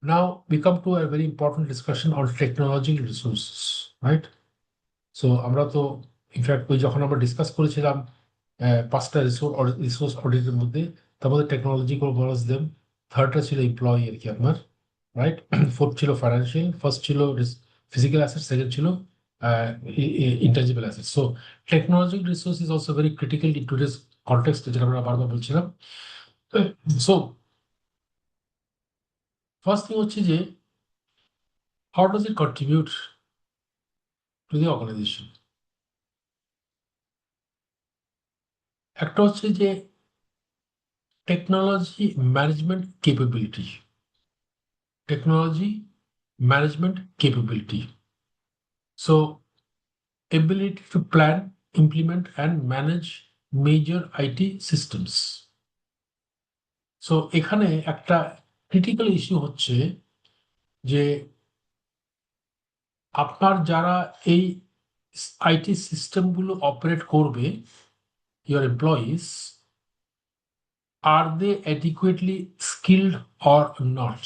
Now we come to a very important discussion on technology resources, right? So আমরা তো ইনফ্যাক্ট ওই যখন আমরা ডিসকাস করেছিলাম 5টা রিসোর্স অডিটের মধ্যে, তার মধ্যে টেকনোলজি বলস দেম, থার্ডটা ছিল এমপ্লয়ি আর কি আপনার, রাইট? ফোর্থ ছিল ফাইন্যান্সিয়াল, ফার্স্ট ছিল ফিজিক্যাল অ্যাসেট, সেকেন্ড ছিল intangible asset. So technology resource is also very critical in today's context, যেটা আমরা বারবার বলছিলাম। সো ফার্স্ট থিং হচ্ছে যে how does it contribute to the organization. একটা হচ্ছে যে technology management capability, technology management capability. So ability to plan, implement and manage major IT systems. So এখানে একটা ক্রিটিক্যাল ইস্যু হচ্ছে যে আপনার যারা এই আইটি সিস্টেমগুলো অপারেট করবে, your employees, are they adequately skilled or not?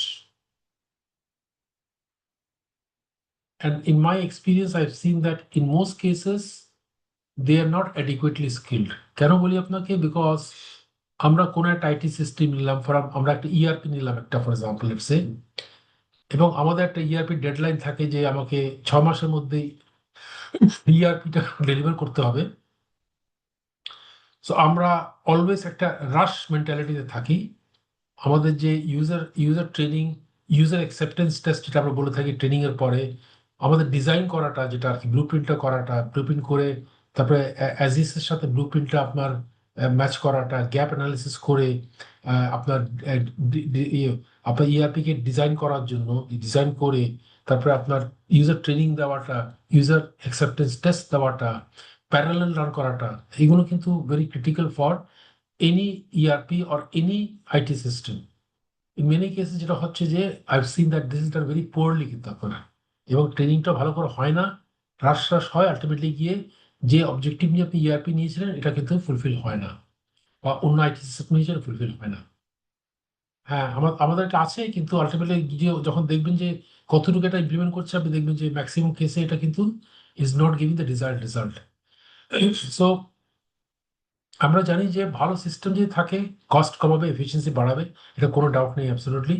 And in my experience, I've seen that in most cases, they are not adequately skilled. কেন বলি আপনাকে? বিকজ আমরা কোনো একটা আইটি সিস্টেম নিলাম, আমরা একটা ইআরপি নিলাম একটা, ফর এক্সাম্পল লেটস সে, এবং আমাদের একটা ইআরপি ডেডলাইন থাকে যে আমাকে 6 মাসের মধ্যেই ইআরপিটা ডেলিভার করতে হবে। সো আমরা অলওয়েজ একটা রাশ মেন্টালিটিতে থাকি। আমাদের যে user training, user acceptance test যেটা আমরা বলে থাকি ট্রেনিং এর পরে, আমাদের ডিজাইন করাটা যেটা আর কি, ব্লু প্রিন্টটা করাটা, ব্লু প্রিন্ট করে তারপরে অ্যাজিস এর সাথে ব্লু প্রিন্টটা আপনার ম্যাচ করাটা, গ্যাপ অ্যানালিসিস করে আপনার আপনার ইআরপি কে ডিজাইন করার জন্য ডিজাইন করে তারপরে আপনার ইউজার ট্রেনিং দেওয়াটা, ইউজার অ্যাকসেপ্টেন্স টেস্ট দেওয়াটা, প্যারালাল রান করাটা, এগুলো কিন্তু very critical for any ERP or any IT system. In many কেসে যেটা হচ্ছে যে I seen that this is done very poorly কিন্তু আপনার, এবং ট্রেনিংটা ভালো করে হয় না, রাশ হয়, আলটিমেটলি গিয়ে যে অবজেক্টিভ নিয়ে আপনি ইআরপি নিয়েছিলেন এটা কিন্তু ফুলফিল হয় না, বা অন্য আইটি সিস্টেম নিয়েছিলেন ফুলফিল হয় না। হ্যাঁ, আমাদের এটা আছে, কিন্তু আলটিমেটলি গিয়ে যখন দেখবেন যে কতটুকু এটা ইমপ্লিমেন্ট করছে, আপনি দেখবেন যে ম্যাক্সিমাম কেসে এটা কিন্তু is not giving the result. So আমরা জানি যে ভালো সিস্টেম যদি থাকে, কস্ট কমাবে, এফিসিয়েন্সি বাড়াবে, এটা কোনো ডাউট নেই অ্যাবসলিউটলি।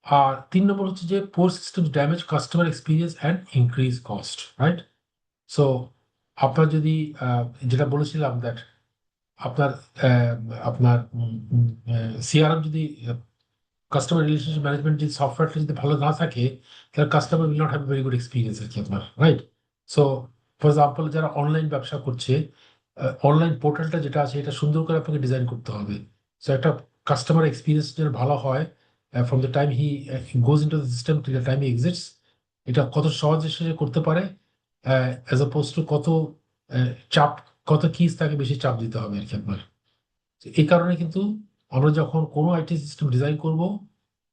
আর 3 নম্বর হচ্ছে যে poor systems damage customer experience and increase cost, right? So আপনার যদি যেটা বলেছিলাম দ্যাট আপনার আহ, আপনার সিআরএম যদি, কাস্টমার রিলেশনশিপ ম্যানেজমেন্ট যদি সফটওয়্যারটা যদি ভালো না থাকে, তাহলে customer will not have very good experience আর কি আপনার, রাইট? সো ফর এক্সাম্পল যারা অনলাইন ব্যবসা করছে, অনলাইন পোর্টালটা যেটা আছে এটা সুন্দর করে আপনাকে ডিজাইন করতে হবে। সো একটা কাস্টমার এক্সপিরিয়েন্স যেন ভালো হয় from the time he goes in to the system to the time he exits, এটা কত সহজে সে করতে পারে, অ্যাজ অপোজ টু কত চাপ, কত কিস তাকে বেশি চাপ দিতে হবে আর কি আপনার। তো এই কারণে কিন্তু আমরা যখন কোনো আইটি সিস্টেম ডিজাইন করব,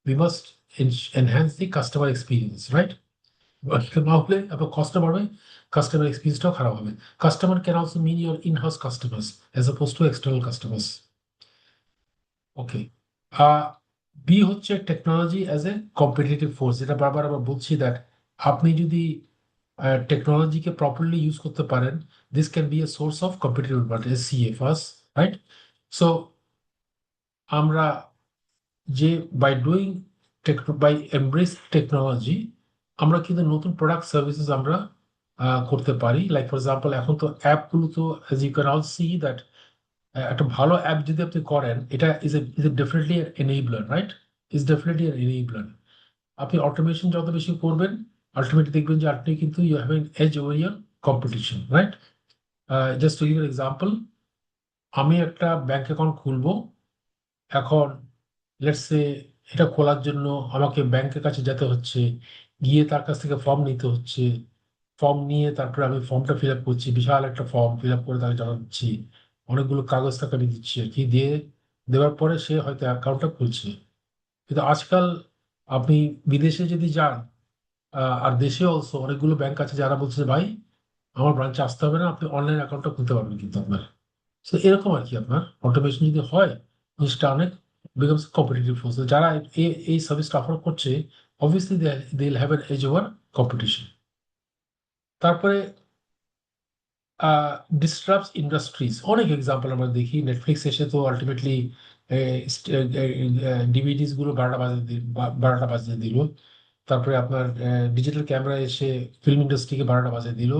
we must enhance the customer experience, right? না হলে আপনার কষ্ট বাড়বে, কাস্টমার এক্সপিরিয়েন্সটাও খারাপ হবে। Customer can also mean your in house customers as oppose to external customers. Okay, B হচ্ছে technology as a competitive force, যেটা বারবার আমরা বলছি দ্যাট আপনি যদি টেকনোলজিকে প্রপারলি ইউজ করতে পারেন, this can be a source of competitive advantage, CA first, right? So আমরা যে by doing by embrace technology আমরা কিন্তু নতুন প্রোডাক্ট সার্ভিসেস আমরা করতে পারি। লাইক ফর এক্সাম্পল এখন তো অ্যাপগুলো তো as you can all see that একটা ভালো অ্যাপ যদি আপনি করেন, এটা is a definitely enabler, right? Is definitely enabler. আপনি অটোমেশন যত বেশি করবেন, আলটিমেটলি দেখবেন যে আপনি কিন্তু you have an edge over your competition, right? Just to give example, আমি একটা ব্যাংক অ্যাকাউন্ট খুলবো, এখন লেটস সে এটা খোলার জন্য আমাকে ব্যাংকের কাছে যেতে হচ্ছে, গিয়ে তার কাছ থেকে ফর্ম নিতে হচ্ছে, ফর্ম নিয়ে তারপরে আমি ফর্মটা ফিল আপ করছি, বিশাল একটা ফর্ম ফিল আপ করে তাকে জমা দিচ্ছি, অনেকগুলো কাগজ টাকা আমি দিচ্ছি আর কি, দিয়ে দেওয়ার পরে সে হয়তো অ্যাকাউন্টটা খুলছে। কিন্তু আজকাল আপনি বিদেশে যদি যান, আর দেশে অলসো অনেকগুলো ব্যাংক আছে যারা বলছে ভাই আমার ব্রাঞ্চে আসতে হবে না, আপনি অনলাইন অ্যাকাউন্টটা খুলতে পারবেন কিন্তু আপনার। তো এরকম আর কি আপনার অটোমেশন যদি হয়, জিনিসটা অনেক বিকামস কম্পিটিটিভ ফোর্স। যারা এই সার্ভিসটা অফার করছে, obviously they will have an edge over competition. তারপরে ডিস্টার্বস ইন্ডাস্ট্রিজ, অনেক এক্সাম্পল আমরা দেখি। নেটফ্লিক্স এসে তো আলটিমেটলি ডিভিডিস গুলো 12টা বাজিয়ে দিল। তারপরে আপনার ডিজিটাল ক্যামেরা এসে ফিল্ম ইন্ডাস্ট্রিকে 12টা বাজিয়ে দিল।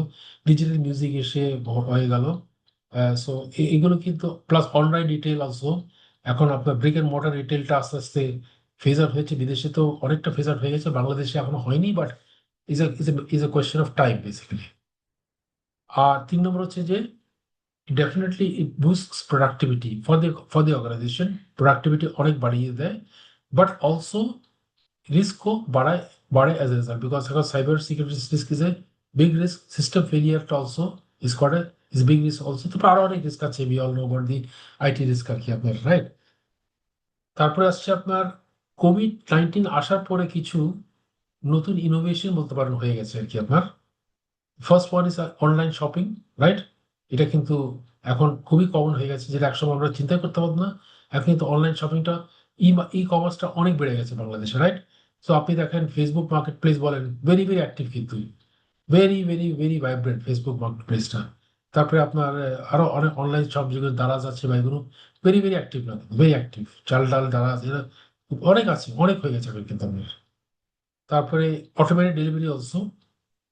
ডিজিটাল মিউজিক এসে হয়ে গেল। সো এগুলো কিন্তু প্লাস অনলাইন রিটেল অলসো, এখন আপনার ব্রিক এন্ড মর্টার রিটেলটা আস্তে আস্তে ফেজ আউট হয়েছে। বিদেশে তো অনেকটা ফেজ আউট হয়ে গেছে, বাংলাদেশে এখনো হয়নি, but is a question of time basically. আর 3 নম্বর হচ্ছে যে definitely it boosts productivity for the organization, productivity অনেক বাড়িয়ে দেয়, বাট অলসো রিস্কও বাড়ে অ্যাজ এ রেজাল্ট, বিকজ এখন cyber security risk is a big risk, system ফেলিয়ারটা also is big risk also. তো আরো অনেক রিস্ক আছে, we all know about the IT risk আর কি আপনার, রাইট? তারপরে আসছে আপনার কোভিড-19 আসার পরে কিছু নতুন ইনোভেশন বলতে পারেন হয়ে গেছে আর কি আপনার। First one is online shopping, right? এটা কিন্তু এখন খুবই কমন হয়ে গেছে, যেটা একসময় আমরা চিন্তা করতে পারতাম না। এখন কিন্তু অনলাইন শপিংটা, ই কমার্সটা অনেক বেড়ে গেছে বাংলাদেশে, রাইট? সো আপনি দেখেন ফেসবুক মার্কেট প্লেস বলেন, ভেরি ভেরি অ্যাক্টিভ কিন্তু, very very very vibrant Facebook market প্লেসটা। তারপরে আপনার আরো অনেক অনলাইন সব যেগুলো দারাজ আছে বা এগুলো ভেরি ভেরি অ্যাক্টিভ না, ভেরি অ্যাক্টিভ। চাল ডাল দারাজ এরা অনেক আছে, অনেক হয়ে গেছে এখন কিন্তু আপনার। তারপরে অটোমেটেড ডেলিভারি অলসো।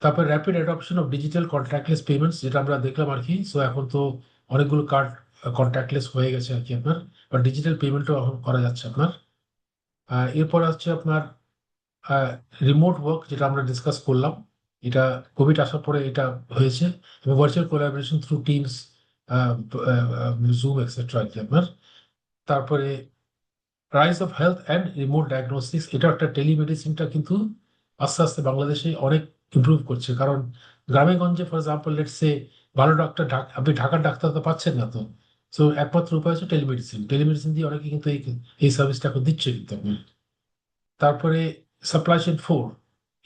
তারপরে rapid adoption of digital contactless payments, যেটা আমরা দেখলাম আর কি। সো এখন তো অনেকগুলো কার্ড কন্ট্যাক্টলেস হয়ে গেছে আর কি আপনার, বা ডিজিটাল পেমেন্টও এখন করা যাচ্ছে আপনার। এরপর হচ্ছে আপনার রিমোট ওয়ার্ক, যেটা আমরা ডিসকাস করলাম। এটা কোভিড আসার পরে এটা হয়েছে, এবং virtual collaboration through Teams, Zoom etcetera আর কি আপনার। তারপরে rise of health and remote diagnostics, এটা একটা টেলিমেডিসিনটা কিন্তু আস্তে আস্তে বাংলাদেশে অনেক ইমপ্রুভ করছে। কারণ গ্রামে গঞ্জে ফর এক্সাম্পল লেটস সে ভালো ডাক্তার আপনি ঢাকার ডাক্তার তো পাচ্ছেন না তো। সো একমাত্র উপায় হচ্ছে টেলিমেডিসিন। টেলিমেডিসিন দিয়ে অনেকে কিন্তু এই সার্ভিসটা এখন দিচ্ছে কিন্তু আপনি। তারপরে সাপ্লাই চেইন 4,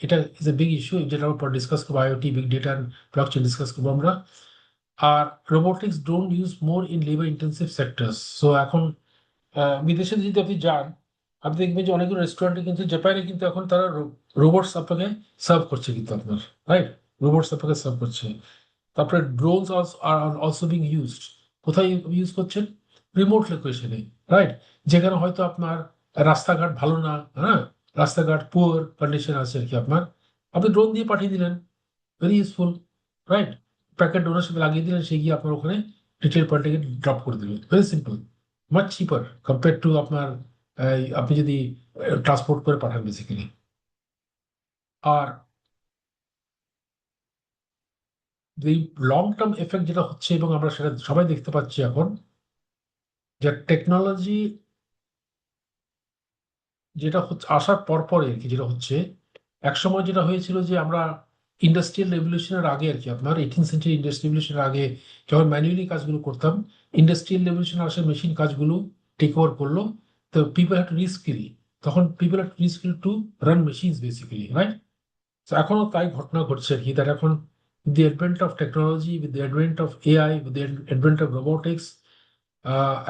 এটা ইজ এ বিগ ইস্যু, যেটার উপর ডিসকাস করবো। IoT, big data and blockchain discuss করবো আমরা। আর robotics don't use more in labour intensive sectors. So এখন বিদেশে যদি আপনি যান, আপনি দেখবেন যে অনেকগুলো রেস্টুরেন্টে কিন্তু জাপানে কিন্তু এখন তারা রোবটস আপনাকে সার্ভ করছে কিন্তু আপনার, রাইট? রোবটস আপনাকে সার্ভ করছে। তারপরে drones are also being used. কোথায় ইউজ করছেন? রিমোট লোকেশনে, রাইট? যেখানে হয়তো আপনার রাস্তাঘাট ভালো না, হ্যাঁ, রাস্তাঘাট পুয়ার কন্ডিশন আছে আর কি আপনার, আপনি ড্রোন দিয়ে পাঠিয়ে দিলেন, ভেরি ইউজফুল, রাইট? প্যাকেট ডোনার সাথে লাগিয়ে দিলেন, সে গিয়ে আপনার ওখানে রিটেল পয়েন্টে ড্রপ করে দিলেন, very simple, much cheaper compare to আপনার আপনি যদি ট্রান্সপোর্ট করে পাঠান বেসিক্যালি। আর এই লং টার্ম এফেক্ট যেটা হচ্ছে, এবং আমরা সেটা সবাই দেখতে পাচ্ছি এখন, যে টেকনোলজি যেটা হচ্ছে আসার পর পরে আর কি, যেটা হচ্ছে একসময় যেটা হয়েছিল যে আমরা ইন্ডাস্ট্রিয়াল রেভলিউশনের আগে আর কি আপনার 18th সেঞ্চুরি ইন্ডাস্ট্রিয়াল রেভলিউশনের আগে যখন ম্যানুয়ালি কাজগুলো করতাম, ইন্ডাস্ট্রিয়াল রেভলিউশন আসে, মেশিন কাজগুলো টেক ওভার করলো। তো পিপল হ্যাভ টু রিস্কিল, তখন people have to reskill to run machines basically, right? তো এখনো তাই ঘটনা ঘটছে আর কি, দ্যাট এখন with the advent of technology, with the advent of AI, with the advent of robotics,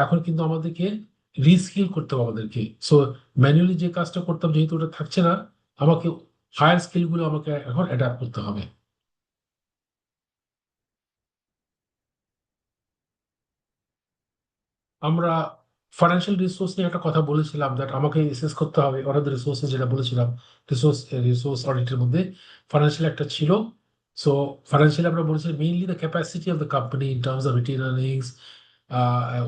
এখন কিন্তু আমাদেরকে রিস্কিল করতে হবে আমাদেরকে। সো ম্যানুয়ালি যে কাজটা করতাম যেহেতু ওটা থাকছে না, আমাকে হায়ার স্কিলগুলো আমাকে এখন অ্যাডাপ্ট করতে হবে। আমরা ফাইন্যান্সিয়াল রিসোর্স নিয়ে একটা কথা বলেছিলাম, দ্যাট আমাকে এসেস করতে হবে। ওয়ান অফ দ্য রিসোর্সেস যেটা বলেছিলাম, রিসোর্স অডিটের মধ্যে ফাইন্যান্সিয়াল একটা ছিল। সো ফাইন্যান্সিয়াল আমরা বলেছিলাম mainly the capacity of the company in terms of written earnings,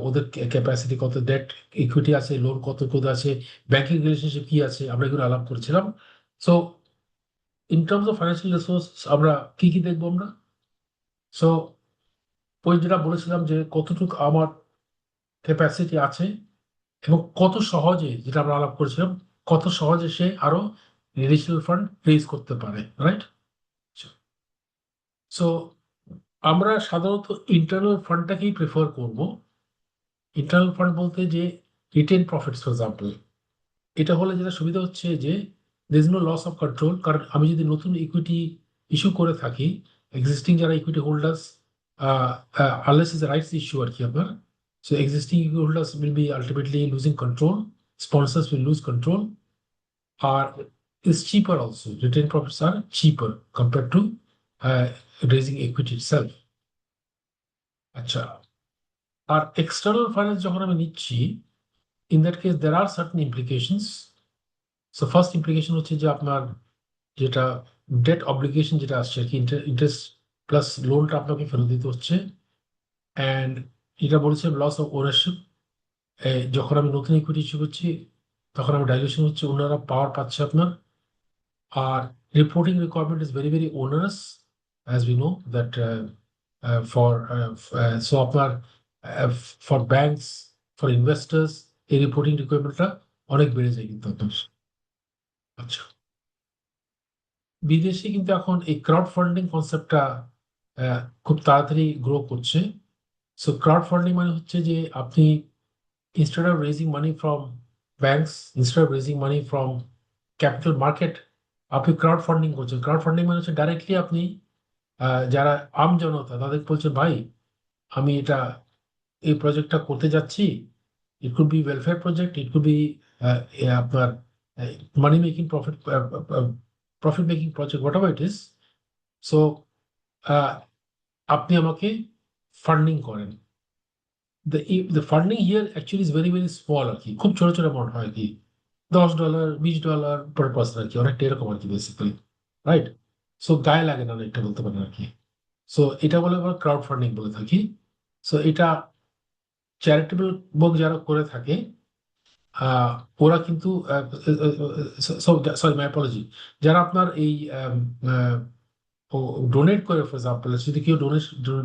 ওদের ক্যাপাসিটি কত, ডেট ইকুইটি আছে, লোন কত কত আছে, ব্যাংকিং রিলেশনশিপ কি আছে, আমরা এগুলো আলাপ করেছিলাম। So in terms of financial resource আমরা কি কি দেখবো আমরা? সো ওই যেটা বলেছিলাম যে কতটুকু আমার ক্যাপাসিটি আছে, এবং কত সহজে, যেটা আমরা আলাপ করেছিলাম, কত সহজে সে আরো এডিশনাল ফান্ড রেজ করতে পারে, রাইট? সো আমরা সাধারণত ইন্টারনাল ফান্ডটাকেই প্রেফার করব। ইন্টারনাল ফান্ড বলতে যে রিটেন প্রফিটস ফর এক্সাম্পল, এটা হলে যেটা সুবিধা হচ্ছে যে there is no loss of control. কারণ আমি যদি নতুন ইকুইটি ইস্যু করে থাকি, এক্সিস্টিং যারা equity holders, unless is rights issue আর কি আপনার, so existing equity holders will be ultimately losing control, sponsors will lose control, are is cheaper also. Retained profits are cheaper compared to raising equity itself. আচ্ছা, আর external finance যখন আমি নিচ্ছি, in that case there are certain implications. So first implication হচ্ছে যে আপনার যেটা date obligation যেটা আসছে আর কি, ইন্টারেস্ট প্লাস লোনটা আপনাকে ফেরত দিতে হচ্ছে। অ্যান্ড এটা বলছে লস অফ ওনারশিপ, যখন আমি নতুন ইকুইটি ইস্যু করছি তখন আমার ডাইলুশন হচ্ছে, ওনারা পাওয়ার পাচ্ছে আপনার। Our reporting requirement is very, very onerous, as we know that so আপনার for banks, for investors, এই রিপোর্টিং রিকোয়ারমেন্টটা অনেক বেড়ে যায় কিন্তু আপনার। আচ্ছা, বিদেশে কিন্তু এখন এই ক্রাউড ফান্ডিং কনসেপ্টটা খুব তাড়াতাড়ি গ্রো করছে। সো ক্রাউড ফান্ডিং মানে হচ্ছে যে আপনি instead of raising money from banks, instead of raising money from capital market, আপনি ক্রাউড ফান্ডিং করছেন। ক্রাউড ফান্ডিং মানে হচ্ছে ডাইরেক্টলি আপনি যারা আম জনতা তাদের বলছেন, ভাই আমি এটা এই প্রজেক্টটা করতে যাচ্ছি, it could be welfare project, it could be আপনার money making profit making project, whatever it is. So আপনি আমাকে ফান্ডিং করেন, the funding here actually is very very small আর কি, খুব ছোট ছোট অ্যামাউন্ট হয় আর কি, $10 $20 per পার্সন আর কি, অনেকটা এরকম আর কি বেসিক্যালি, রাইট? সো গায়ে লাগে না অনেকটা বলতে পারেন আর কি। সো এটা বলে আমরা ক্রাউড ফান্ডিং বলে থাকি। সো এটা চ্যারিটেবল ওয়ার্ক যারা করে থাকে আহ, ওরা কিন্তু সরি মাই অ্যাপোলজি, যারা আপনার এই ডোনেট করে, ফর এক্সাম্পল যদি কেউ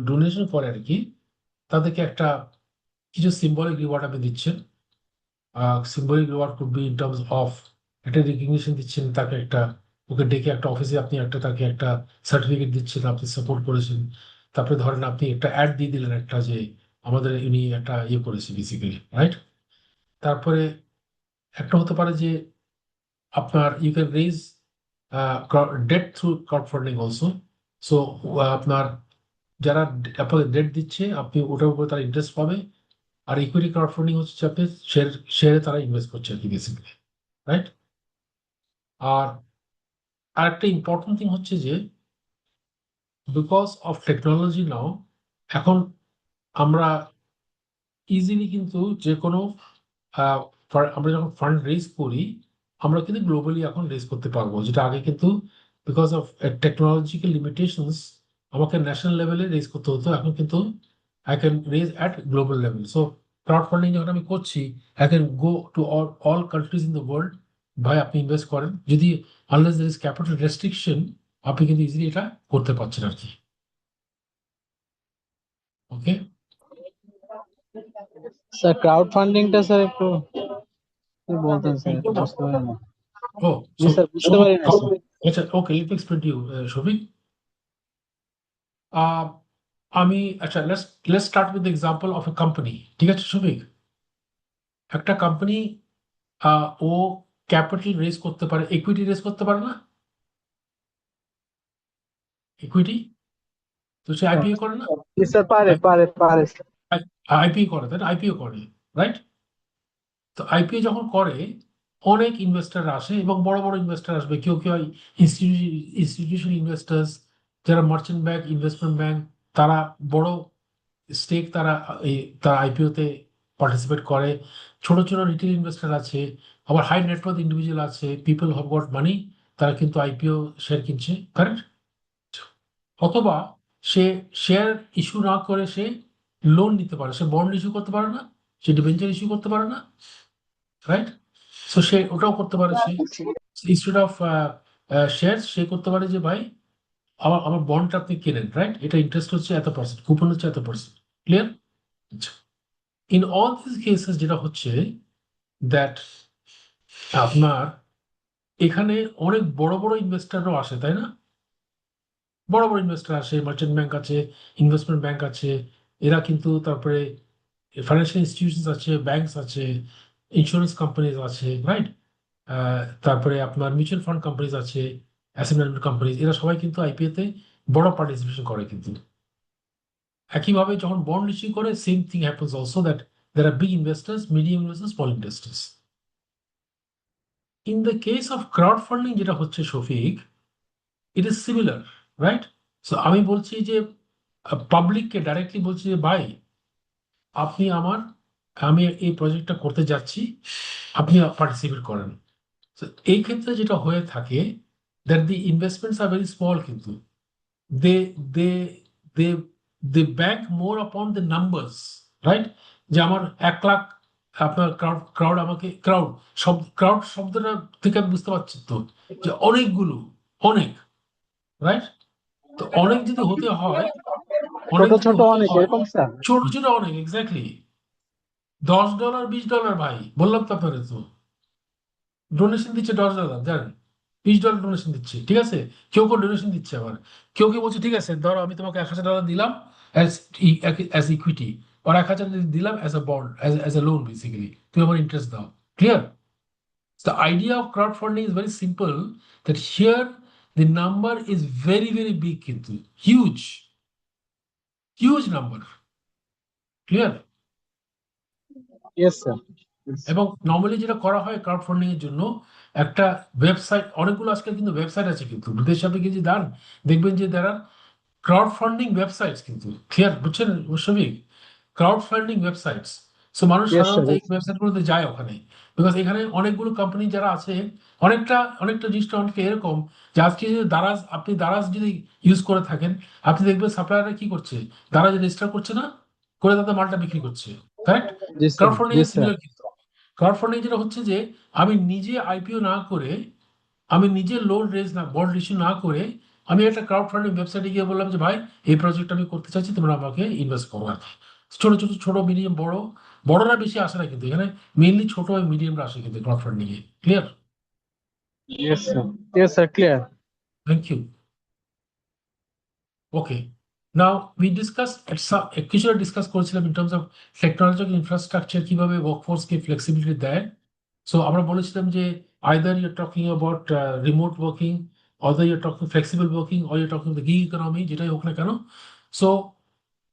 ডোনেশন করে আর কি, তাদেরকে একটা কিছু সিম্বলিক রিওয়ার্ড আপনি দিচ্ছেন। Symbolic reward could be in terms of একটা রিকগনিশন দিচ্ছেন, তাকে একটা, ওকে ডেকে একটা অফিসে আপনি একটা তাকে একটা সার্টিফিকেট দিচ্ছেন, আপনি সাপোর্ট করেছেন। তারপরে ধরেন আপনি একটা অ্যাড দিয়ে দিলেন একটা, যে আমাদের ইনি একটা ইয়ে করেছে বেসিক্যালি, রাইট? তারপরে একটা হতে পারে যে আপনার you can raise debt through crowd funding also. So আপনার যারা আপনাকে ডেট দিচ্ছে, আপনি ওটার উপরে তারা ইন্টারেস্ট পাবে। আর ইকুইটি ক্রাউড ফান্ডিং হচ্ছে আপনি শেয়ারে তারা ইনভেস্ট করছে আর কি বেসিক্যালি, রাইট? আর আরেকটা ইম্পর্টেন্ট থিং হচ্ছে যে বিকজ অফ টেকনোলজি নাও, এখন আমরা ইজিলি কিন্তু যে কোনো আমরা যখন ফান্ড রেজ করি, আমরা কিন্তু গ্লোবালি এখন রেজ করতে পারবো, যেটা আগে কিন্তু বিকজ অফ টেকনোলজিক্যাল লিমিটেশনস আমাকে ন্যাশনাল লেভেলে রেজ করতে হতো। এখন কিন্তু I can raise at global level. So crowd funding যখন আমি করছি, I can go to all countries in the world. ভাই আপনি ইনভেস্ট করেন, যদি unless there is capital restriction, আপনি কিন্তু ইজিলি এটা করতে পারছেন আর কি। ওকে, স্যার ক্রাউড ফান্ডিংটা স্যার একটু কি বলতেন স্যার, একটু বুঝতে পারি না। ও জি স্যার, বুঝতে পারি না স্যার। আচ্ছা, okay, let me explain to you Shafiq. Ah, আমি আচ্ছা, let's start with example of a company. ঠিক আছে শফিক, একটা কোম্পানি ও ক্যাপিটাল রেজ করতে পারে, ইকুইটি রেজ করতে পারে না? ইকুইটি, তো সে আইপিও করে না? জি স্যার, পারে স্যার। আইপিও করে, তাই না? আইপিও করে, রাইট? তো আইপিও যখন করে, অনেক ইনভেস্টার আসে এবং বড় বড় ইনভেস্টার আসবে, কেউ কেউ ইনস্টিটিউশনাল ইনভেস্টার্স, যারা মার্চেন্ট ব্যাংক, ইনভেস্টমেন্ট ব্যাংক, তারা বড় স্টেক তারা আইপিওতে পার্টিসিপেট করে। ছোট ছোট রিটেল ইনভেস্টর আছে, আবার হাই নেটওয়ার্থ ইন্ডিভিজুয়াল আছে, পিপল হ্যাভ গট মানি, তারা কিন্তু আইপিও শেয়ার কিনছে, কারেক্ট? অথবা সে শেয়ার ইস্যু না করে সে লোন নিতে পারে, সে বন্ড ইস্যু করতে পারে না, সে ডিবেঞ্চার ইস্যু করতে পারে না, রাইট? সো সে ওটাও করতে পারে। সে ইনস্টেড অফ শেয়ার সে করতে পারে যে ভাই আমার আমার বন্ডটা আপনি কেনেন, রাইট? এটা ইন্টারেস্ট হচ্ছে এত%, কুপন হচ্ছে এত%, clear? In all this cases যেটা হচ্ছে দ্যাট আপনার এখানে অনেক বড় বড় ইনভেস্টারও আসে, তাই না? বড় বড় ইনভেস্টার আসে, মার্চেন্ট ব্যাংক আছে, ইনভেস্টমেন্ট ব্যাংক আছে, এরা কিন্তু তারপরে ফাইন্যান্সিয়াল ইনস্টিটিউশনস আছে, ব্যাংকস আছে, ইন্স্যুরেন্স কোম্পানিজ আছে, রাইট? তারপরে আপনার মিউচুয়াল ফান্ড কোম্পানিজ আছে, অ্যাসেট ম্যানেজমেন্ট কোম্পানিজ, এরা সবাই কিন্তু আইপিএতে বড় পার্টিসিপেশন করে কিন্তু। একইভাবে যখন বন্ড ইস্যু করে, same thing happens also, that there are big investors, medium investors, small investors. In the case of crowdfunding যেটা হচ্ছে Shafiq, it is similar, right? So আমি বলছি যে পাবলিককে ডাইরেক্টলি বলছি যে ভাই আপনি আমি এই প্রজেক্টটা করতে যাচ্ছি, আপনি পার্টিসিপেট করেন। তো এই ক্ষেত্রে যেটা হয়ে থাকে, that the investments are very small, কিন্তু দে দে দে দে bank more upon the numbers, right? যে আমার 1 লাখ, আপনার ক্রাউড আমাকে ক্রাউড শব্দটা থেকে আমি বুঝতে পারছি তো, যে অনেকগুলো, অনেক, রাইট? তো অনেক যদি হতে হয়, ছোট অনেক যদি ছোট হতে অনেক হয়, এরকম স্যার। ছোট ছোট অনেক, এক্স্যাক্টলি। $10 $20, ভাই বললাম তো আপনার, তো ডোনেশন দিচ্ছে $10, জানেন? $20 ডোনেশন দিচ্ছে, ঠিক আছে? কেউ কেউ ডোনেশন দিচ্ছে, আবার কেউ কেউ বলছে ঠিক আছে ধরো আমি তোমাকে $1000 দিলাম অ্যাজ ইকুইটি, আর 1000 দিলাম as a bond, as a loan basically, তুমি আমার ইন্টারেস্ট দাও, clear? The idea of crowdfunding is very simple, that here the number is very very big, কিন্তু huge, huge number, clear? Yes sir. এবং normally যেটা করা হয় crowd funding এর জন্য, একটা ওয়েবসাইট, অনেকগুলো আজকাল কিন্তু ওয়েবসাইট আছে, কিন্তু বিদেশে আপনি যদি যান দেখবেন যে ক্রাউড ফান্ডিং ওয়েবসাইটস কিন্তু ক্লিয়ার বুঝছেন Mushfiq, crowd funding websites. So মানুষ ইয়েস স্যার। সাধারণত এই ওয়েবসাইটগুলোতে যায় ওখানে, বিকজ এখানে অনেকগুলো কোম্পানি যারা আছে, অনেকটা অনেকটা জিনিসটা অনেকটা এরকম যে আজকে যদি দারাজ, আপনি দারাজ যদি ইউজ করে থাকেন, আপনি দেখবেন সাপ্লায়াররা কি করছে, দারাজ রেজিস্টার করছে না, করে তাদের মালটা বিক্রি করছে, কারেক্ট? জি স্যার। ক্রাউড ফান্ডিং জি এর স্যার। সিমিলার কিন্তু। ক্রাউড ফান্ডিং যেটা হচ্ছে যে আমি নিজে আইপিও না করে, আমি নিজে লোন রেজ না, বন্ড ইস্যু না করে, আমি একটা ক্রাউড ফান্ডিং ওয়েবসাইটে গিয়ে বললাম যে ভাই এই প্রজেক্ট আমি করতে চাইছি, তোমরা আমাকে ইনভেস্ট করো আর কি। ছোট ছোট ছোট মিডিয়াম বড়, বড়রা বেশি আসে না কিন্তু এখানে, মেইনলি ছোট এবং মিডিয়ামরা আসে কিন্তু ক্রাউড ফান্ডিং এ। Clear? Yes sir. Yes sir, clear. Thank you. Okay, now we discuss কিছুটা ডিসকাস করেছিলাম in terms of technological infrastructure কিভাবে ওয়ার্কফোর্সকে ফ্লেক্সিবিলিটি দেয়। সো আমরা বলেছিলাম যে either you're talking about remote working, either you're talking flexible working, or you're talking the gig economy, যেটাই হোক না কেন। সো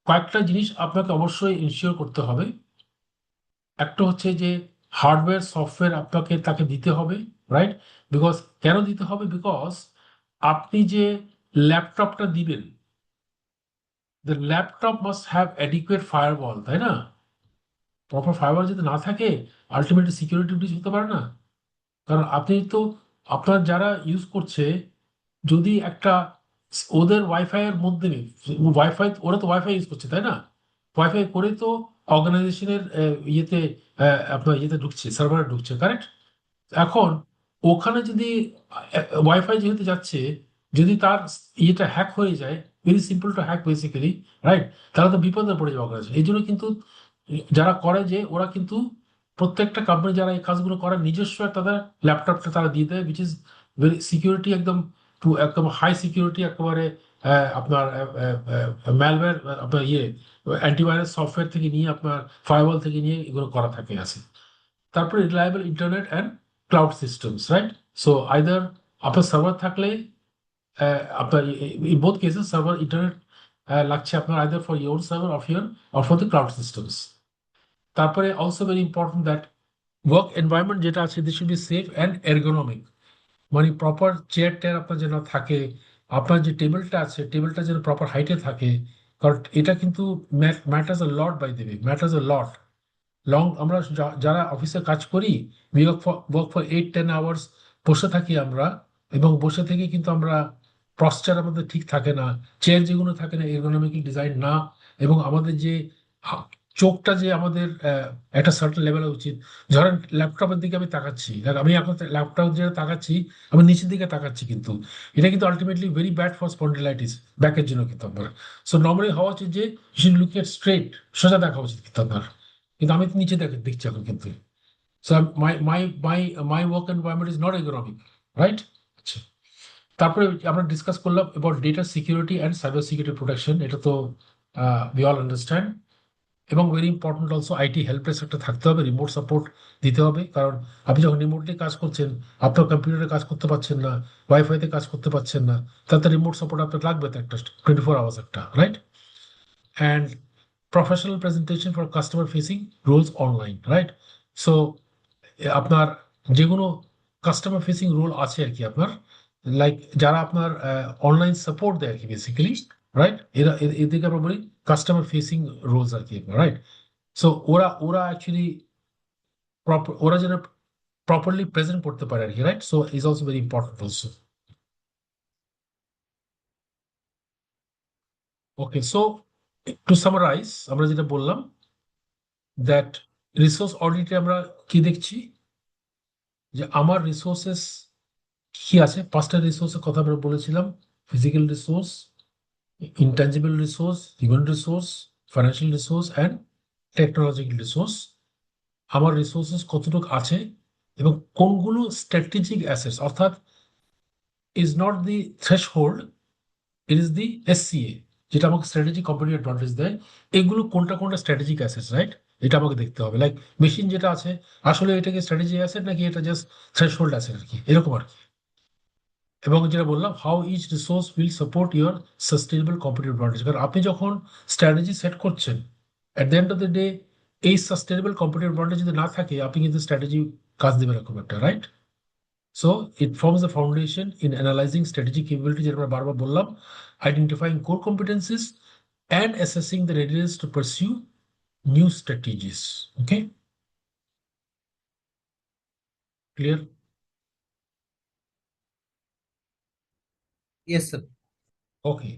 কয়েকটা জিনিস আপনাকে অবশ্যই ইনশিওর করতে হবে। একটা হচ্ছে যে হার্ডওয়্যার সফটওয়্যার আপনাকে তাকে দিতে হবে, রাইট? বিকজ কেন দিতে হবে? বিকজ আপনি যে ল্যাপটপটা দিবেন, the laptop must have adequate firewall, তাই না? প্রপার ফায়ারওয়াল যদি না থাকে, আলটিমেটলি সিকিউরিটি ব্রিচ হতে পারে না। কারণ আপনি তো, আপনার যারা ইউজ করছে, যদি একটা ওদের ওয়াইফাই এর মধ্যে নেই, ওয়াইফাই, ওরা তো ওয়াইফাই ইউজ করছে তাই না? ওয়াইফাই করে তো অর্গানাইজেশনের ইয়েতে, আপনার ইয়েতে ঢুকছে, সার্ভারে ঢুকছে, কারেক্ট? এখন ওখানে যদি ওয়াইফাই যেহেতু যাচ্ছে, যদি তার ইয়েটা হ্যাক হয়ে যায়, very simple to hack basically, right? তাহলে তো বিপদে পড়ে যাবে অর্গানাইজেশন। এই জন্য কিন্তু যারা করে যে ওরা কিন্তু প্রত্যেকটা কোম্পানি যারা এই কাজগুলো করে নিজস্ব তাদের ল্যাপটপটা তারা দিয়ে দেয়, উইচ ইজ ভেরি সিকিউরিটি একদম, টু একদম হাই সিকিউরিটি একেবারে, আপনার ম্যালওয়্যার, আপনার ইয়ে অ্যান্টিভাইরাস সফটওয়্যার থেকে নিয়ে, আপনার ফায়ারওয়াল থেকে নিয়ে এগুলো করা থাকে আছে। তারপরে reliable internet and cloud systems, right? So either আপনার সার্ভার থাকলে, আপনার in both cases server internet লাগছে আপনার, either for your server of year or for the cloud systems. তারপরে also very important that work environment যেটা আছে this should be safe and ergonomic, মানে proper chair টেয়ার আপনার যেন থাকে, আপনার যে টেবিলটা আছে টেবিলটা যেন প্রপার হাইটে থাকে। কারণ এটা কিন্তু ম্যাটার্স আ লট, বাই দেবে ম্যাটার্স আ লট। লং, আমরা যারা অফিসে কাজ করি, ওয়ার্ক ফর 8-10 আওয়ার্স বসে থাকি আমরা, এবং বসে থেকে কিন্তু আমরা পশ্চার আমাদের ঠিক থাকে না, চেয়ার যেগুলো থাকে না এরগোনমিক্যাল ডিজাইন না, এবং আমাদের যে হা- চোখটা যে আমাদের একটা সার্টেন লেভেলে উচিত। ধরেন ল্যাপটপের দিকে আমি তাকাচ্ছি, আর আমি এখন ল্যাপটপ যেটা তাকাচ্ছি, আমি নিচের দিকে তাকাচ্ছি, কিন্তু এটা কিন্তু ultimately very bad for spondylitis, ব্যাকের জন্য কিন্তু আপনার। সো নর্মালি হওয়া উচিত যে you should look at straight, সোজা দেখা উচিত কিন্তু আপনার, কিন্তু আমি তো নিচে দেখছি এখন কিন্তু। So my work environment is not economic, right? আচ্ছা, তারপরে আমরা ডিসকাস করলাম এবার data security and cyber security protection, এটা তো উই অল আন্ডারস্ট্যান্ড। এবং very important also IT help desk একটা থাকতে হবে, রিমোট সাপোর্ট দিতে হবে, কারণ আপনি যখন রিমোটলি কাজ করছেন, আপনার কম্পিউটারে কাজ করতে পারছেন না, ওয়াইফাইতে কাজ করতে পারছেন না, তাতে রিমোট সাপোর্ট আপনার লাগবে তো একটা, 24 আওয়ার্স একটা, right? And professional presentation for customer facing roles online, right? So আপনার যেগুলো কাস্টমার ফেসিং রোল আছে আর কি আপনার, লাইক যারা আপনার অনলাইন সাপোর্ট দেয় আর কি বেসিক্যালি, রাইট? এদেরকে আমরা বলি কাস্টমার ফেসিং রোলস আর কি, রাইট? সো ওরা ওরা অ্যাকচুয়ালি ওরা যেন প্রপারলি প্রেজেন্ট করতে পারে আর কি, right? So is also very important also. Okay, so to summarise আমরা যেটা বললাম, দ্যাট রিসোর্স অডিটে আমরা কি দেখছি, যে আমার রিসোর্সেস কি আছে, 5টা রিসোর্সের কথা আমরা বলেছিলাম: physical resource, intangible resource, human resource, financial resource and technological resource. আমার রিসোর্সেস কতটুকু আছে এবং কোনগুলো স্ট্র্যাটেজিক অ্যাসেটস, অর্থাৎ is not the threshold, it is the SCA, যেটা আমাকে স্ট্র্যাটেজিক কম্পিটিটিভ অ্যাডভান্টেজ দেয়। এগুলো কোনটা কোনটা স্ট্র্যাটেজিক অ্যাসেটস, রাইট? এটা আমাকে দেখতে হবে। লাইক মেশিন যেটা আছে, আসলে এটাকে স্ট্র্যাটেজিক অ্যাসেট নাকি এটা জাস্ট থ্রেশহোল্ড অ্যাসেট আর কি, এরকম আর কি। এবং যেটা বললাম, how each resource will support your sustainable competitive advantage, কারণ আপনি যখন স্ট্র্যাটেজি সেট করছেন, at the end of the day এই সাস্টেনেবল কম্পিটিটিভ অ্যাডভান্টেজ যদি না থাকে, আপনি কিন্তু স্ট্র্যাটেজি কাজ দেবে না খুব একটা, right? So it forms the foundation in analyzing strategic capabilities, যেটা আমরা বারবার বললাম, identifying core competencies and assessing the readiness to pursue new strategies. Okay, clear? Yes sir. Okay.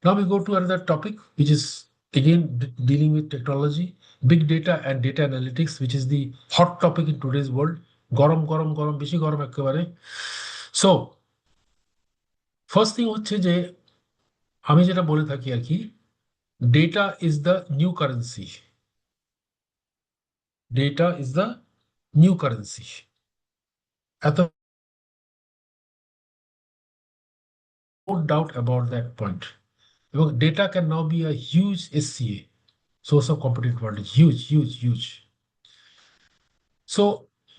Now we go to another topic, which is again dealing with technology, big data and data analytics, which is the hot topic in today's world. গরম গরম গরম বেশি গরম একেবারে। So first thing হচ্ছে যে আমি যেটা বলে থাকি আর কি, data is the new currency. Data is the new currency. এত no doubt about that point. এবং data can now be a huge SCA, source of competitive advantage, huge huge huge. So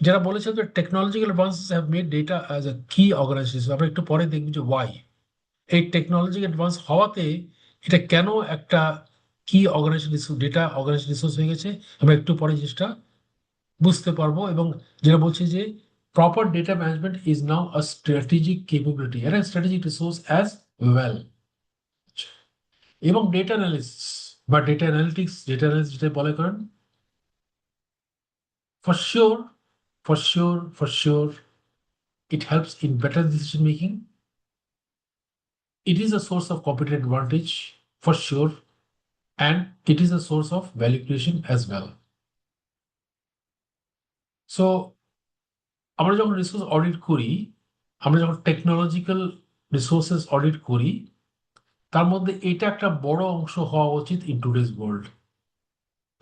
যারা বলেছে যে technological advances have made data as a কি organisation, আমরা একটু পরে দেখব যে ওয়াই এই টেকনোলজি অ্যাডভান্স হওয়াতে এটা কেন একটা কি organisation resource, data organisation resource হয়ে গেছে, আমরা একটু পরে জিনিসটা বুঝতে পারবো। এবং যেটা বলছি যে proper data management is now a strategic capability and strategic resource as well. এবং ডেটা অ্যানালিসিস বা ডেটা অ্যানালিটিক্স, ডেটা অ্যানালিসিস যেটা বলে করেন, for sure, for sure, it helps in better decision making. It is a source of competitive advantage for sure, and it is a source of value creation as well. So আমরা যখন resource audit করি, আমরা যখন technological resources audit করি, তার মধ্যে এটা একটা বড় অংশ হওয়া উচিত in today's world,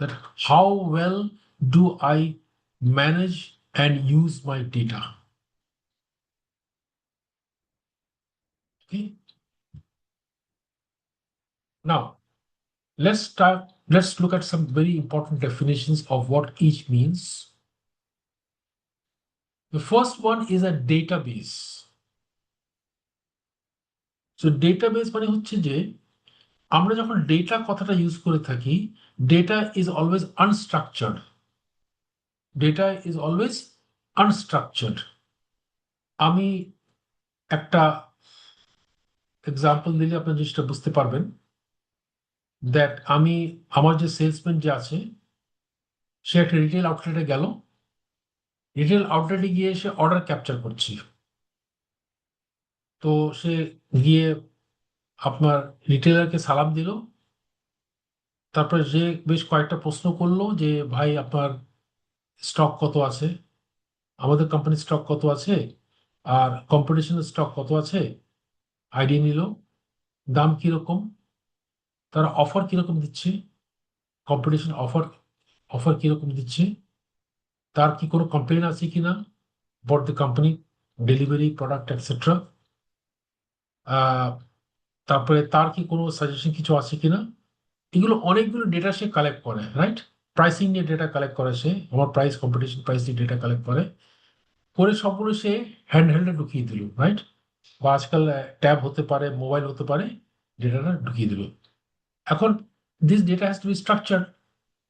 that how well do I manage and use my data. Okay. Now let's look at some very important definitions of what each means. The first one is a database. So database মানে হচ্ছে যে আমরা যখন data কথাটা use করে থাকি, data is always unstructured. Data is always unstructured. আমি একটা এক্সাম্পল দিলে আপনি জিনিসটা বুঝতে পারবেন। দ্যাট আমি আমার যে সেলসম্যান যে আছে, সে একটা রিটেল আউটলেটে গেল, রিটেল আউটলেটে গিয়ে সে অর্ডার ক্যাপচার করছি। তো সে গিয়ে আপনার রিটেলারকে সালাম দিল, তারপরে যে বেশ কয়েকটা প্রশ্ন করলো যে ভাই আপনার স্টক কত আছে, আমাদের কোম্পানির স্টক কত আছে, আর কম্পিটিশনের স্টক কত আছে, আইডিয়া নিল, দাম কিরকম, তারা অফার কিরকম দিচ্ছে, কম্পিটিশন অফার অফার কিরকম দিচ্ছে, তার কি কোনো কমপ্লেন আছে কিনা বট the company delivery product etcetera, তারপরে তার কি কোনো সাজেশন কিছু আছে কিনা। এগুলো অনেকগুলো ডেটা সে কালেক্ট করে, রাইট? প্রাইসিং নিয়ে ডেটা কালেক্ট করে, সে আমার প্রাইস, কম্পিটিশন প্রাইস নিয়ে ডেটা কালেক্ট করে, করে সবগুলো সে হ্যান্ড হেল্ডে ঢুকিয়ে দিল, রাইট? বা আজকাল ট্যাব হতে পারে, মোবাইল হতে পারে, ডেটাটা ঢুকিয়ে দিল। এখন this data has to be structured,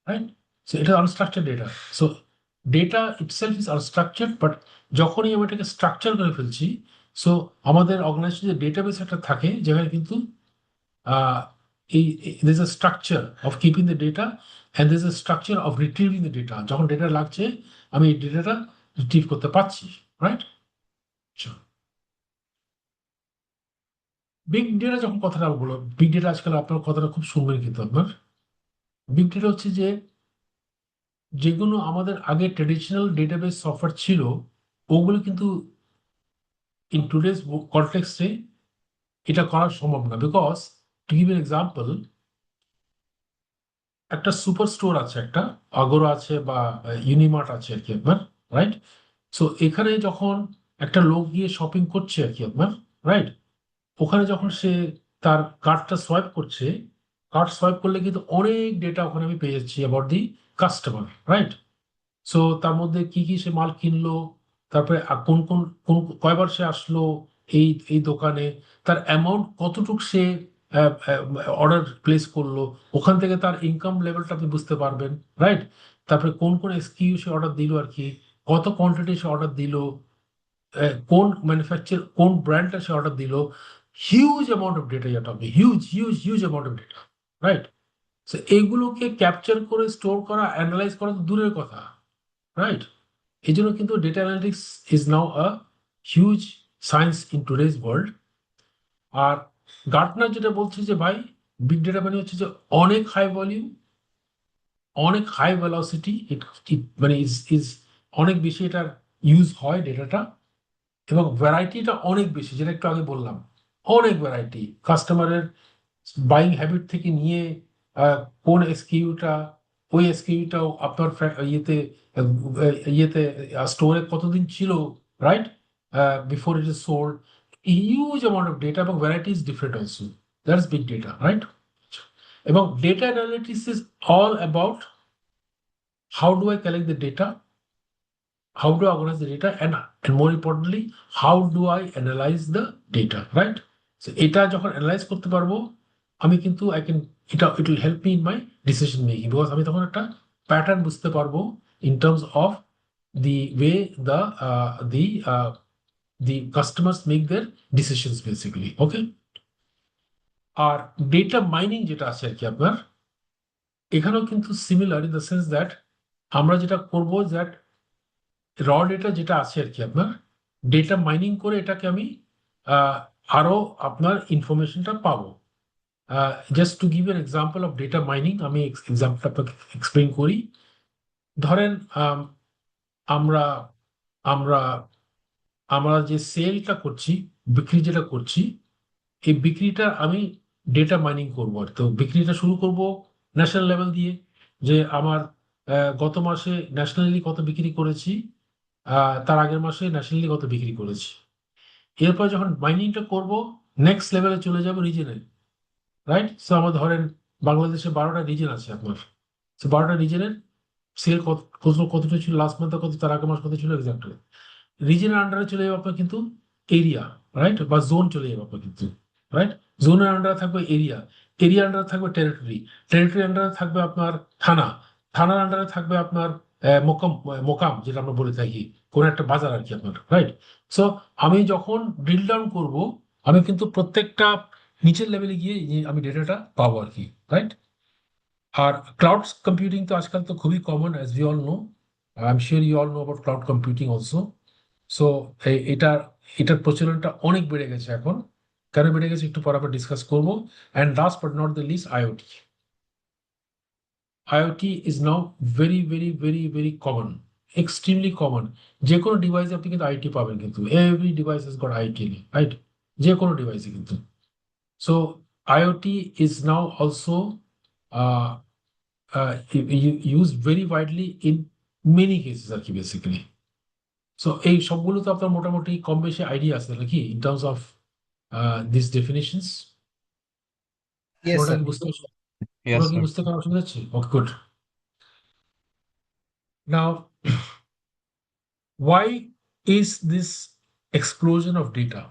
right? So এটা unstructured data. So data itself is unstructured, but যখনই আমি এটাকে স্ট্রাকচার করে ফেলছি, সো আমাদের অর্গানাইজেশন যে ডেটাবেস একটা থাকে, যেখানে কিন্তু there's a structure of keeping the data and there's a structure of retrieving the data. যখন ডেটা লাগছে আমি এই ডেটাটা রিট্রিভ করতে পারছি, রাইট? বিগ ডেটা যখন কথাটা বলো, বিগ ডেটা আজকাল আপনার কথাটা খুব শুনবেন কিন্তু আপনার, বিগ ডেটা হচ্ছে যে যেগুলো আমাদের আগে ট্রেডিশনাল ডেটাবেস সফটওয়্যার ছিল, ওগুলো কিন্তু ইন টুডেজ কনটেক্সটে এটা করা সম্ভব না। Because to give an example, একটা সুপার স্টোর আছে, একটা আগোরা আছে বা ইউনিমার্ট আছে আর কি আপনার, রাইট? সো এখানে যখন একটা লোক গিয়ে শপিং করছে আর কি আপনার, রাইট, ওখানে যখন সে তার কার্ডটা সোয়াইপ করছে, কার্ড সোয়াইপ করলে কিন্তু অনেক ডেটা ওখানে আমি পেয়ে যাচ্ছি about the customer, right? So তার মধ্যে কি কি সে মাল কিনলো, তারপরে কোন কোন কোন কয়বার সে আসলো এই এই দোকানে, তার অ্যামাউন্ট কতটুক সে অর্ডার প্লেস করলো, ওখান থেকে তার ইনকাম লেভেলটা আপনি বুঝতে পারবেন, রাইট? তারপরে কোন কোন এসকিউ সে অর্ডার দিল আর কি, কত কোয়ান্টিটি সে অর্ডার দিল, কোন ম্যানুফ্যাকচার কোন ব্র্যান্ডটা সে অর্ডার দিল, হিউজ অ্যামাউন্ট অফ ডেটা যেটা হবে, huge huge huge amount of data, right? So এইগুলোকে ক্যাপচার করে স্টোর করা, অ্যানালাইজ করা তো দূরের কথা, রাইট? এই জন্য কিন্তু data analytics is now a huge science in today's world. আর গার্টনার যেটা বলছে যে ভাই, বিগ ডেটা মানে হচ্ছে যে অনেক হাই ভলিউম, অনেক হাই ভেলোসিটি, মানে ইজ ইজ অনেক বেশি এটার ইউজ হয় ডেটাটা, এবং ভ্যারাইটিটা অনেক বেশি, যেটা একটু আগে বললাম, অনেক ভ্যারাইটি কাস্টমারের বাইং হ্যাবিট থেকে নিয়ে কোন এসকিউটা, ওই এসকিউটাও আপনার ইয়েতে স্টোরে কতদিন ছিল, right, before it is sold, huge amount of data, এবং variety is different also, that is big data, right? এবং data analytics is all about how do I collect the data, how do I organize the data, and more importantly, how do I analyze the data, right? So এটা যখন analyse করতে পারবো আমি, কিন্তু I can, it will help me in my decision making, because আমি তখন একটা pattern বুঝতে পারবো in terms of the way the the the customers make their decisions basically, okay? আর ডেটা মাইনিং যেটা আছে আর কি আপনার, এখানেও কিন্তু similar in the sense that আমরা যেটা করবো, দ্যাট র ডেটা যেটা আছে আর কি আপনার, ডেটা মাইনিং করে এটাকে আমি আরো আপনার ইনফরমেশনটা পাবো। Just to give an example of data mining, আমি এক্সাম্পলটা আপনাকে এক্সপ্লেন করি। ধরেন আমরা আমরা আমরা যে সেলটা করছি, বিক্রি যেটা করছি, এই বিক্রিটা আমি ডেটা মাইনিং করবো। আর তো বিক্রিটা শুরু করব ন্যাশনাল লেভেল দিয়ে, যে আমার গত মাসে ন্যাশনালি কত বিক্রি করেছি, তার আগের মাসে ন্যাশনালি কত বিক্রি করেছি। এরপর যখন মাইনিংটা করব, নেক্সট লেভেলে চলে যাবো রিজনে, রাইট? সো আমার ধরেন বাংলাদেশে 12টা রিজন আছে আপনার, সো 12টা রিজনের সেল কতটা ছিল লাস্ট মান্থ, কত তার আগের মাস কত ছিল, এক্সাক্টলি রিজনের আন্ডারে চলে যাবে আপনার কিন্তু এরিয়া, রাইট? বা জোন চলে যাবে আপনার কিন্তু, রাইট? জোনের আন্ডারে থাকবে এরিয়া, এরিয়া আন্ডারে থাকবে টেরিটরি, টেরিটরি আন্ডারে থাকবে আপনার থানা, থানার আন্ডারে থাকবে আপনার মোকাম, মোকাম যেটা আমরা বলে থাকি, কোন একটা বাজার আর কি আপনার, রাইট? সো আমি যখন ড্রিল ডাউন করব, আমি কিন্তু প্রত্যেকটা নিচের লেভেলে গিয়ে আমি ডেটাটা পাবো আর কি, রাইট? আর ক্লাউড কম্পিউটিং তো আজকাল তো খুবই common, as we all know, I am sure you all know about cloud computing also. So এটার এটার প্রচলনটা অনেক বেড়ে গেছে এখন। কেন বেড়ে গেছে একটু পর আমরা ডিসকাস করবো। And last but not the least, IoT. IoT is now very very very very common, extremely common. যে কোনো ডিভাইসে আপনি কিন্তু আইটি পাবেন, কিন্তু every device has got IT, right? যে কোনো ডিভাইসে কিন্তু। So IoT is now also used very widely in many cases আর কি বেসিক্যালি। সো এই সবগুলো তো আপনার মোটামুটি কম বেশি আইডিয়া আছে নাকি in terms of this definitions? Yes পুরোটা স্যার। কি বুঝতে, ইয়েস পুরো কি স্যার। বুঝতে কারো অসুবিধা হচ্ছে? Okay, good. Now, why is this explosion of data,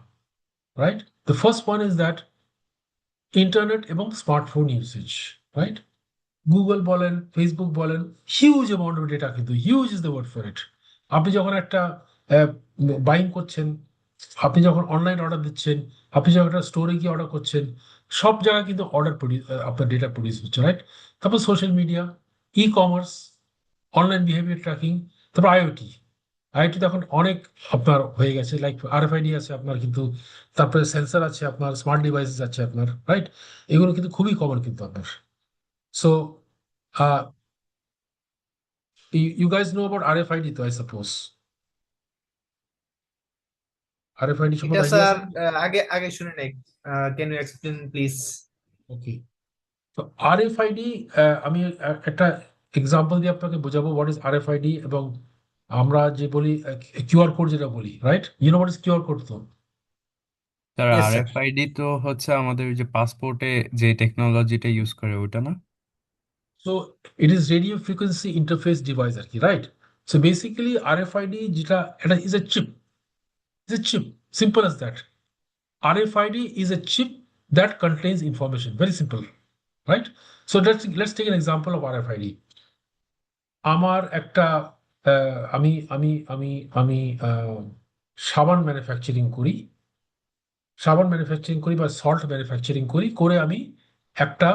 right? The first one is that internet এবং স্মার্টফোন ইউসেজ, রাইট? গুগল বলেন, ফেসবুক বলেন, হিউজ অ্যামাউন্ট অফ ডেটা, কিন্তু huge is the word for it. আপনি যখন একটা buying করছেন, আপনি যখন অনলাইন অর্ডার দিচ্ছেন, আপনি যখন একটা স্টোরে গিয়ে অর্ডার করছেন, সব জায়গায় কিন্তু অর্ডার আপনার ডেটা প্রডিউস হচ্ছে, রাইট? তারপর social media, e commerce, online behaviour tracking, তারপর আইওটি। আইওটি তো এখন অনেক আপনার হয়ে গেছে, লাইক আরএফআইডি আছে আপনার কিন্তু, তারপরে সেন্সর আছে আপনার, স্মার্ট ডিভাইসেস আছে আপনার, রাইট? এগুলো কিন্তু খুবই কমন কিন্তু আপনার। So you guys know about RFID though, I suppose. RFID এটা সম্বন্ধে আইডিয়া স্যার আছে? আগে আগে শুনে নাই, ক্যান ইউ এক্সপ্লেন প্লিজ? ওকে, তো আরএফআইডি আমি একটা এক্সাম্পল দিয়ে আপনাকে বোঝাবো হোয়াট ইজ আরএফআইডি। এবং আমরা যে বলি কিউআর কোড যেটা বলি, right? You know what is QR code তো? Sir yes sir. আরএফআইডি তো হচ্ছে আমাদের ওই যে পাসপোর্টে যে টেকনোলজিটা ইউজ করে ওটা না? So it is radio frequency interface device আর কি, রাইট? সো বেসিক্যালি আরএফআইডি যেটা, এটা is a chip, is a chip, simple as that. RFID is a chip that contains information. Very simple, right? So let's take an example of RFID. আমার একটা আমি আমি আমি আমি সাবান ম্যানুফ্যাকচারিং করি, সাবান ম্যানুফ্যাকচারিং করি বা সল্ট ম্যানুফ্যাকচারিং করি, করে আমি একটা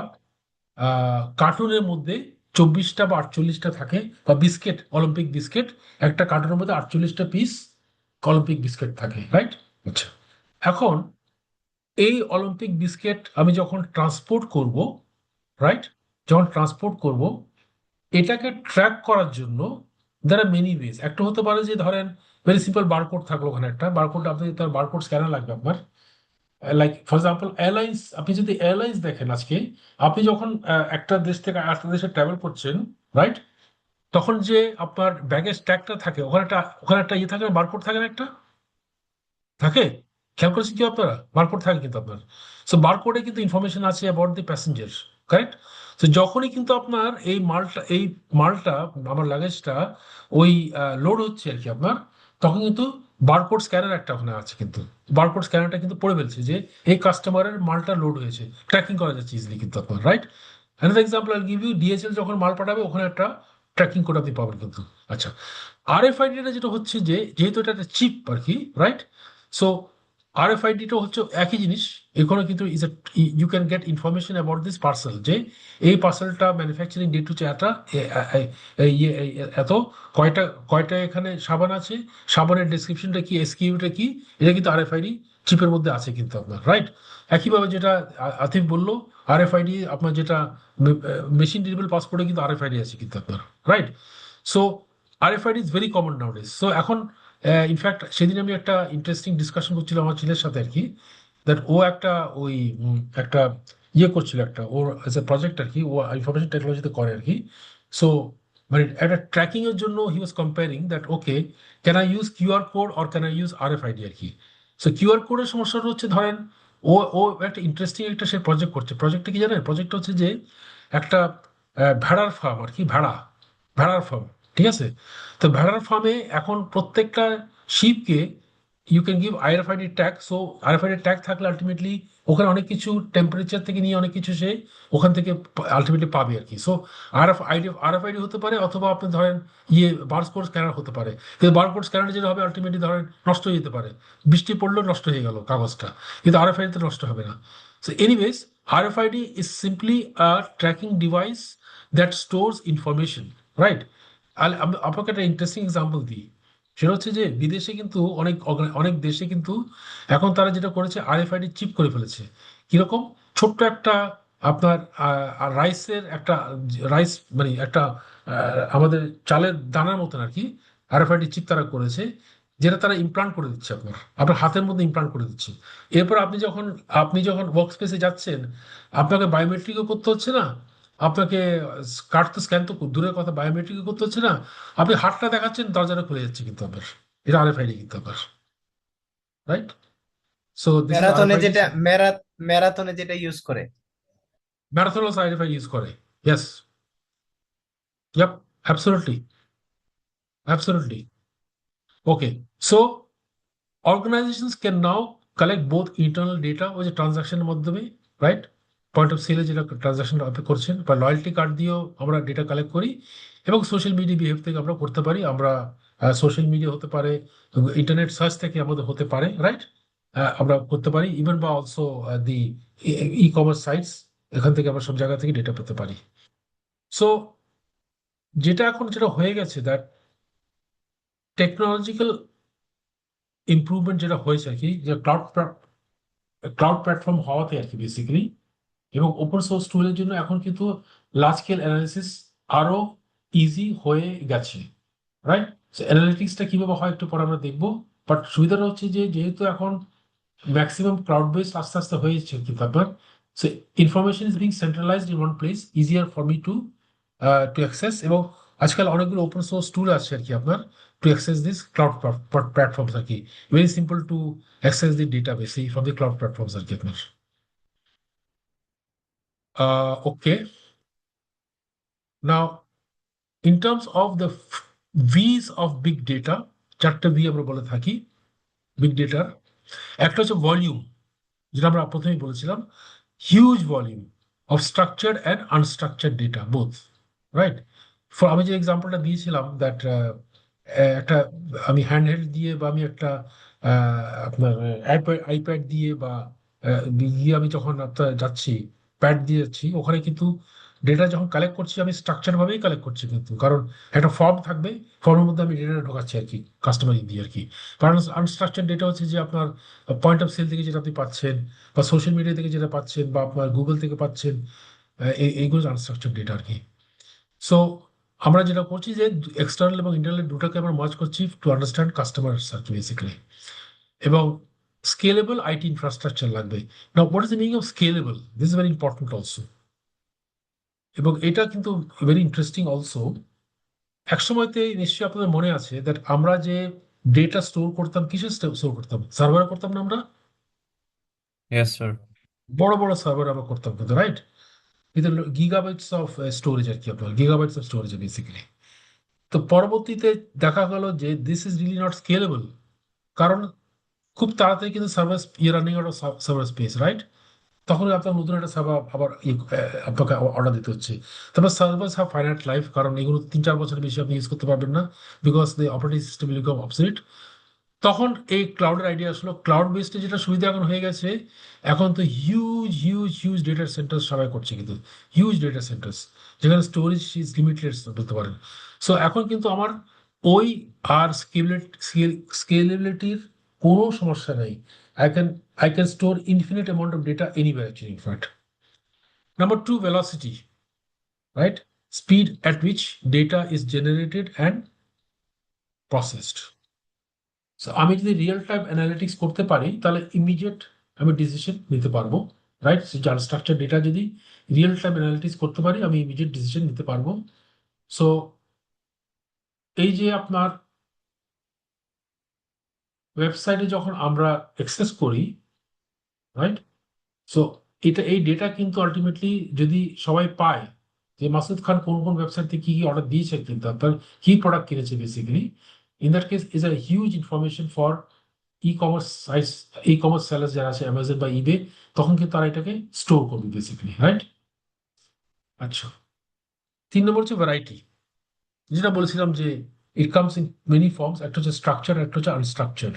কার্টুনের মধ্যে 24টা বা 48টা থাকে, বা বিস্কিট, অলিম্পিক বিস্কিট, একটা কার্টুনের মধ্যে 48টা পিস অলিম্পিক বিস্কিট থাকে, রাইট? আচ্ছা, এখন এই অলিম্পিক বিস্কিট আমি যখন ট্রান্সপোর্ট করব, রাইট, যখন ট্রান্সপোর্ট করব, এটাকে ট্র্যাক করার জন্য দ্যার আর মেনি ওয়েজ। একটা হতে পারে যে ধরেন ভেরি সিম্পল বারকোড থাকলো, ওখানে একটা বারকোড, আপনি তার বারকোড স্ক্যানার লাগবে আপনার। লাইক ফর এক্সাম্পল এয়ারলাইন্স, আপনি যদি এয়ারলাইন্স দেখেন আজকে, আপনি যখন একটা দেশ থেকে আরেকটা দেশে ট্রাভেল করছেন, রাইট, তখন যে আপনার ব্যাগেজ ট্যাগটা থাকে, ওখানে একটা ইয়ে থাকে না, বারকোড থাকে না একটা, থাকে, খেয়াল করেছেন কি আপনারা? বারকোড থাকে কিন্তু আপনার। সো বারকোডে কিন্তু ইনফরমেশন আছে অ্যাবাউট দি প্যাসেঞ্জার, কারেক্ট? তো যখনই কিন্তু আপনার এই মালটা আমার লাগেজটা ওই লোড হচ্ছে আর কি আপনার, তখন কিন্তু বারকোড স্ক্যানার একটা ওখানে আছে, কিন্তু বারকোড স্ক্যানারটা কিন্তু পড়ে ফেলছে যে এই কাস্টমারের মালটা লোড হয়েছে, ট্র্যাকিং করা যাচ্ছে ইজিলি কিন্তু আপনার, right? Another example I give you, DHL যখন মাল পাঠাবে ওখানে একটা ট্র্যাকিং কোড আপনি পাবেন কিন্তু। আচ্ছা, আরএফআইডিটা যেটা হচ্ছে যে, যেহেতু এটা একটা চিপ আর কি, রাইট? সো আরএফআইডিটা হচ্ছে একই জিনিস। এখানে কিন্তু is a, you can get information about this parcel, যে এই পার্সেলটা ম্যানুফ্যাকচারিং ডেট হচ্ছে এত, এত, কয়টা কয়টা এখানে সাবান আছে, সাবানের ডেসক্রিপশনটা কি, এসকিউটা কি, এটা কিন্তু আরএফআইডি চিপের মধ্যে আছে কিন্তু আপনার, রাইট? একইভাবে যেটা আতিফ বললো, আরএফআইডি আপনার যেটা মেশিন রিডেবল পাসপোর্টে কিন্তু আরএফআইডি আছে কিন্তু আপনার, right? So RFID is very common নাউডেজ। So এখন ইনফ্যাক্ট সেদিন আমি একটা ইন্টারেস্টিং ডিসকাশন করছিলাম আমার ছেলের সাথে আর কি, দ্যাট ও একটা ওই একটা ইয়ে করছিল, একটা ওর এজ এ প্রজেক্ট আর কি, ও ইনফরমেশন টেকনোলজিতে করে আর কি। সো মানে একটা ট্র্যাকিং এর জন্য he was comparing that, okay, can I use QR code or can I use RFID আর কি। সো কিউআর কোডের সমস্যাটা হচ্ছে, ধরেন ও ও একটা ইন্টারেস্টিং একটা সে প্রজেক্ট করছে। প্রজেক্টটা কি জানেন? প্রজেক্টটা হচ্ছে যে একটা ভেড়ার ফার্ম আর কি, ভেড়ার ফার্ম, ঠিক আছে? তো ভেড়ার ফার্মে এখন প্রত্যেকটা শিপকে you can give RFID tag. So RFID tag থাকলে আলটিমেটলি ওখানে অনেক কিছু টেম্পারেচার থেকে নিয়ে অনেক কিছু সে ওখান থেকে আলটিমেটলি পাবে আর কি। সো আরএফআইডি হতে পারে, অথবা আপনি ধরেন ইয়ে বারকোড স্ক্যানার হতে পারে। কিন্তু বারকোড স্ক্যানার যেটা হবে আলটিমেটলি ধরেন নষ্ট হয়ে যেতে পারে, বৃষ্টি পড়লেও নষ্ট হয়ে গেল কাগজটা, কিন্তু আরএফআইডিতে নষ্ট হবে না। So anyways, RFID is simply a tracking device that stores information, right? আপনাকে একটা ইন্টারেস্টিং এক্সাম্পল দিই। সেটা হচ্ছে যে বিদেশে কিন্তু অনেক দেশে কিন্তু এখন তারা যেটা করেছে, আরএফআইডি চিপ করে ফেলেছে। কিরকম? ছোট্ট একটা আপনার রাইসের একটা, রাইস মানে একটা আমাদের চালের দানার মতন আর কি, আরএফআইডি চিপ তারা করেছে, যেটা তারা ইমপ্লান্ট করে দিচ্ছে আপনার আপনার হাতের মধ্যে ইমপ্লান্ট করে দিচ্ছে। এরপর আপনি যখন ওয়ার্ক স্পেসে যাচ্ছেন, আপনাকে বায়োমেট্রিকও করতে হচ্ছে না, আপনাকে কার্ড তো স্ক্যান তো দূরের কথা, বায়োমেট্রিকও করতে হচ্ছে না, আপনি হাতটা দেখাচ্ছেন, দরজাটা খুলে যাচ্ছে কিন্তু আপনার। এটা আরএফআইডি কিন্তু আপনার, রাইট? সো দিস ইজ ম্যারাথনে আরএফআইডি। যেটা ম্যারাথনে যেটা ইউজ করে। ম্যারাথন অলসো আরএফআইডি ইউজ করে। Yes, yup, absolutely, absolutely. Okay, so organizations can now collect both internal data ওই যে ট্রানজাকশনের মাধ্যমে, রাইট, পয়েন্ট অফ সেলে যেটা ট্রানজাকশন আপনি করছেন, বা লয়্যালটি কার্ড দিয়েও আমরা ডেটা কালেক্ট করি, এবং সোশ্যাল মিডিয়া বিহেভ থেকে আমরা করতে পারি। আমরা সোশ্যাল মিডিয়া হতে পারে, ইন্টারনেট সার্চ থেকে আমাদের হতে পারে, রাইট, আমরা করতে পারি, ইভেন বা also the E commerce sites, এখান থেকে আমরা সব জায়গা থেকে ডেটা পেতে পারি। সো যেটা হয়ে গেছে, দ্যাট টেকনোলজিক্যাল ইমপ্রুভমেন্ট যেটা হয়েছে আর কি, যে ক্লাউড প্ল্যাটফর্ম হওয়াতে আর কি বেসিক্যালি, এবং ওপেন সোর্স টুলের জন্য এখন কিন্তু লার্জ স্কেল অ্যানালিসিস আরো ইজি হয়ে গেছে, রাইট? অ্যানালিটিক্সটা কিভাবে হয় একটু পরে আমরা দেখবো। বাট সুবিধাটা হচ্ছে যে যেহেতু এখন ম্যাক্সিমাম ক্লাউড বেসড আস্তে আস্তে হয়েছে কিন্তু আপনার, so information is being centralised in one place, easier for me to access. এবং আজকাল অনেকগুলো ওপেন সোর্স টুল আছে আর কি আপনার, to access this cloud platforms আর কি, very simple to access the database from the cloud platforms আর কি আপনার। Okay. Now, in terms of the V's of big data, চারটে ভি আমরা বলে থাকি বিগ ডেটার। একটা হচ্ছে ভলিউম, যেটা আমরা প্রথমেই বলেছিলাম, huge volume of structured and unstructured data both, right? For আমি যে এক্সাম্পলটা দিয়েছিলাম দ্যাট একটা আমি হ্যান্ড হেল্ড দিয়ে বা আমি একটা আপনার আইপ্যাড দিয়ে বা গিয়ে আমি যখন আপনার যাচ্ছি, প্যাড দিয়ে যাচ্ছি, ওখানে কিন্তু ডেটা যখন কালেক্ট করছি আমি স্ট্রাকচার ভাবেই কালেক্ট করছি কিন্তু, কারণ একটা ফর্ম থাকবে, ফর্মের মধ্যে আমি ডেটা ঢোকাচ্ছি আর কি, কাস্টমার দিয়ে আর কি। কারণ আনস্ট্রাকচার ডেটা হচ্ছে যে আপনার পয়েন্ট অফ সেল থেকে যেটা আপনি পাচ্ছেন, বা সোশ্যাল মিডিয়া থেকে যেটা পাচ্ছেন, বা আপনার গুগল থেকে পাচ্ছেন, এইগুলো আনস্ট্রাকচার ডেটা আর কি। সো আমরা যেটা করছি যে এক্সটার্নাল এবং ইন্টারনাল দুটাকে আমরা মার্জ করছি to understand customer search basically. এবং স্কেলেবল আইটি ইনফ্রাস্ট্রাকচার লাগবে। Now what is the meaning of scalable? This is very important also. এবং এটা কিন্তু ভেরি ইন্টারেস্টিং অলসো। একসময়তে নিশ্চয়ই আপনাদের মনে আছে দ্যাট আমরা যে ডেটা স্টোর করতাম, কিসে স্টোর করতাম? সার্ভারে করতাম না আমরা? Yes sir. বড় বড় সার্ভার আমরা করতাম কিন্তু, right? With gigabytes of storage আর কি, আপনার গিগাবাইটস অফ স্টোরেজ বেসিক্যালি। তো পরবর্তীতে দেখা গেল যে this is really not scalable, কারণ খুব তাড়াতাড়ি কিন্তু server running out of server space, right? তখন আপনার নতুন একটা সার্ভার আবার আপনাকে অর্ডার দিতে হচ্ছে। তারপর সার্ভার্স হ্যাভ ফাইনাইট লাইফ, কারণ এগুলো 3-4 বছরের বেশি আপনি ইউজ করতে পারবেন না, because the operating system will become obsolete. তখন এই ক্লাউডের আইডিয়া আসলো। ক্লাউড বেসডে যেটা সুবিধা এখন হয়ে গেছে, এখন তো huge huge huge data centre সবাই করছে কিন্তু, হিউজ ডেটা সেন্টার্স, যেখানে স্টোরেজ ইজ লিমিটেড বলতে পারেন। সো এখন কিন্তু আমার ওই আর স্কেলেবিলিটির কোনো সমস্যা নেই। I can I can store infinite amount of data anywhere actually, in fact. Number two, velocity, right? Speed at which data is generated and processed. So আমি যদি রিয়েল টাইম অ্যানালিটিক্স করতে পারি, তাহলে ইমিডিয়েট আমি ডিসিশন নিতে পারবো, right? যে unstructured data যদি রিয়েল টাইম অ্যানালিটিক্স করতে পারি, আমি ইমিডিয়েট ডিসিশন নিতে পারবো। সো এই যে আপনার ওয়েবসাইটে যখন আমরা অ্যাক্সেস করি, রাইট? সো এই ডেটা কিন্তু আলটিমেটলি যদি সবাই পায় যে মাসুদ খান কোন কোন ওয়েবসাইট থেকে কি কি অর্ডার দিয়েছে, কিন্তু আপনার কি প্রোডাক্ট কিনেছে basically, in that case is a huge information for e commerce sites, e commerce sellers যারা আছে অ্যামাজন বা ইবে, তখন কিন্তু তারা এটাকে স্টোর করবে বেসিক্যালি, রাইট? আচ্ছা, 3 নম্বর হচ্ছে ভ্যারাইটি। যেটা বলেছিলাম যে it comes in many forms, একটা হচ্ছে স্ট্রাকচার, একটা হচ্ছে আনস্ট্রাকচার।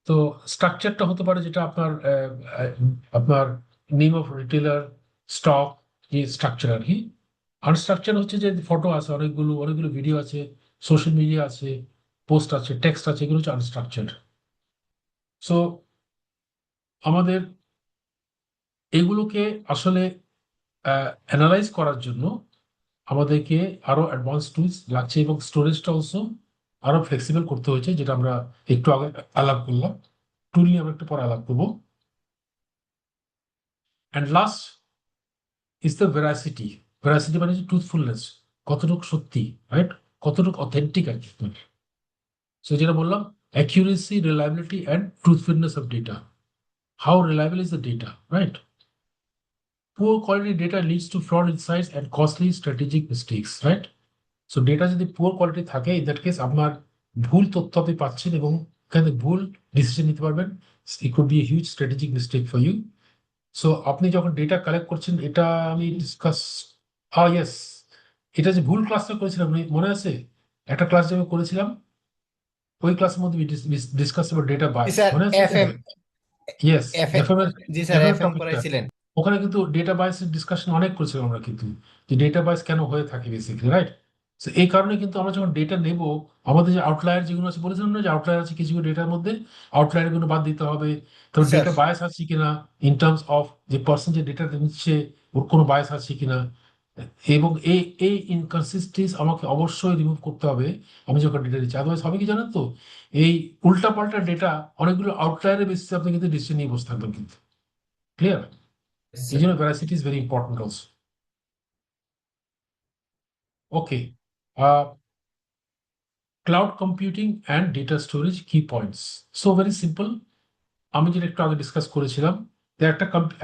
তো স্ট্রাকচারটা হতে পারে যেটা আপনার আপনার নেম অফ রিটেলার, স্টক, যে স্ট্রাকচার আর কি। আনস্ট্রাকচার হচ্ছে যে ফটো আছে, অনেকগুলো অনেকগুলো ভিডিও আছে, সোশ্যাল মিডিয়া আছে, পোস্ট আছে, টেক্সট আছে, এগুলো হচ্ছে আনস্ট্রাকচার। সো আমাদের এগুলোকে আসলে অ্যানালাইজ করার জন্য আমাদেরকে আরো অ্যাডভান্স টুলস লাগছে, এবং স্টোরেজটা অলসো আরো ফ্লেক্সিবল করতে হয়েছে, যেটা আমরা একটু আগে আলাপ করলাম। টুল নিয়ে আমরা একটু পরে আলাপ করবো। And last is the veracity. Veracity মানে ট্রুথফুলনেস, কতটুকু সত্যি, রাইট? কতটুকু অথেন্টিক আর কি। সো যেটা বললাম, accuracy, reliability and truthfulness of data. How reliable is the data, right? Poor quality data leads to fraud insights and costly strategic mistakes, right? So data যদি poor quality থাকে, in that case আপনার ভুল তথ্য আপনি পাচ্ছেন, এবং এখানে ভুল ডিসিশন নিতে পারবেন। It could be a huge strategic mistake for you. So আপনি যখন ডেটা কালেক্ট করছেন, এটা আমি ডিসকাস, ইয়েস, এটা যে ভুল ক্লাসটা করেছিলাম মনে আছে? একটা ক্লাস যে আমি করেছিলাম, ওই ক্লাসের মধ্যে ডিসকাস অ্যাবাউট ডেটা জি বায়াস, স্যার, মনে আছে? F M yes, F FM এর, জি স্যার, এফএম এর এফ এম টপিকটা। করাইছিলেন। ওখানে কিন্তু ডেটা বায়াসের ডিসকাশন অনেক করেছিলাম আমরা কিন্তু, যে ডেটা বায়াস কেন হয়ে থাকে বেসিক্যালি, রাইট? তো এই কারণে কিন্তু আমরা যখন ডেটা নেব, আমাদের যে আউটলায়ার যেগুলো আছে, বলেছিলাম না যে আউটলায়ার আছে কিছু ডেটার মধ্যে, আউটলায়ার গুলো বাদ দিতে হবে। তারপর স্যার ডেটা বায়াস আছে কিনা, ইন টার্মস অফ যে পার্সন যে ডেটা নিচ্ছে ওর কোনো বায়াস আছে কিনা, এবং এই এই ইনকনসিস্টেন্স আমাকে অবশ্যই রিমুভ করতে হবে আমি যখন ডেটা দিচ্ছি। আদারওয়াইজ হবে কি জানেন তো, এই উল্টা পাল্টা ডেটা, অনেকগুলো আউটলায়ারের বেসিসে আপনি কিন্তু ডিসিশন নিয়ে বসে থাকবেন কিন্তু। ক্লিয়ার? এই জন্য ভ্যারাসিটি is very important also. Okay, cloud computing and data storage কি পয়েন্টস। So very simple. আমি যেটা একটু আগে ডিসকাস করেছিলাম, যে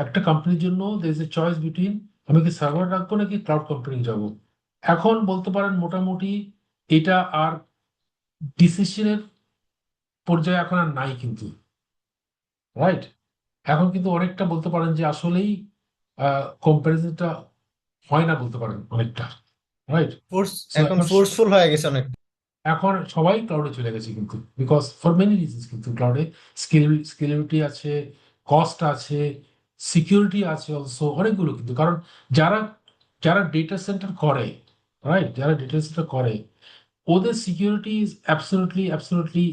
একটা কোম্পানির জন্য there is a choice between আমি কি সার্ভার রাখবো নাকি ক্লাউড কম্পিউটিং যাবো। এখন বলতে পারেন মোটামুটি এটা আর ডিসিশনের পর্যায়ে এখন আর নাই কিন্তু, রাইট? এখন কিন্তু অনেকটা বলতে পারেন যে আসলেই কম্পারিজনটা হয় না বলতে পারেন অনেকটা, রাইট? ফোর্স সো এখন এখন ফোর্সফুল হয়ে গেছে অনেক। এখন সবাই ক্লাউডে চলে গেছে কিন্তু, বিকজ ফর মেনি রিজনস, কিন্তু ক্লাউডে স্কেলেবিলিটি আছে, কস্ট আছে, সিকিউরিটি আছে অলসো, অনেকগুলো কিন্তু। কারণ যারা যারা ডেটা সেন্টার করে, রাইট, যারা ডেটা সেন্টার করে, ওদের security is absolutely absolutely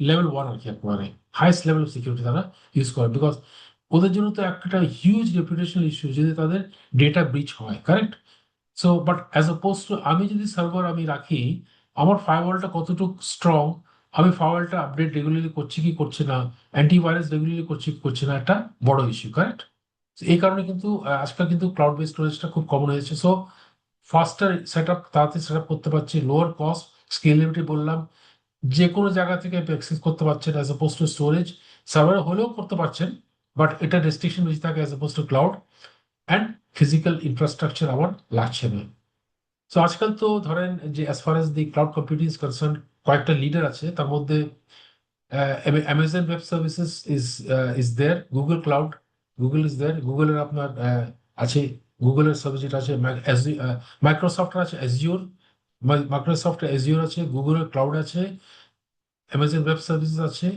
level one আর কি, একেবারে হাইস্ট লেভেল অফ সিকিউরিটি তারা ইউজ করে। বিকজ ওদের জন্য তো একটা হিউজ রেপুটেশনাল ইস্যু যদি তাদের ডেটা ব্রিচ হয়, correct? So but as oppose to আমি যদি সার্ভার আমি রাখি, আমার ফায়ারওয়ালটা কতটুকু স্ট্রং, আমি ফায়ারওয়ালটা আপডেট রেগুলারলি করছি কি করছি না, অ্যান্টিভাইরাস রেগুলারলি করছি কি করছি না, একটা বড় ইস্যু, কারেক্ট? এই কারণে কিন্তু আজকাল কিন্তু ক্লাউড বেসড স্টোরেজটা খুব কমন হয়েছে। সো ফাস্টার সেট আপ, তাড়াতাড়ি সেট আপ করতে পারছি, লোয়ার কস্ট, স্কেলেবিলিটি বললাম, যে কোনো জায়গা থেকে অ্যাক্সেস করতে পারছেন, as oppose to storage server হলেও করতে পারছেন, বাট এটা রেস্ট্রিকশন বেশি থাকে as oppose to cloud, and physical infrastructure আমার লাগছে না। সো আজকাল তো ধরেন যে as far as the cloud computing is concern, কয়েকটা লিডার আছে, তার মধ্যে Amazon Web Services is there, Google cloud, Google is there, গুগলের আপনার আছে, গুগলের সার্ভিস যেটা আছে, মাইক্রোসফটের আছে অ্যাজিওর, মাইক্রোসফট অ্যাজিওর আছে, গুগলের ক্লাউড আছে, অ্যামাজন ওয়েব সার্ভিসেস আছে,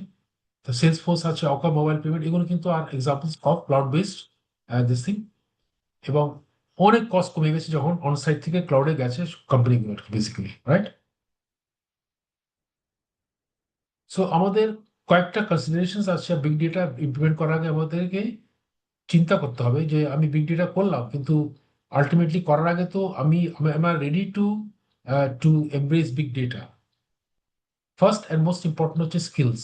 সেলস ফোর্স আছে, অকা মোবাইল পেমেন্ট, এগুলো কিন্তু are examples of cloud based this thing. এবং অনেক কস্ট কমে গেছে যখন অনসাইট থেকে ক্লাউডে গেছে কোম্পানিগুলো, বেসিক্যালি, রাইট? সো আমাদের কয়েকটা কনসিডারেশন আছে বিগ ডেটা ইমপ্লিমেন্ট করার আগে। আমাদেরকে চিন্তা করতে হবে যে আমি বিগ ডেটা করলাম, কিন্তু আলটিমেটলি করার আগে তো আমি ready to to embrace big data. First and most important হচ্ছে স্কিলস,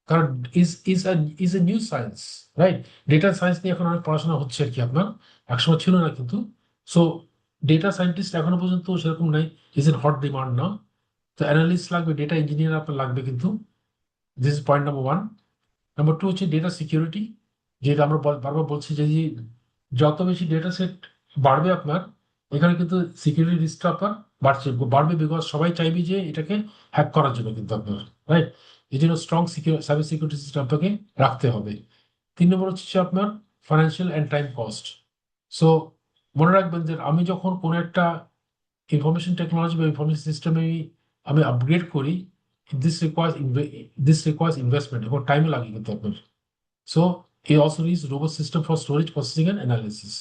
কারণ is is is a new science, right? Data science নিয়ে এখন অনেক পড়াশোনা হচ্ছে আর কি, আপনার একসময় ছিল না কিন্তু। সো ডেটা সায়েন্টিস্ট এখনো পর্যন্ত সেরকম নাই, ইজ ইন হট ডিমান্ড না। তো অ্যানালিস্ট লাগবে, ডেটা ইঞ্জিনিয়ার আপনার লাগবে কিন্তু। This is point number one. Number two হচ্ছে ডেটা সিকিউরিটি, যেটা আমরা বারবার বলছি যে যত বেশি ডেটা সেট বাড়বে আপনার, এখানে কিন্তু সিকিউরিটি রিস্কটা আপনার বাড়বে, বিকজ সবাই চাইবে যে এটাকে হ্যাক করার জন্য কিন্তু আপনার, রাইট? এই জন্য স্ট্রং সাইবার সিকিউরিটি সিস্টেম আপনাকে রাখতে হবে। তিন নম্বর হচ্ছে আপনার financial and time cost. So মনে রাখবেন যে আমি যখন কোনো একটা ইনফরমেশন টেকনোলজি বা ইনফরমেশন সিস্টেমে আমি আপগ্রেড করি, দিস রিকোয়ার্স ইনভেস্টমেন্ট এবং টাইম লাগে কিন্তু আপনার। So it also needs robust system for storage, processing and analysis.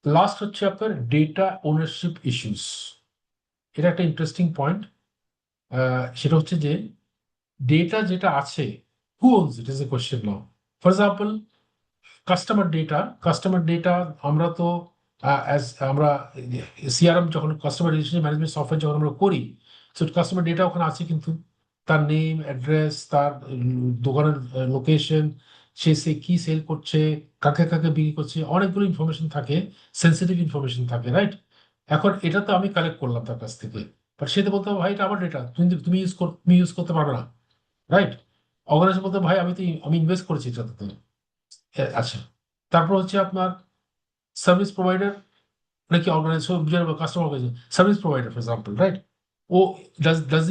Last হচ্ছে আপনার ডেটা ওনারশিপ ইস্যুস। এটা একটা ইন্টারেস্টিং পয়েন্ট। সেটা হচ্ছে যে ডেটা যেটা আছে, who owns it is a question now. For example customer data আমরা তো অ্যাজ আমরা সিআরএম যখন কাস্টমার রিলেশনশিপ ম্যানেজমেন্ট সফটওয়্যার যখন আমরা করি, সো কাস্টমার ডেটা ওখানে আছে কিন্তু, তার নেম, অ্যাড্রেস, তার দোকানের লোকেশন, সে কি সেল করছে, কাকে কাকে বিক্রি করছে, অনেকগুলো ইনফরমেশন থাকে, সেন্সিটিভ ইনফরমেশন থাকে, রাইট? এখন এটা তো আমি কালেক্ট করলাম তার কাছ থেকে, বাট সে তো বলতে হবে ভাই এটা আমার ডেটা, তুমি ইউজ করতে পারবে না, রাইট? অর্গানাইজেশন বলতে ভাই আমি ইনভেস্ট করেছি এটাতে। আচ্ছা, তারপর হচ্ছে আপনার সার্ভিস প্রোভাইডার, নাকি organisation, customer organisation, service provider for example, right? ও does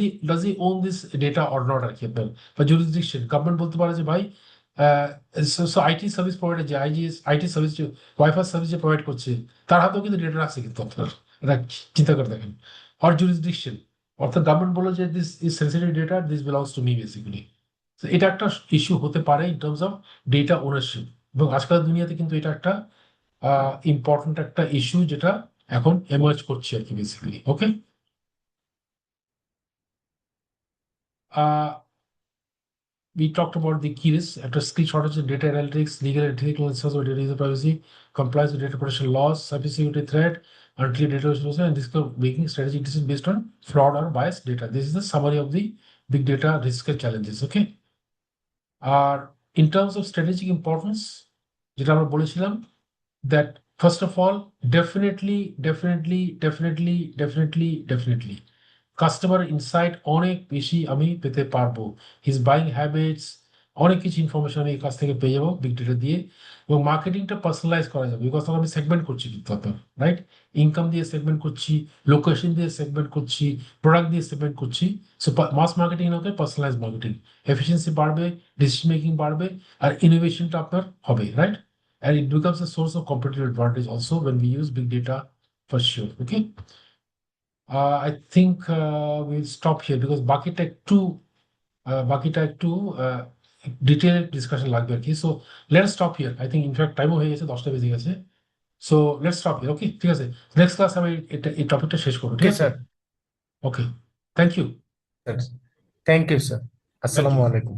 he own this data or not আর কি আপনার, বা জুরিসডিকশন গভর্নমেন্ট বলতে পারে যে ভাই আইটি সার্ভিস প্রোভাইডার, যে আইটি সার্ভিস, যে ওয়াইফাই সার্ভিস যে প্রোভাইড করছে, তার হাতেও কিন্তু ডেটা আছে কিন্তু আপনার, এটা চিন্তা করে দেখেন। আর জুরিসডিকশন, অর্থাৎ গভর্নমেন্ট বললো যে this is sensitive data, this belongs to me basically. এটা একটা ইস্যু হতে পারে in terms of data ownership, এবং আজকাল দুনিয়াতে কিন্তু এটা একটা ইম্পর্টেন্ট একটা ইস্যু যেটা এখন এমার্জ করছে আর কি, basically. Okay, we talked about the key risks after skill shortage in data analytics, legal and ethical concerns with data user privacy, compliance with data protection laws, cybersecurity threat, unclear data sources, and risk of making strategic decisions based on fraud or biased data. This is the summary of the big data risk and challenges. Okay, আর in terms of strategic importance, যেটা আমরা বলেছিলাম, that first of all, definitely customer insight অনেক বেশি আমি পেতে পারবো, his buying habits, অনেক কিছু ইনফরমেশন আমি এর কাছ থেকে পেয়ে যাবো বিগ ডেটা দিয়ে। এবং মার্কেটিংটা পার্সোনালাইজ করা যাবে, বিকজ তখন আমি সেগমেন্ট করছি কিন্তু আপনার, রাইট? ইনকাম দিয়ে সেগমেন্ট করছি, লোকেশন দিয়ে সেগমেন্ট করছি, প্রোডাক্ট দিয়ে সেগমেন্ট করছি। সো মাস মার্কেটিং হতে পার্সোনালাইজ মার্কেটিং, এফিসিয়েন্সি বাড়বে, ডিসিশন মেকিং বাড়বে, আর ইনোভেশনটা আপনার হবে, right? And it becomes a source of competitive advantage also when we use big data, for sure. Okay. I think we'll stop here because বাকিটা একটু detail discussion লাগবে আর কি। So let's stop here. I think in fact টাইমও হয়ে গেছে, 10টা বেজে গেছে। So let's stop here. Okay, ঠিক আছে। নেক্সট ক্লাস আমি এই টপিকটা শেষ করবো, ঠিক ওকে আছে? Sir. Okay, thank you. Thank you sir. Thank আসসালামু ইউ। আলাইকুম।